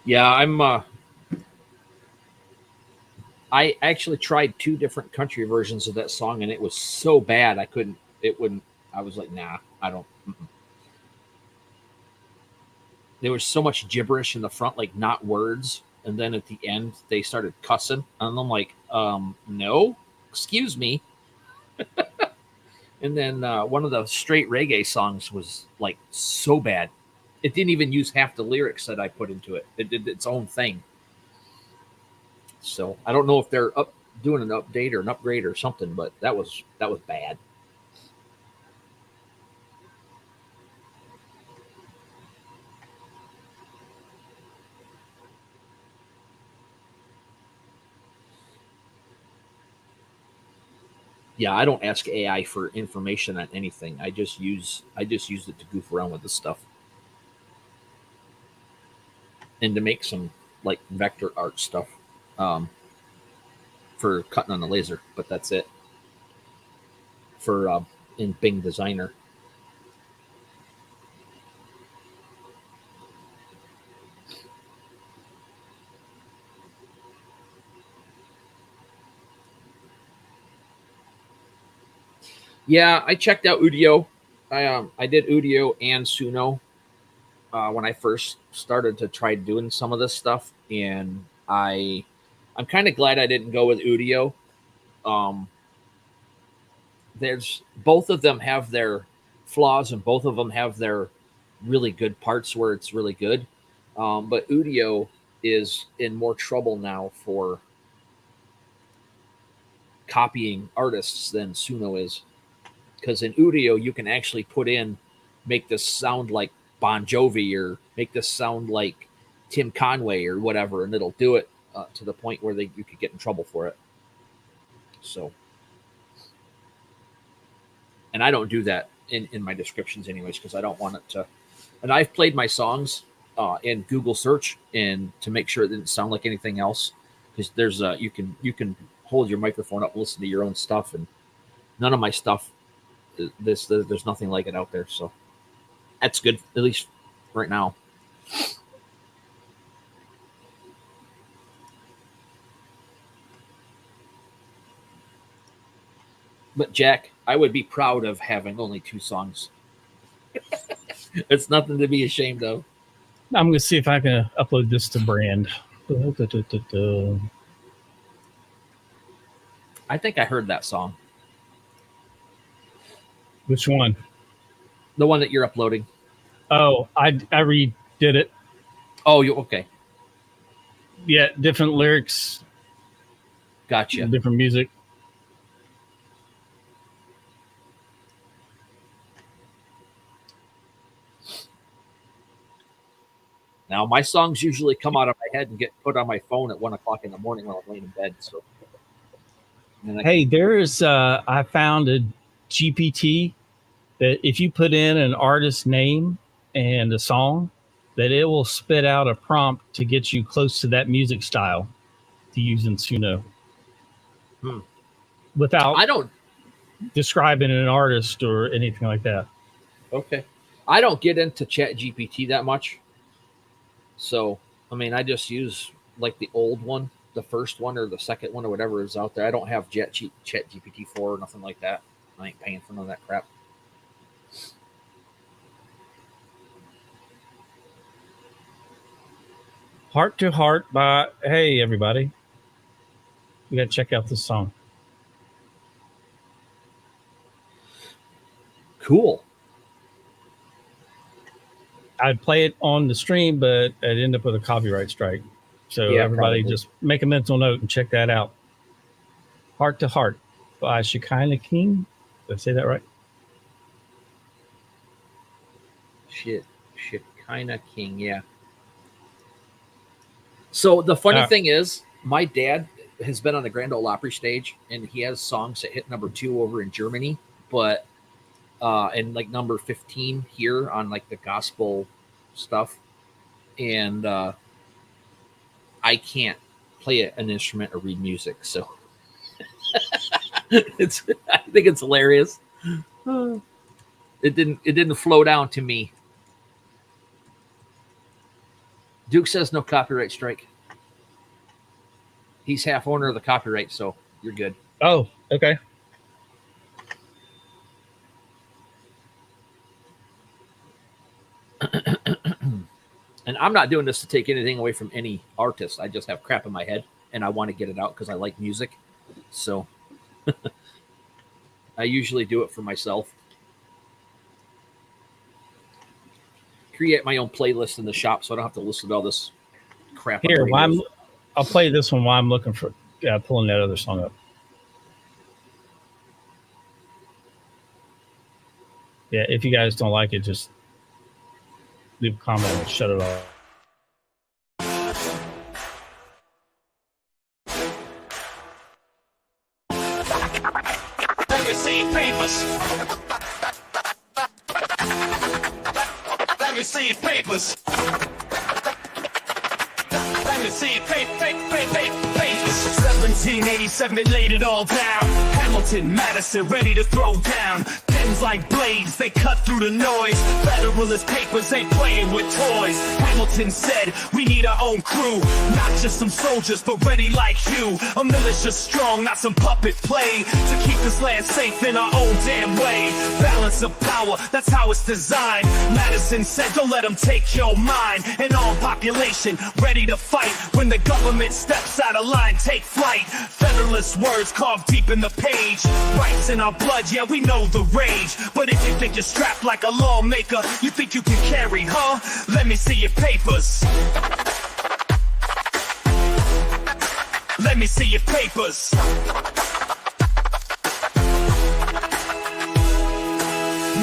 Yeah, I actually tried 2 different country versions of that song, and it was so bad I was like, nah, I don't. There was so much gibberish in the front, like not words. And then at the end, they started cussing. And I'm like, no, excuse me. And then one of the straight reggae songs was like so bad. It didn't even use half the lyrics that I put into it. It did its own thing. So I don't know if they're doing an update or an upgrade or something, but that was bad. Yeah, I don't ask AI for information on anything. I just use it to goof around with this stuff and to make some like vector art stuff for cutting on the laser. But that's it for in Bing Designer. Yeah, I checked out Udio. I did Udio and Suno when I first started to try doing some of this stuff, and I'm kind of glad I didn't go with Udio. There's both of them have their flaws, and both of them have their really good parts where it's really good. But Udio is in more trouble now for copying artists than Suno is. Because in Udio, you can actually make this sound like Bon Jovi or make this sound like Tim Conway or whatever, and it'll do it to the point where you could get in trouble for it. So, and I don't do that in my descriptions anyways, because I don't want it to. And I've played my songs in Google search and to make sure it didn't sound like anything else, because there's you can hold your microphone up and listen to your own stuff, and none of my stuff. There's nothing like it out there, so that's good, at least right now. But Jack, I would be proud of having only 2 songs. It's nothing to be ashamed of. I'm going to see if I can upload this to Brand. I think I heard that song. Which one? The one that you're uploading. Oh, I redid it. Oh, you okay? Yeah, different lyrics. Gotcha. Different music. Now, my songs usually come out of my head and get put on my phone at 1 o'clock in the morning when I'm laying in bed. So, hey, there's I found a GPT that if you put in an artist's name and a song, that it will spit out a prompt to get you close to that music style to use in Suno. Without describing an artist or anything like that. Okay. I don't get into Chat GPT that much. So, I mean, I just use like the old one, the first one or the second one or whatever is out there. I don't have Chat GPT 4 or nothing like that. I ain't paying for none of that crap. Heart to Heart by, hey, everybody. We got to check out this song. Cool. I'd play it on the stream, but I'd end up with a copyright strike. So Yeah, everybody probably. just make a mental note and check that out. Heart to Heart by Shekinah King. Did I say that right? Shekinah King, yeah. So the funny thing is, my dad has been on the Grand Ole Opry stage, and he has songs that hit number 2 over in Germany, but and like number 15 here on like the gospel stuff. And I can't play an instrument or read music, so I think it's hilarious. It didn't flow down to me. Duke says no copyright strike. He's half owner of the copyright, so you're good. Oh, okay. And I'm not doing this to take anything away from any artist. I just have crap in my head, and I want to get it out because I like music. So I usually do it for myself. Create my own playlist in the shop so I don't have to listen to all this crap. Here, I'll play this one while I'm looking for pulling that other song up. Yeah, if you guys don't like it, just leave a comment and shut it off. see your papers. Let me see your papers. Let me see your papers. 1787, they laid it all down. Hamilton, Madison, ready to throw down. Pens like blades, they cut through the noise. Federalist papers, ain't playing with toys. Hamilton said, we need our own crew. Not just some soldiers, but ready like you. A militia strong, not some puppet play. To keep this land safe in our own damn way. Balance of power, that's how it's designed. Madison said, don't let them take your mind. And all population, ready to fight. When the government steps out of line, take flight. Federalist words carved deep in the page. Rights in our blood, yeah, we know the rage. But if you think you're strapped like a lawmaker, you think you can carry, huh? Let me see your papers. Let me see your papers.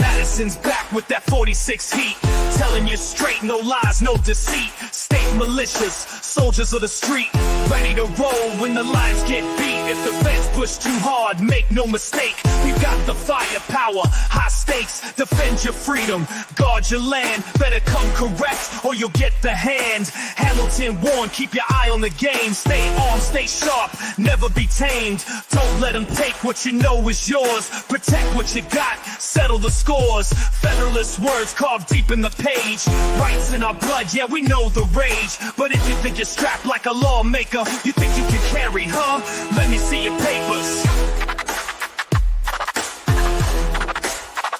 Madison's back with that 46 heat. Telling you straight, no lies, no deceit. State militias, soldiers of the street, ready to roll when the lines get beat. If the feds push too hard, make no mistake, we've got the firepower, high stakes. Defend your freedom, guard your land. Better come correct or you'll get the hand. Hamilton warned, keep your eye on the game. Stay armed, stay sharp, never be tamed. Don't let them take what you know is yours. Protect what you got, settle the scores. Federalist words carved deep in the page. Rights in our blood, yeah, we know the rage. But if you think you're strapped like a lawmaker, you think you can carry, huh? Let me see your papers.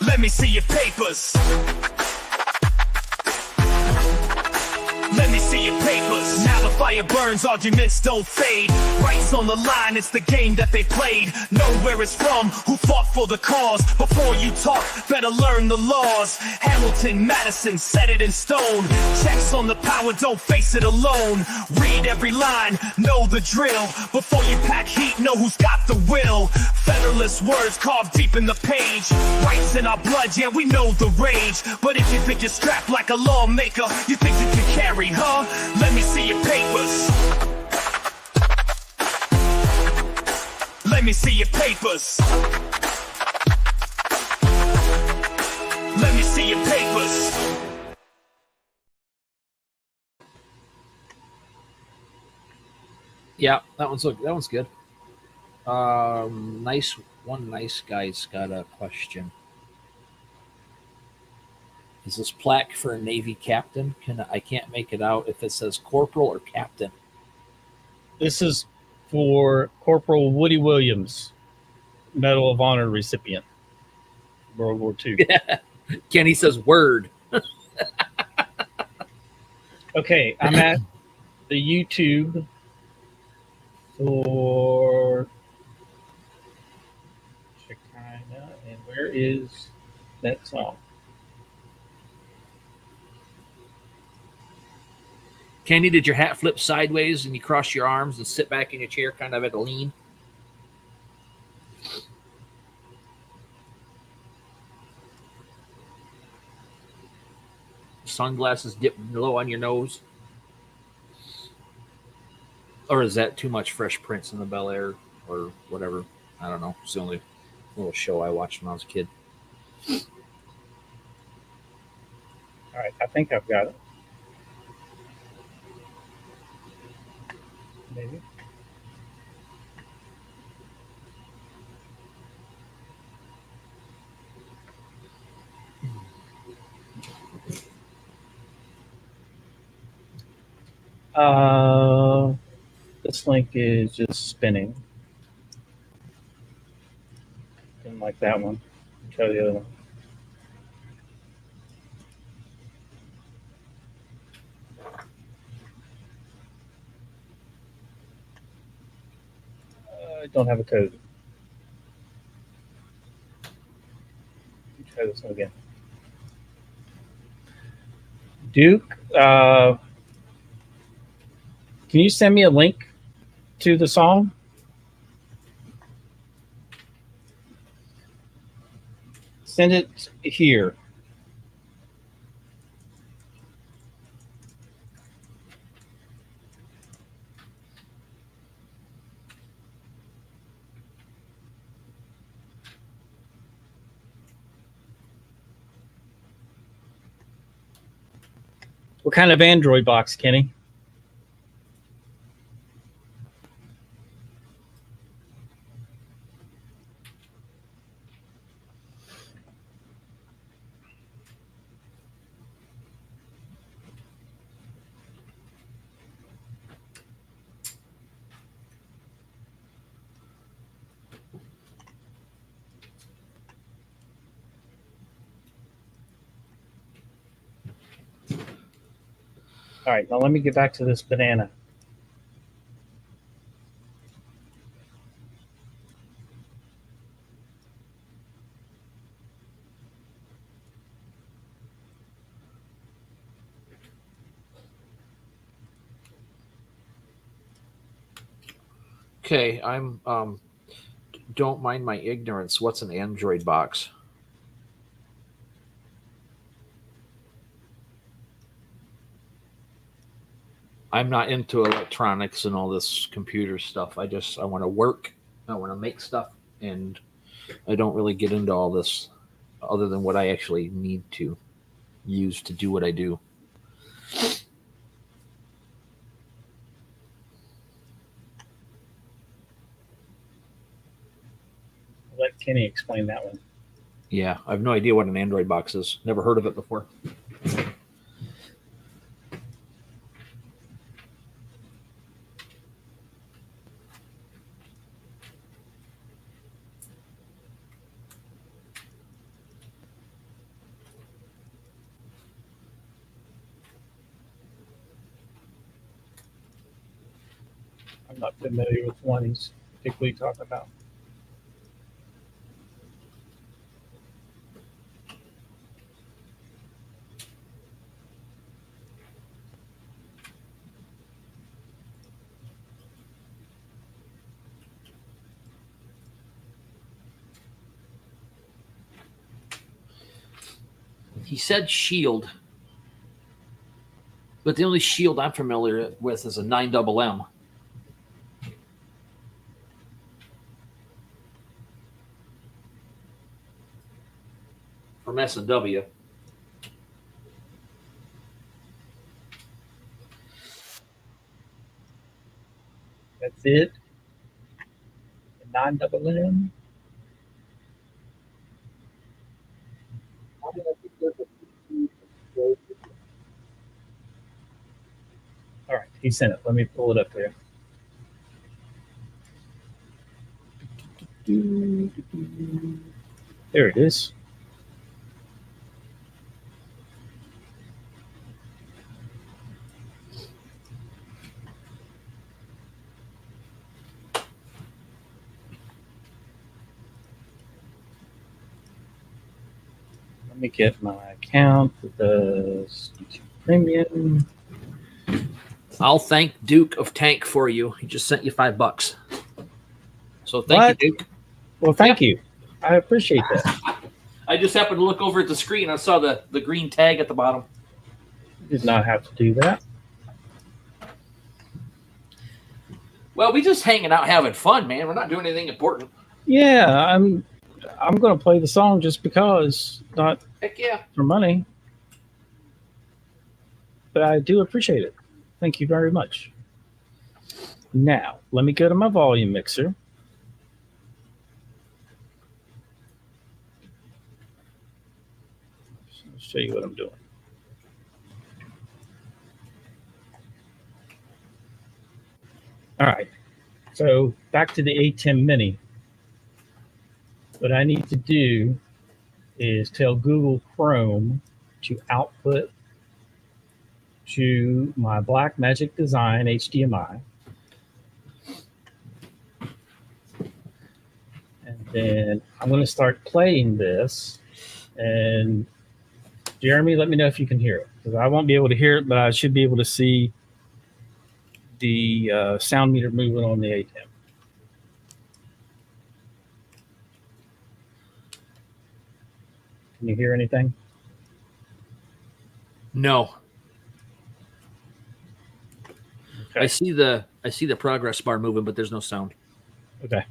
Let me see your papers. Let me see your papers. Now the fire burns, arguments don't fade. Rights on the line, it's the game that they played. Know where it's from, who fought for the cause. Before you talk, better learn the laws. Hamilton, Madison, set it in stone. Checks on the power, don't face it alone. Read every line, know the drill. Before you pack heat, know who's got the will. Federalist words carved deep in the page. Rights in our blood, yeah, we know the rage. But if you think you're strapped like a lawmaker, you think you can carry, huh? Let me see your papers. Let me see your papers. Let me see your papers. Yeah, that one's good. Nice guy's got a question. Is this plaque for a Navy captain? I can't make it out if it says corporal or captain. This is for Corporal Woody Williams, Medal of Honor recipient, World War II. Kenny says word. Okay, I'm at the YouTube for Shekinah, and where is that song? Kenny, did your hat flip sideways and you cross your arms and sit back in your chair kind of at a lean? Sunglasses dipped low on your nose? Or is that too much Fresh Prince in the Bel Air or whatever? I don't know. It's the only little show I watched when I was a kid. All right, I think I've got it. Maybe. This link is just spinning. Didn't like that one. Try the other one. I don't have a code. Try this one again. Duke, can you send me a link to the song? Send it here. What kind of Android box, Kenny? All right, now let me get back to this banana. Okay, I'm don't mind my ignorance. What's an Android box? I'm not into electronics and all this computer stuff. I want to work. I want to make stuff, and I don't really get into all this other than what I actually need to use to do what I do. Let Kenny explain that one. Yeah, I have no idea what an Android box is. Never heard of it before. I'm not familiar with one he's particularly talking about. He said Shield, but the only Shield I'm familiar with is a 9MM. From S&W. That's it. 9MM. All right, he sent it. Let me pull it up here. There it is. Let me get my account with the premium. I'll thank Duke of Tank for you. He just sent you $5. So thank What? you, Duke. Well, thank you. I appreciate that. I just happened to look over at the screen. I saw the green tag at the bottom. You did not have to do that. Well, we just hanging out having fun, man. We're not doing anything important. Yeah, I'm going to play the song just because, not Heck yeah. for money. But I do appreciate it. Thank you very much. Now, let me go to my volume mixer. I'll show you what I'm doing. All right. So back to the A10 Mini. What I need to do is tell Google Chrome to output to my Blackmagic Design HDMI. And then I'm going to start playing this. And Jeremy, let me know if you can hear it, because I won't be able to hear it, but I should be able to see the sound meter moving on the A10. Can you hear anything? No. Okay. I see the progress bar moving, but there's no sound. Okay.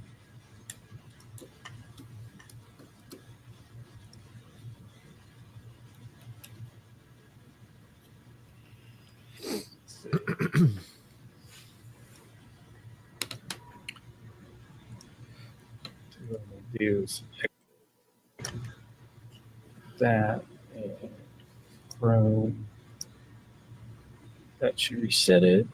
do is that and Chrome. That should reset it.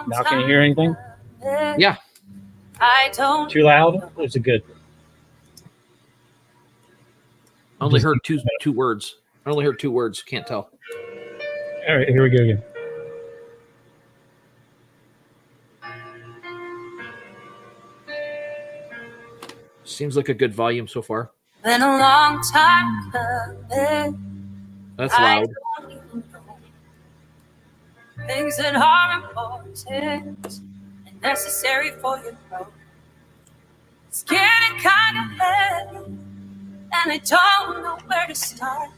Now can you hear anything? Yeah. I don't. Too loud? Or is it good? I only heard two words. I only heard 2 words. Can't tell. All right, here we go again. Seems like a good volume so far. Been a long time coming. That's loud. Things that are important and necessary for your growth. It's getting kind of heavy, and I don't know where to start.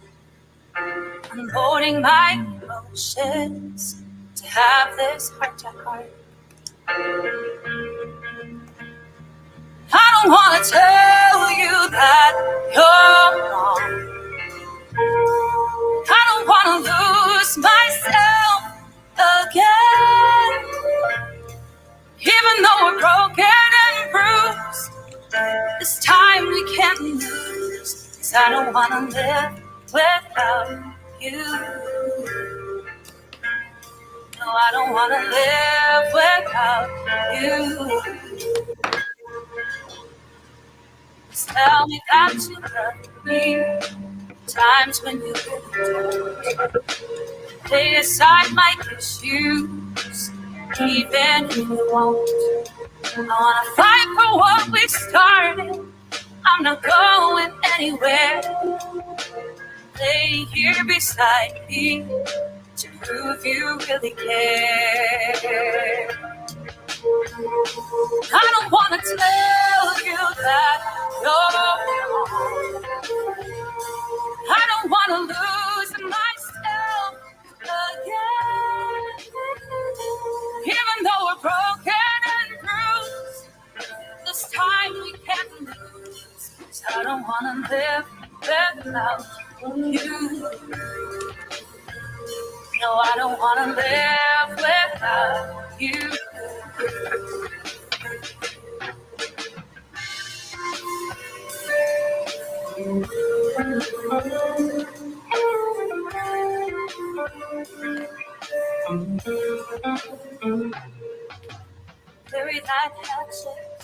I'm holding my emotions to have this heart to heart. I don't want to tell you that you're wrong. I don't want to lose myself again. Even though we're broken and bruised, this time we can't lose. 'Cause I don't want to live without you. No, I don't want to live without you. Just tell me that you love me. Times when you really don't. Lay aside my issues, even if you won't. I want to fight for what we started. I'm not going anywhere. Lay here beside me to prove you really care. I don't want to tell you that you're wrong. I don't want to lose myself again. Even though we're broken and bruised, this time we can't lose. 'Cause I don't want to live without you. No, I don't want to live without you. Bury that handshake,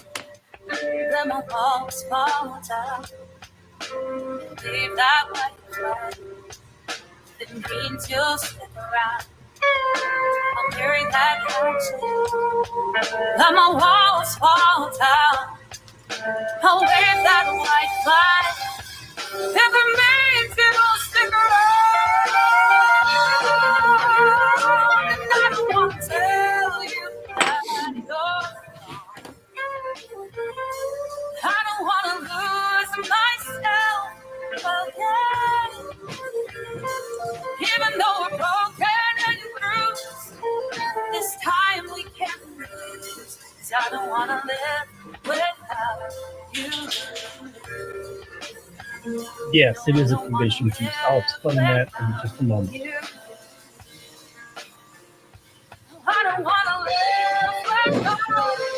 let my walls fall down. Leave that white flag, that means you'll stick around. I'll bury that handshake, let my walls fall down. I'll wave that white flag, if it means you'll stick around. And I don't want to tell you that you're wrong. I don't want to lose myself again. Even though we're broken and bruised, this time we can't lose. 'Cause I don't want to live without you. Yes, it is a provision piece. I'll explain that in just a moment. I don't want to live without you.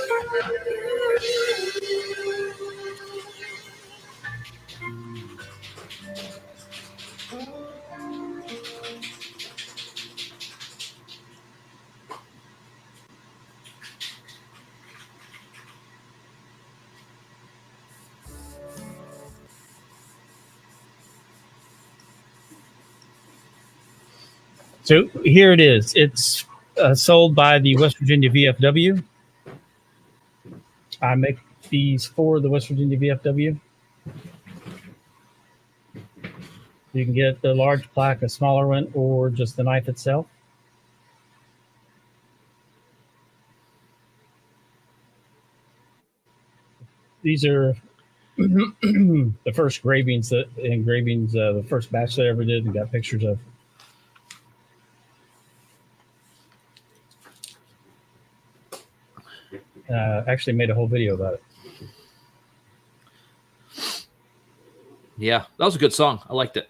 So here it is. It's sold by the West Virginia VFW. I make these for the West Virginia VFW. You can get the large plaque, a smaller one, or just the knife itself. These are the first engravings, the first batch that I ever did and got pictures of. Actually made a whole video about it. Yeah, that was a good song. I liked it.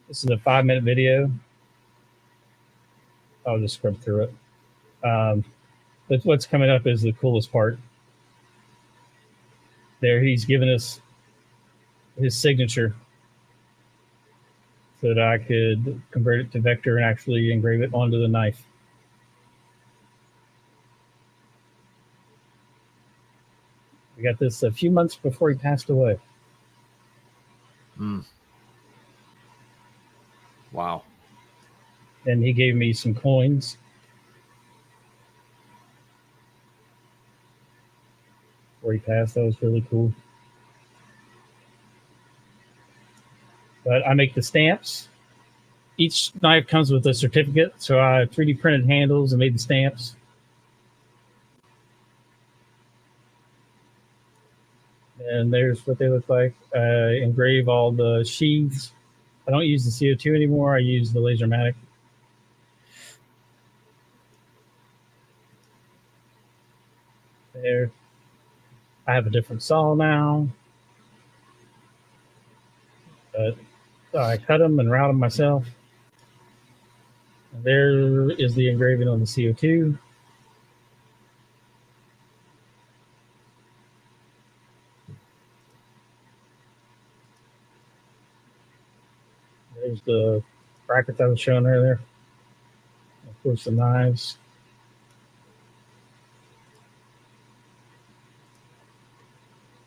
This is a 5-minute video. I'll just scrub through it. But what's coming up is the coolest part. There, he's given us his signature so that I could convert it to vector and actually engrave it onto the knife. I got this a few months before he passed away. Wow. And he gave me some coins. Before he passed, that was really cool. But I make the stamps. Each knife comes with a certificate, so I 3D printed handles and made the stamps. And there's what they look like. I engrave all the sheaths. I don't use the CO2 anymore. I use the LaserMatic. There. I have a different saw now. But so I cut them and route them myself. And there is the engraving on the CO2. There's the brackets I was showing earlier. Of course, the knives.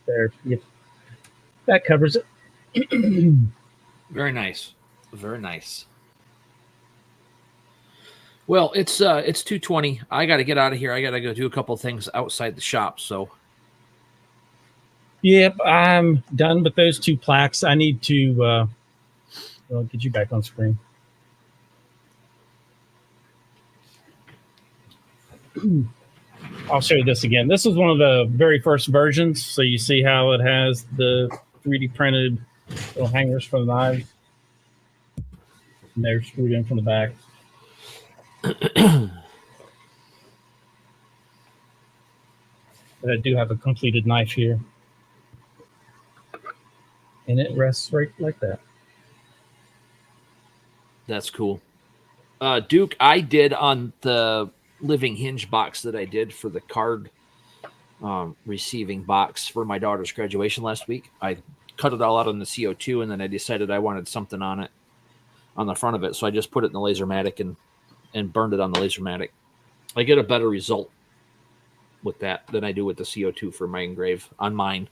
There, that covers it. Very nice. Very nice. Well, it's 2:20. I got to get out of here. I got to go do a couple things outside the shop. So. Yep, I'm done with those 2 plaques. I need to get you back on screen. I'll show you this again. This is one of the very first versions. So you see how it has the 3D printed little hangers for the knives. And they're screwed in from the back. But I do have a completed knife here. And it rests right like that. That's cool. Duke, I did on the living hinge box that I did for the card receiving box for my daughter's graduation last week. I cut it all out on the CO2, and then I decided I wanted something on it, on the front of it. So I just put it in the LaserMatic and burned it on the LaserMatic. I get a better result with that than I do with the CO2 for my engrave on mine.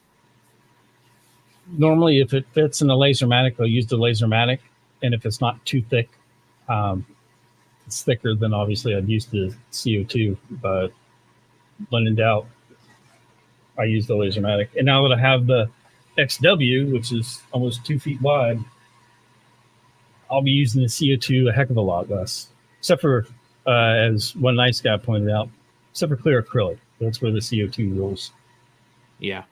Normally, if it fits in the LaserMatic, I'll use the LaserMatic. And if it's not too thick, it's thicker, then obviously I'd use the CO2. But when in doubt, I use the LaserMatic. And now that I have the XW, which is almost 2 feet wide, I'll be using the CO2 a heck of a lot less. Except for, as one nice guy pointed out, except for clear acrylic. That's where the CO2 rules. Yeah.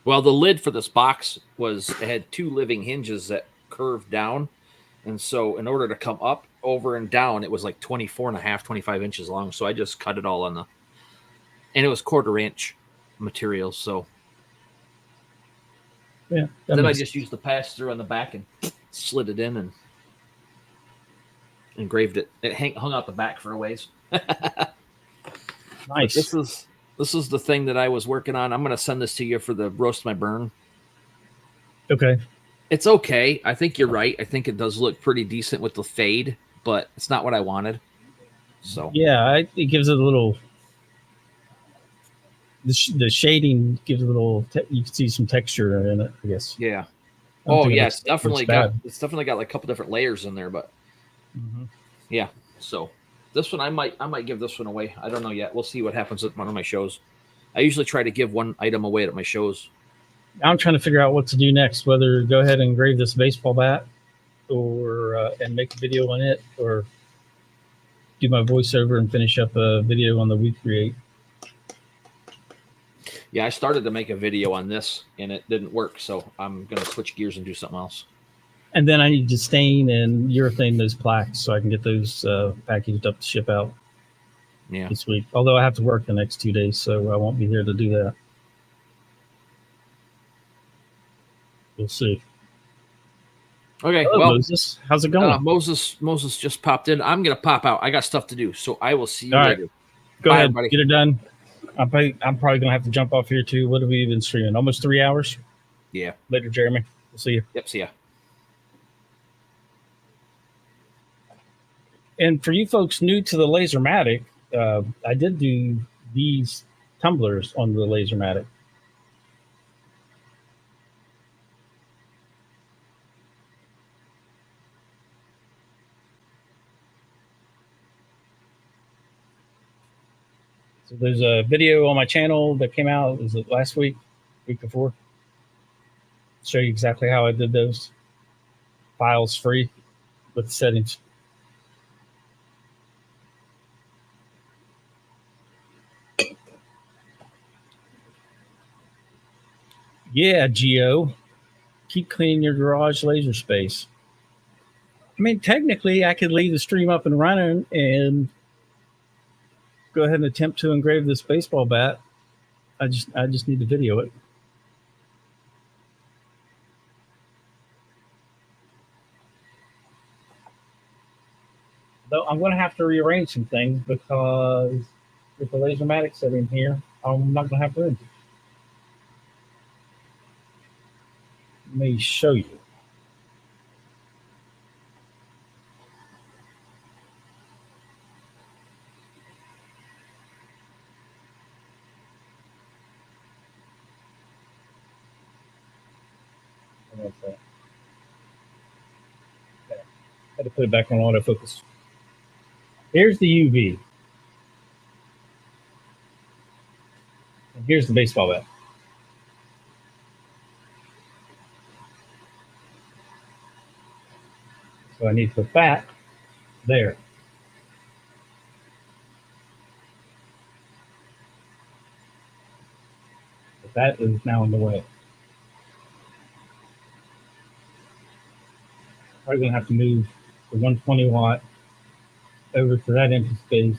Well, the lid for this box it had 2 living hinges that curved down. And so in order to come up, over, and down, it was like 24.5, 25 inches long. So I just cut it all on and it was 1/4 inch material. So yeah. Then I just used the pass through on the back and slid it in and engraved it. It hung out the back for a ways. Nice. This is the thing that I was working on. I'm going to send this to you for the roast my burn. Okay. It's okay. I think you're right. I think it does look pretty decent with the fade, but it's not what I wanted. So yeah, it gives it a little. The shading gives it a little. You can see some texture in it, I guess. Yeah. Oh yeah, it's definitely got like a couple different layers in there, but yeah. So this one I might give this one away. I don't know yet. We'll see what happens at one of my shows. I usually try to give one item away at my shows. I'm trying to figure out what to do next, whether go ahead and engrave this baseball bat or and make a video on it, or do my voiceover and finish up a video on the We Create. Yeah, I started to make a video on this and it didn't work, so I'm going to switch gears and do something else. And then I need to stain and urethane those plaques so I can get those packaged up to ship out this week. Although I have to work the next 2 days, so I won't be here to do that. We'll see. Okay, Hello, well, Moses. How's it going? Moses just popped in. I'm gonna pop out. I got stuff to do, so I will see you All right. later. Go Bye, ahead, everybody. get it done. I'm probably gonna have to jump off here too. What have we been streaming? Almost 3 hours. Yeah. Later, Jeremy. We'll see you. Yep. See ya. And for you folks new to the LaserMatic, I did do these tumblers on the LaserMatic. So there's a video on my channel that came out. Was it last week before? Show you exactly how I did those. Files free with settings. Yeah, Geo. Keep cleaning your garage laser space. I mean, technically, I could leave the stream up and running and go ahead and attempt to engrave this baseball bat. I just need to video it. Though I'm going to have to rearrange some things because with the LaserMatic setting here, I'm not going to have room. Let me show you. Okay. Had to put it back on autofocus. Here's the UV. And here's the baseball bat. So I need to put that there. But that is now in the way. Probably going to have to move the 120 watt over to that empty space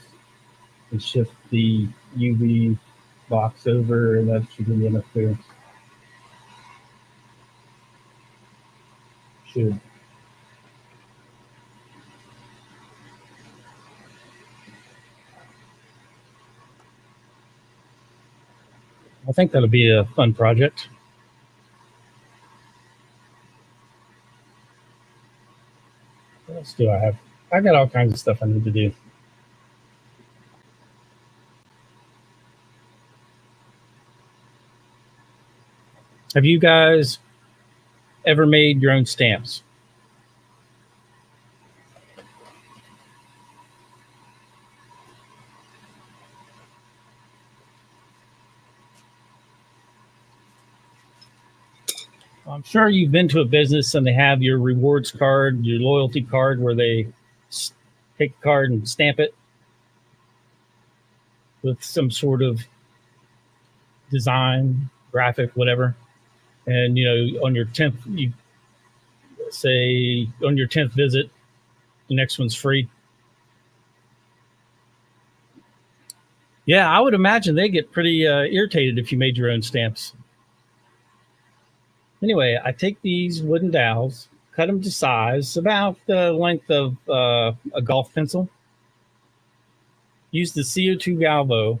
and shift the UV box over, and that should give me enough clearance. Should. I think that'll be a fun project. What else do I have? I got all kinds of stuff I need to do. Have you guys ever made your own stamps? I'm sure you've been to a business and they have your rewards card, your loyalty card, where they take the card and stamp it with some sort of design, graphic, whatever. And, you know, on your 10th, you say on your 10th visit, the next one's free. Yeah, I would imagine they get pretty irritated if you made your own stamps. Anyway, I take these wooden dowels, cut them to size, about the length of a golf pencil. Use the CO2 galvo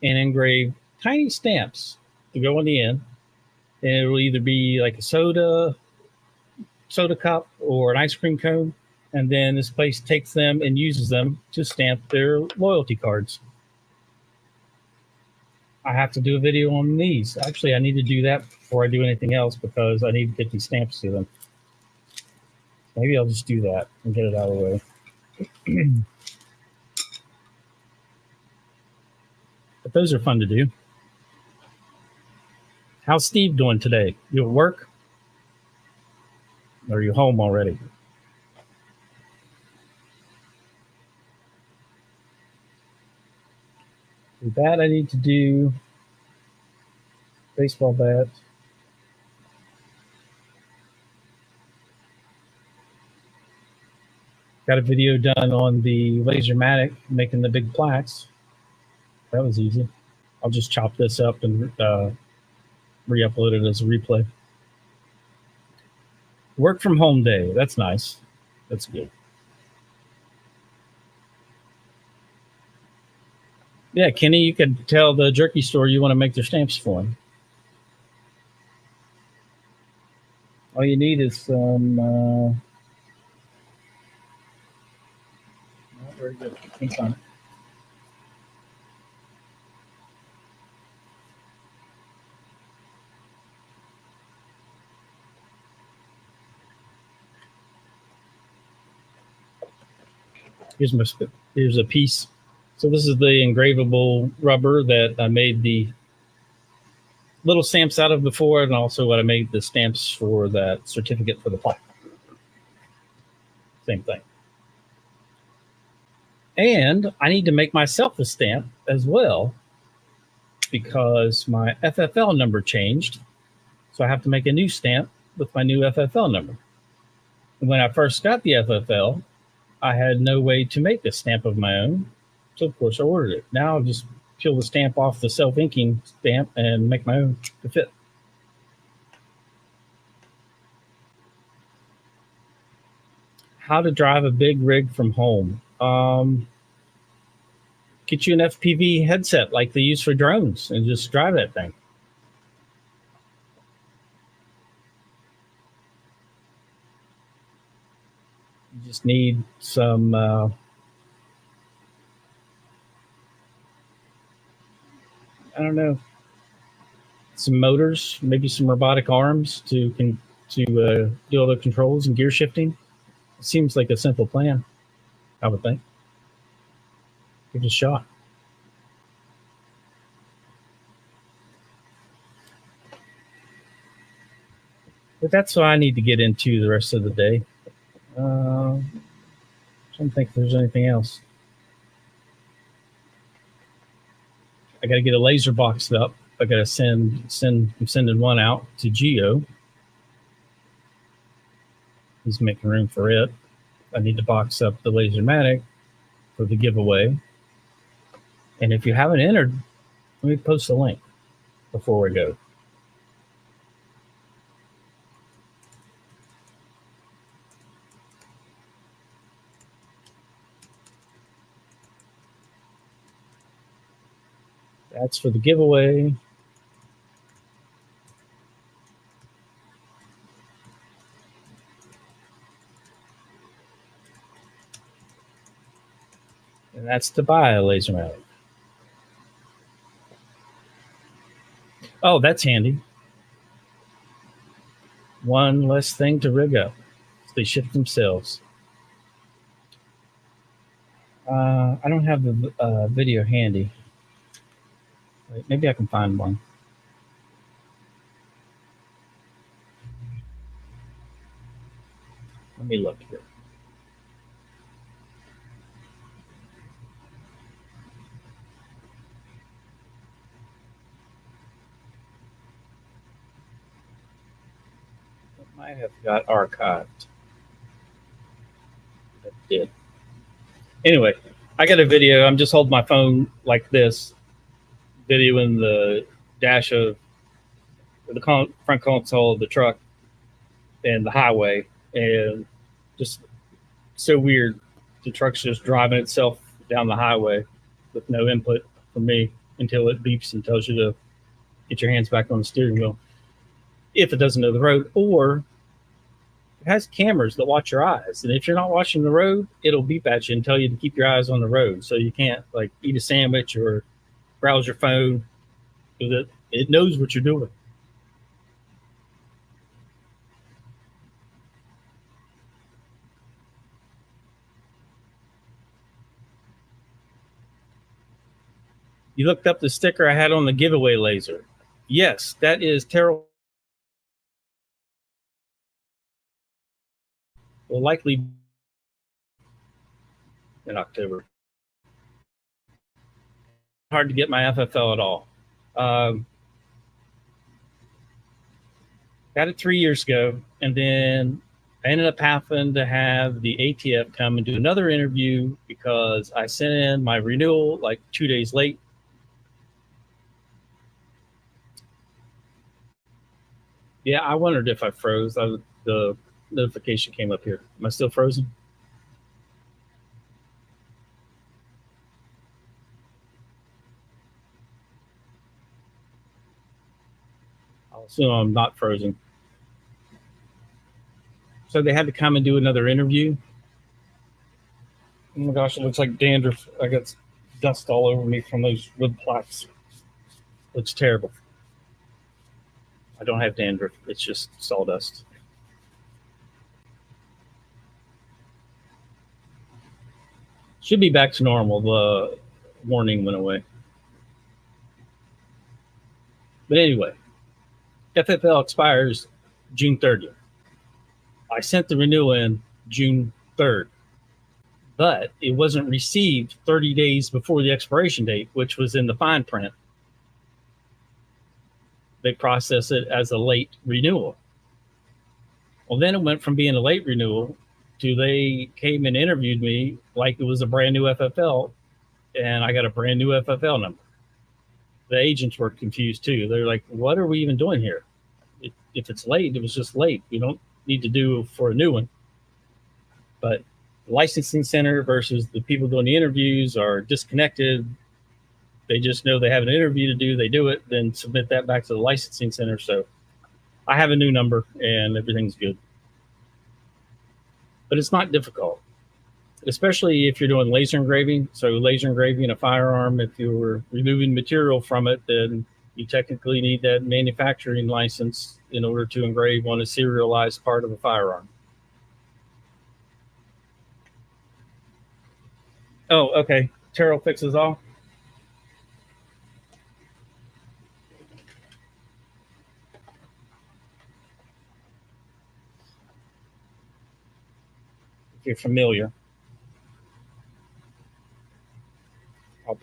and engrave tiny stamps to go on the end. And it will either be like a soda cup or an ice cream cone. And then this place takes them and uses them to stamp their loyalty cards. I have to do a video on these. Actually, I need to do that before I do anything else because I need to get these stamps to them. Maybe I'll just do that and get it out of the way. But those are fun to do. How's Steve doing today? You at work? Or are you home already? With that, I need to do baseball bat. Got a video done on the LaserMatic making the big plaques. That was easy. I'll just chop this up and re-upload it as a replay. Work from home day. That's nice. That's good. Yeah, Kenny, you could tell the jerky store you want to make their stamps for them. All you need is some. Very good. Ink on it. Here's a piece. So this is the engravable rubber that I made the little stamps out of before, and also what I made the stamps for that certificate for the plaque. Same thing. And I need to make myself a stamp as well because my FFL number changed. So I have to make a new stamp with my new FFL number. And when I first got the FFL, I had no way to make a stamp of my own. So of course I ordered it. Now I'll just peel the stamp off the self-inking stamp and make my own to fit. How to drive a big rig from home. Get you an FPV headset like they use for drones and just drive that thing. You just need some I don't know, some motors, maybe some robotic arms to do all the controls and gear shifting. It seems like a simple plan, I would think. Give it a shot. But that's what I need to get into the rest of the day. I don't think there's anything else. I got to get a laser boxed up. I got to I'm sending one out to Geo. He's making room for it. I need to box up the LaserMatic for the giveaway. And if you haven't entered, let me post a link before we go. That's for the giveaway. And that's to buy a LaserMatic. Oh, that's handy. One less thing to rig up. They ship themselves. I don't have the video handy. Wait, maybe I can find one. Let me look here. It might have got archived. It did. Anyway, I got a video. I'm just holding my phone like this, videoing the dash of the front console of the truck and the highway, and just so weird. The truck's just driving itself down the highway with no input from me until it beeps and tells you to get your hands back on the steering wheel if it doesn't know the road, or it has cameras that watch your eyes. And if you're not watching the road, it'll beep at you and tell you to keep your eyes on the road. So you can't like eat a sandwich or browse your phone, because it knows what you're doing. You looked up the sticker I had on the giveaway laser. Yes, that is terrible. Will likely in October. Hard to get my FFL at all. Got it 3 years ago, and then I ended up having to have the ATF come and do another interview because I sent in my renewal like 2 days late. Yeah, I wondered if I froze. The notification came up here. Am I still frozen? I'll assume I'm not frozen. So they had to come and do another interview. Oh my gosh, it looks like dandruff. I got dust all over me from those wood plaques. Looks terrible. I don't have dandruff. It's just sawdust. Should be back to normal. The warning went away. But anyway, FFL expires June 30th. I sent the renewal in June 3rd, but it wasn't received 30 days before the expiration date, which was in the fine print. They process it as a late renewal. Well, then it went from being a late renewal to they came and interviewed me like it was a brand new FFL, and I got a brand new FFL number. The agents were confused too. They're like, what are we even doing here? If it's late, it was just late. We don't need to do for a new one. But the licensing center versus the people doing the interviews are disconnected. They just know they have an interview to do. They do it, then submit that back to the licensing center. So I have a new number and everything's good. But it's not difficult, especially if you're doing laser engraving. So laser engraving a firearm, if you're removing material from it, then you technically need that manufacturing license in order to engrave on a serialized part of a firearm. Oh, okay. Terrell fixes all. If you're familiar,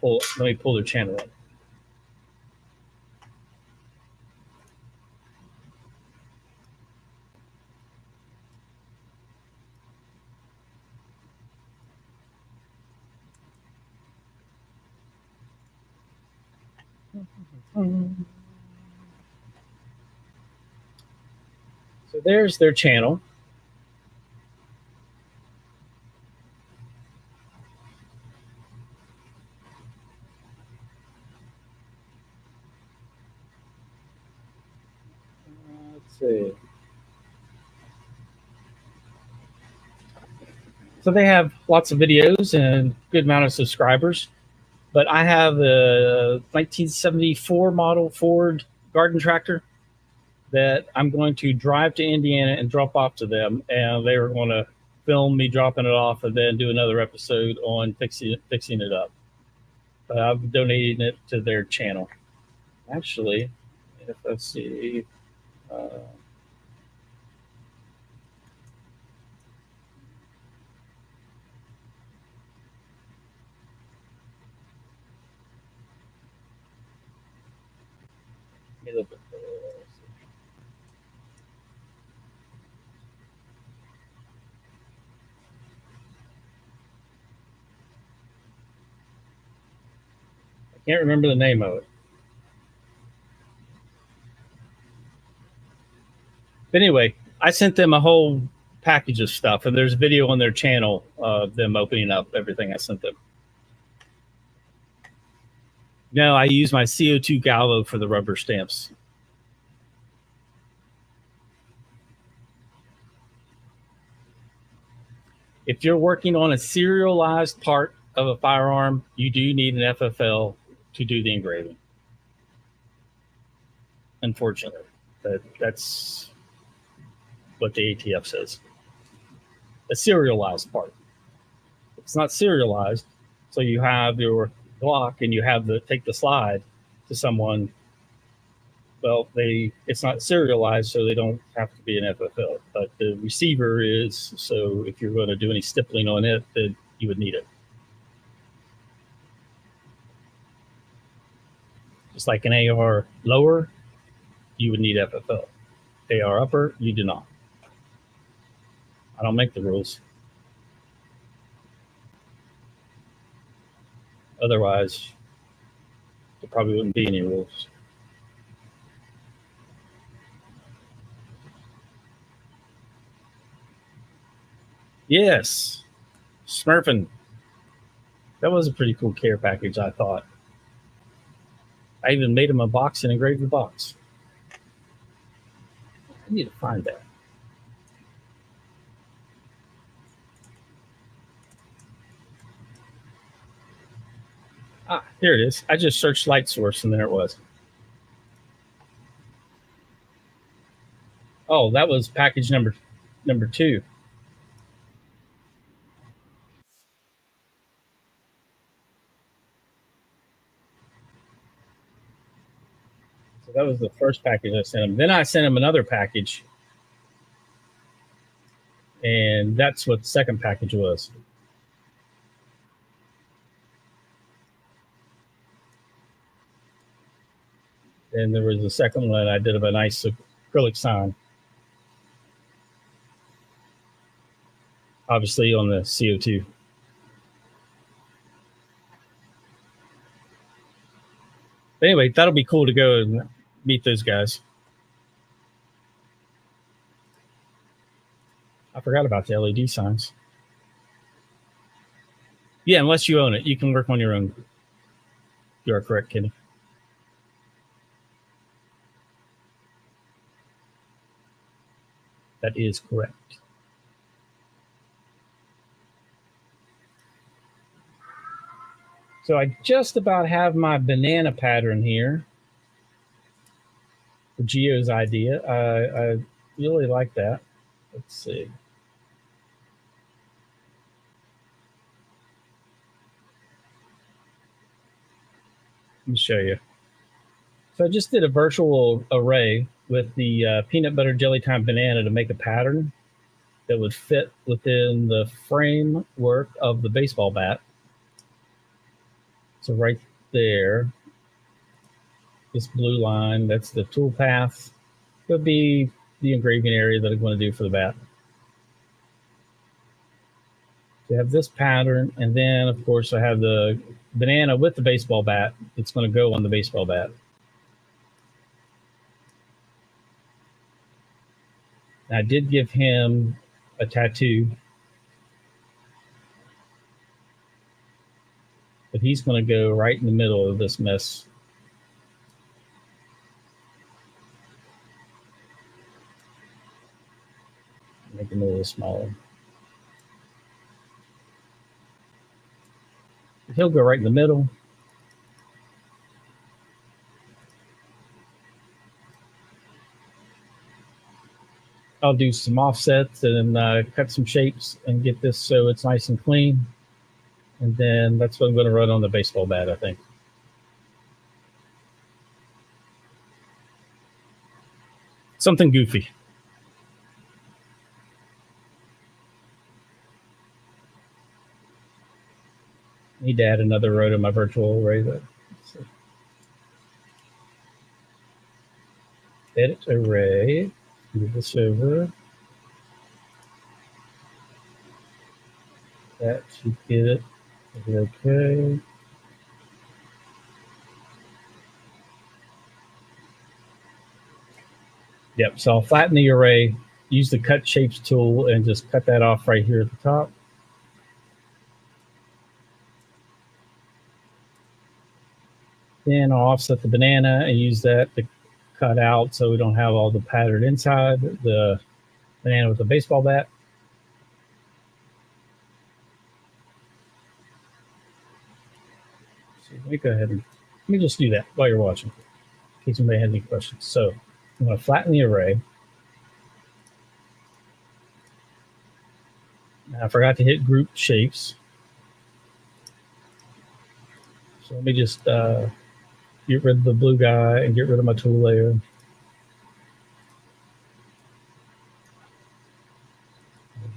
let me pull their channel up. So there's their channel. Let's see. So they have lots of videos and good amount of subscribers. But I have a 1974 model Ford garden tractor that I'm going to drive to Indiana and drop off to them. And they were going to film me dropping it off and then do another episode on fixing it up. But I'm donating it to their channel. Actually, if let's see. I can't remember the name of it. But anyway, I sent them a whole package of stuff, and there's a video on their channel of them opening up everything I sent them. No, I use my CO2 Galvo for the rubber stamps. If you're working on a serialized part of a firearm, you do need an FFL to do the engraving. Unfortunately, that's what the ATF says. A serialized part. It's not serialized, so you have your Glock and you have take the slide to someone. Well, it's not serialized, so they don't have to be an FFL. But the receiver is, so if you're going to do any stippling on it, then you would need it. Just like an AR lower, you would need FFL. AR upper, you do not. I don't make the rules. Otherwise, there probably wouldn't be any rules. Yes. Smurfing. That was a pretty cool care package, I thought. I even made him a box and engraved the box. I need to find that. Ah, here it is. I just searched light source and there it was. Oh, that was package number 2. So that was the first package I sent him. Then I sent him another package, and that's what the second package was. And there was a second one I did of a nice acrylic sign. Obviously on the CO2. But anyway, that'll be cool to go and meet those guys. I forgot about the LED signs. Yeah, unless you own it, you can work on your own. You are correct, Kenny. That is correct. So I just about have my banana pattern here for Gio's idea. I really like that. Let's see. Let me show you. So I just did a virtual array with the peanut butter jelly time banana to make a pattern that would fit within the framework of the baseball bat. So right there, this blue line, that's the tool path. Could be the engraving area that I'm going to do for the bat. So I have this pattern, and then of course I have the banana with the baseball bat that's going to go on the baseball bat. I did give him a tattoo, but he's going to go right in the middle of this mess. Make him a little smaller. He'll go right in the middle. I'll do some offsets and cut some shapes and get this so it's nice and clean. And then that's what I'm going to run on the baseball bat, I think. Something goofy. Need to add another row to my virtual array. Edit array. Move this over. That should get it. Okay. Yep, so I'll flatten the array, use the cut shapes tool, and just cut that off right here at the top. Then I'll offset the banana and use that to cut out so we don't have all the pattern inside the banana with the baseball bat. So let me go ahead and let me just do that while you're watching, in case anybody has any questions. So I'm going to flatten the array. Now, I forgot to hit group shapes. So let me just get rid of the blue guy and get rid of my tool layer.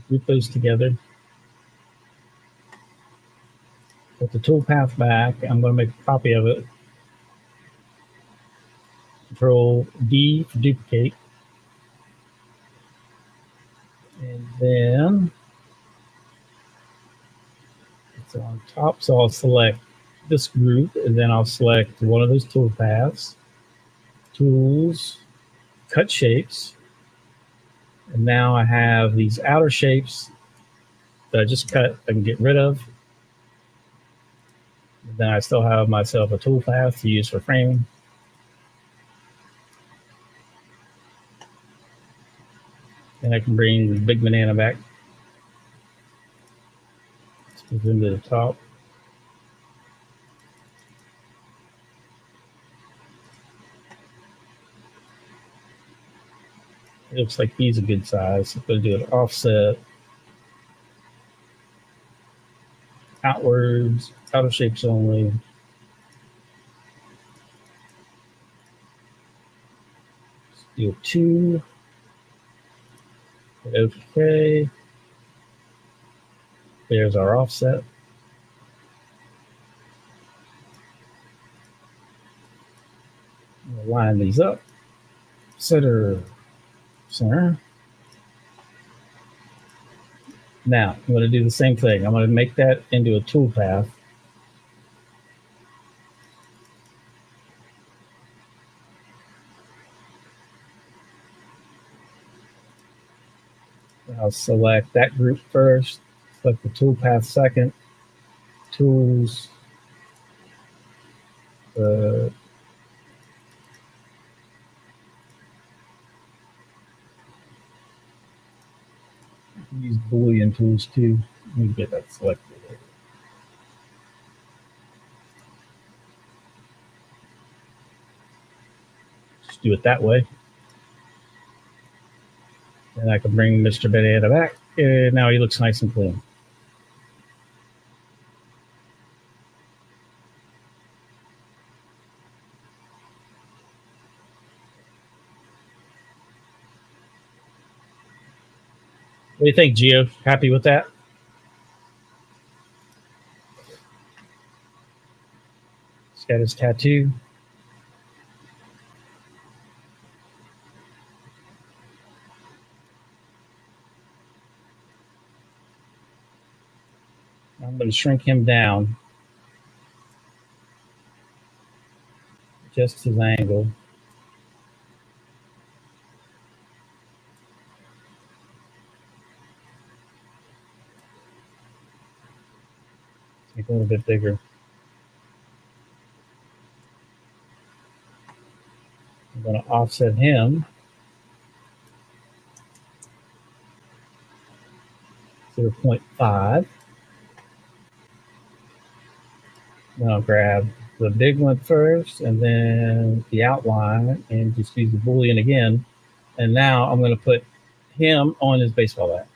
Group those together. Put the tool path back. I'm going to make a copy of it. Control D for duplicate. And then it's on top, so I'll select this group, and then I'll select one of those tool paths, tools, cut shapes, and now I have these outer shapes that I just cut and get rid of. Then I still have myself a tool path to use for framing. And I can bring the big banana back. Let's move into the top. It looks like he's a good size. I'm going to do an offset outwards, outer shapes only. Let's do a 2. Okay. There's our offset. We'll line these up. Center. Now, I'm going to do the same thing. I'm going to make that into a tool path. I'll select that group first, select the tool path second, tools, use Boolean tools too. Let me get that selected. Just do it that way. And I can bring Mr. Banana back. And now he looks nice and clean. What do you think, Gio? Happy with that? He's got his tattoo. I'm going to shrink him down. Just his angle. Make it a little bit bigger. I'm going to offset him. 0.5. Then I'll grab the big one first and then the outline and just use the Boolean again. And now I'm going to put him on his baseball bat.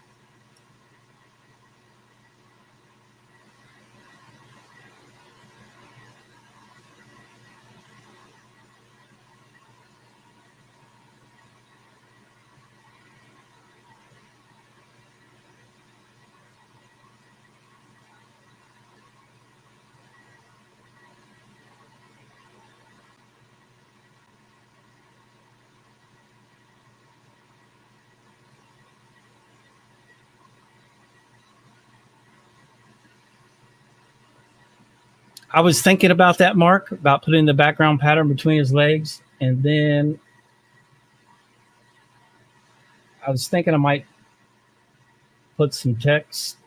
I was thinking about that, Mark, about putting the background pattern between his legs. And then I was thinking I might put some text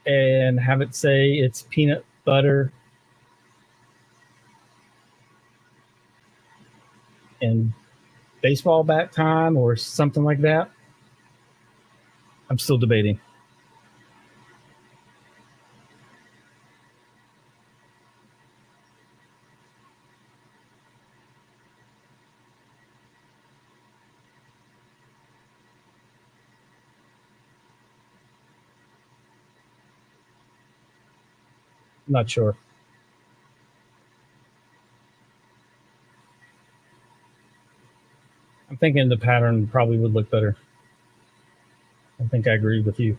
and have it say it's peanut butter and baseball bat time or something like that. I'm still debating. I'm not sure. I'm thinking the pattern probably would look better. I think I agree with you.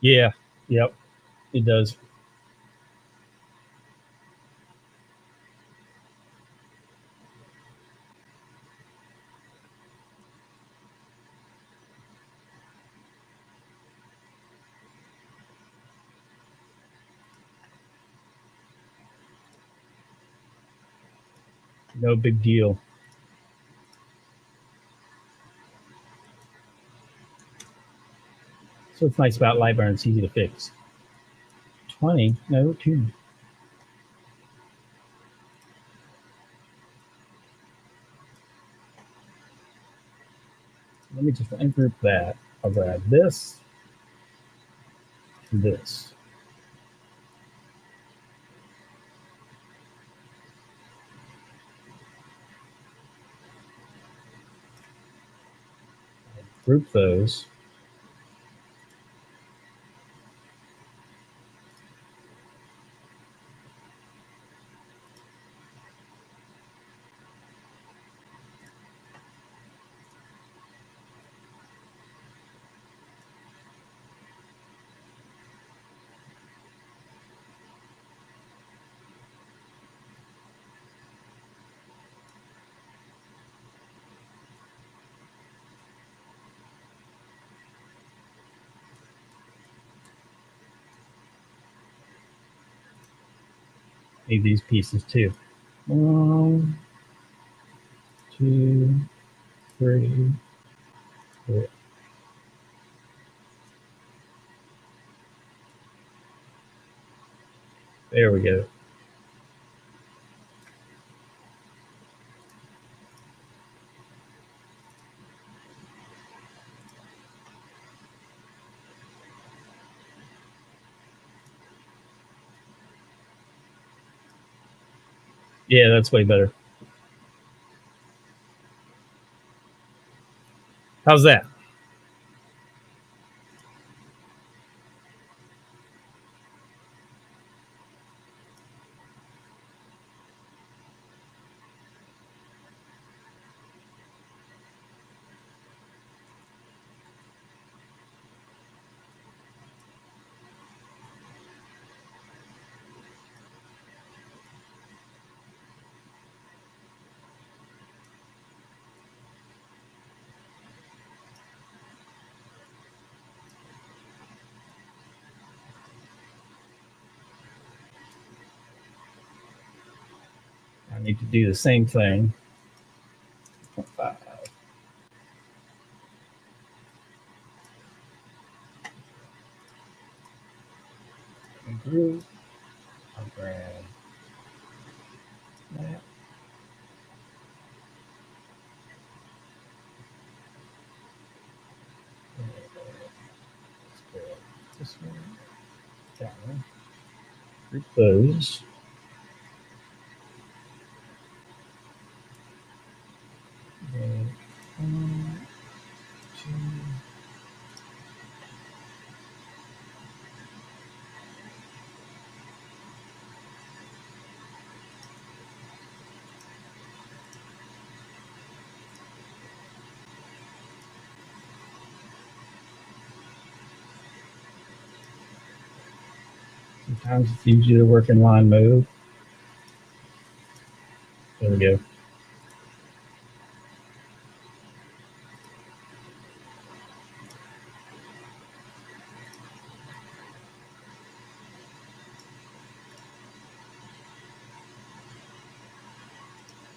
Yeah, yep, it does. No big deal. So what's nice about Lightburn, it's easy to fix. 20? No, 2. Let me just ungroup that. I'll grab this and this. Group those. Need these pieces too. 1, 2, 3, 4. There we go. Yeah, that's way better. How's that? I need to do the same thing. 5. Group. I'll grab that. Let's grab this one. That one. Group those. And 1, 2. Sometimes it's easier to work in line mode. There we go.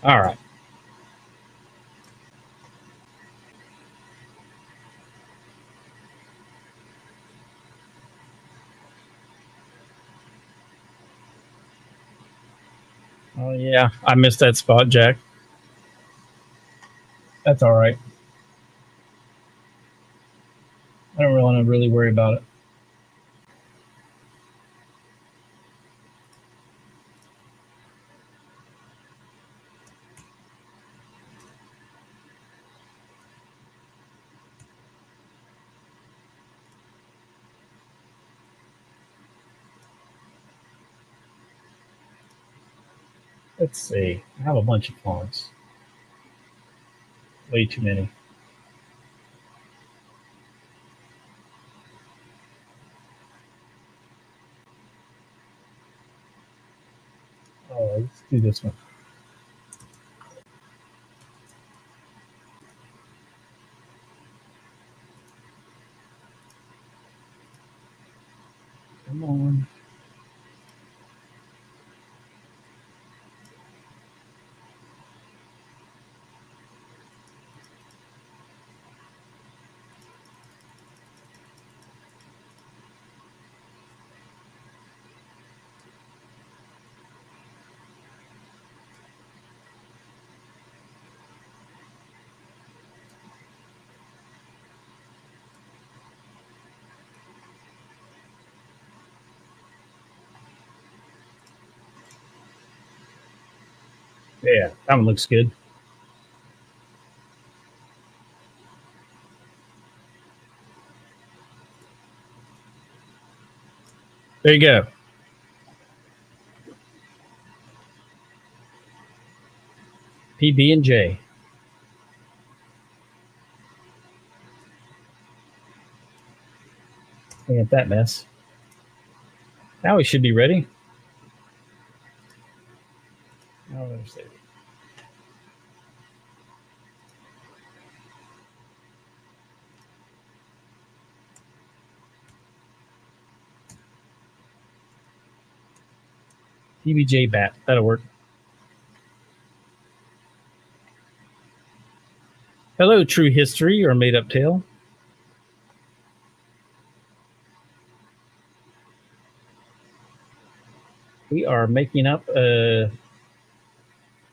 All right. Oh yeah, I missed that spot, Jack. That's all right. I don't want to really worry about it. Let's see. I have a bunch of fonts. Way too many. Oh, let's do this one. Come on. Yeah, that one looks good. There you go. PB and J. Look at that mess. Now we should be ready. Oh, there's it. PBJ bat. That'll work. Hello, true history or made up tale. We are making up a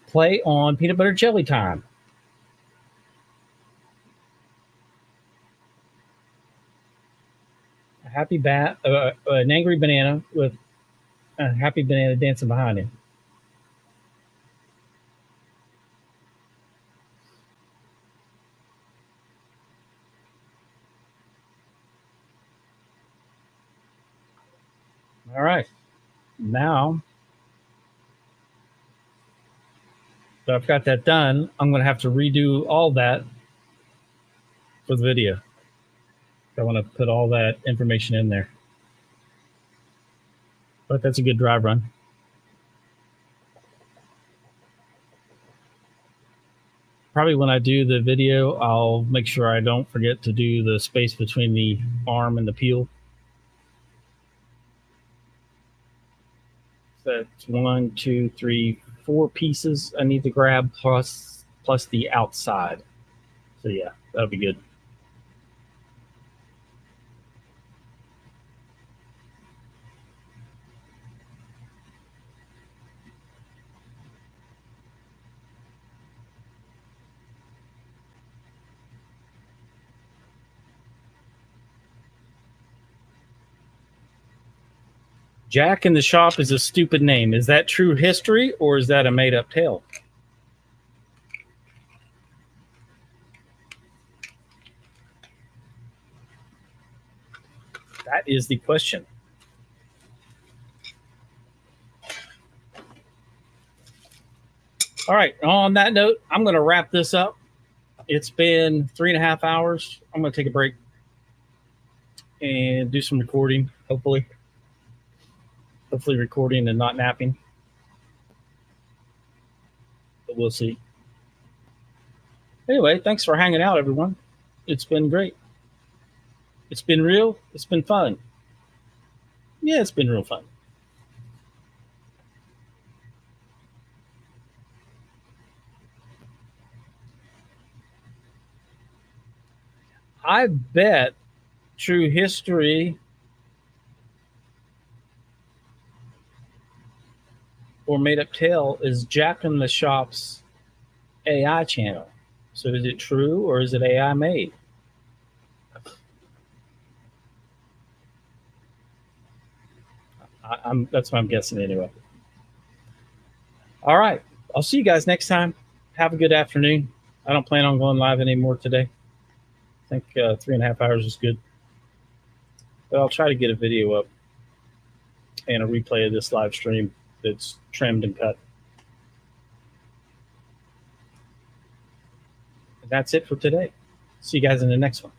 play on peanut butter jelly time. A happy bat, an angry banana with a happy banana dancing behind him. All right. Now that I've got that done, I'm going to have to redo all that for the video. I want to put all that information in there. But that's a good drive run. Probably when I do the video, I'll make sure I don't forget to do the space between the arm and the peel. So that's 1, 2, 3, 4 pieces I need to grab plus the outside. So yeah, that'll be good. Jack in the Shop is a stupid name. Is that true history or is that a made up tale? That is the question. All right. On that note, I'm going to wrap this up. It's been 3.5 hours. I'm going to take a break and do some recording, hopefully recording and not napping. But we'll see. Anyway, thanks for hanging out, everyone. It's been great. It's been real. It's been fun. Yeah, it's been real fun. I bet true history or made up tale is Jack in the Shop's AI channel. So is it true or is it AI made? That's what I'm guessing anyway. All right. I'll see you guys next time. Have a good afternoon. I don't plan on going live anymore today. I think 3.5 hours is good. But I'll try to get a video up and a replay of this live stream that's trimmed and cut. And that's it for today. See you guys in the next one.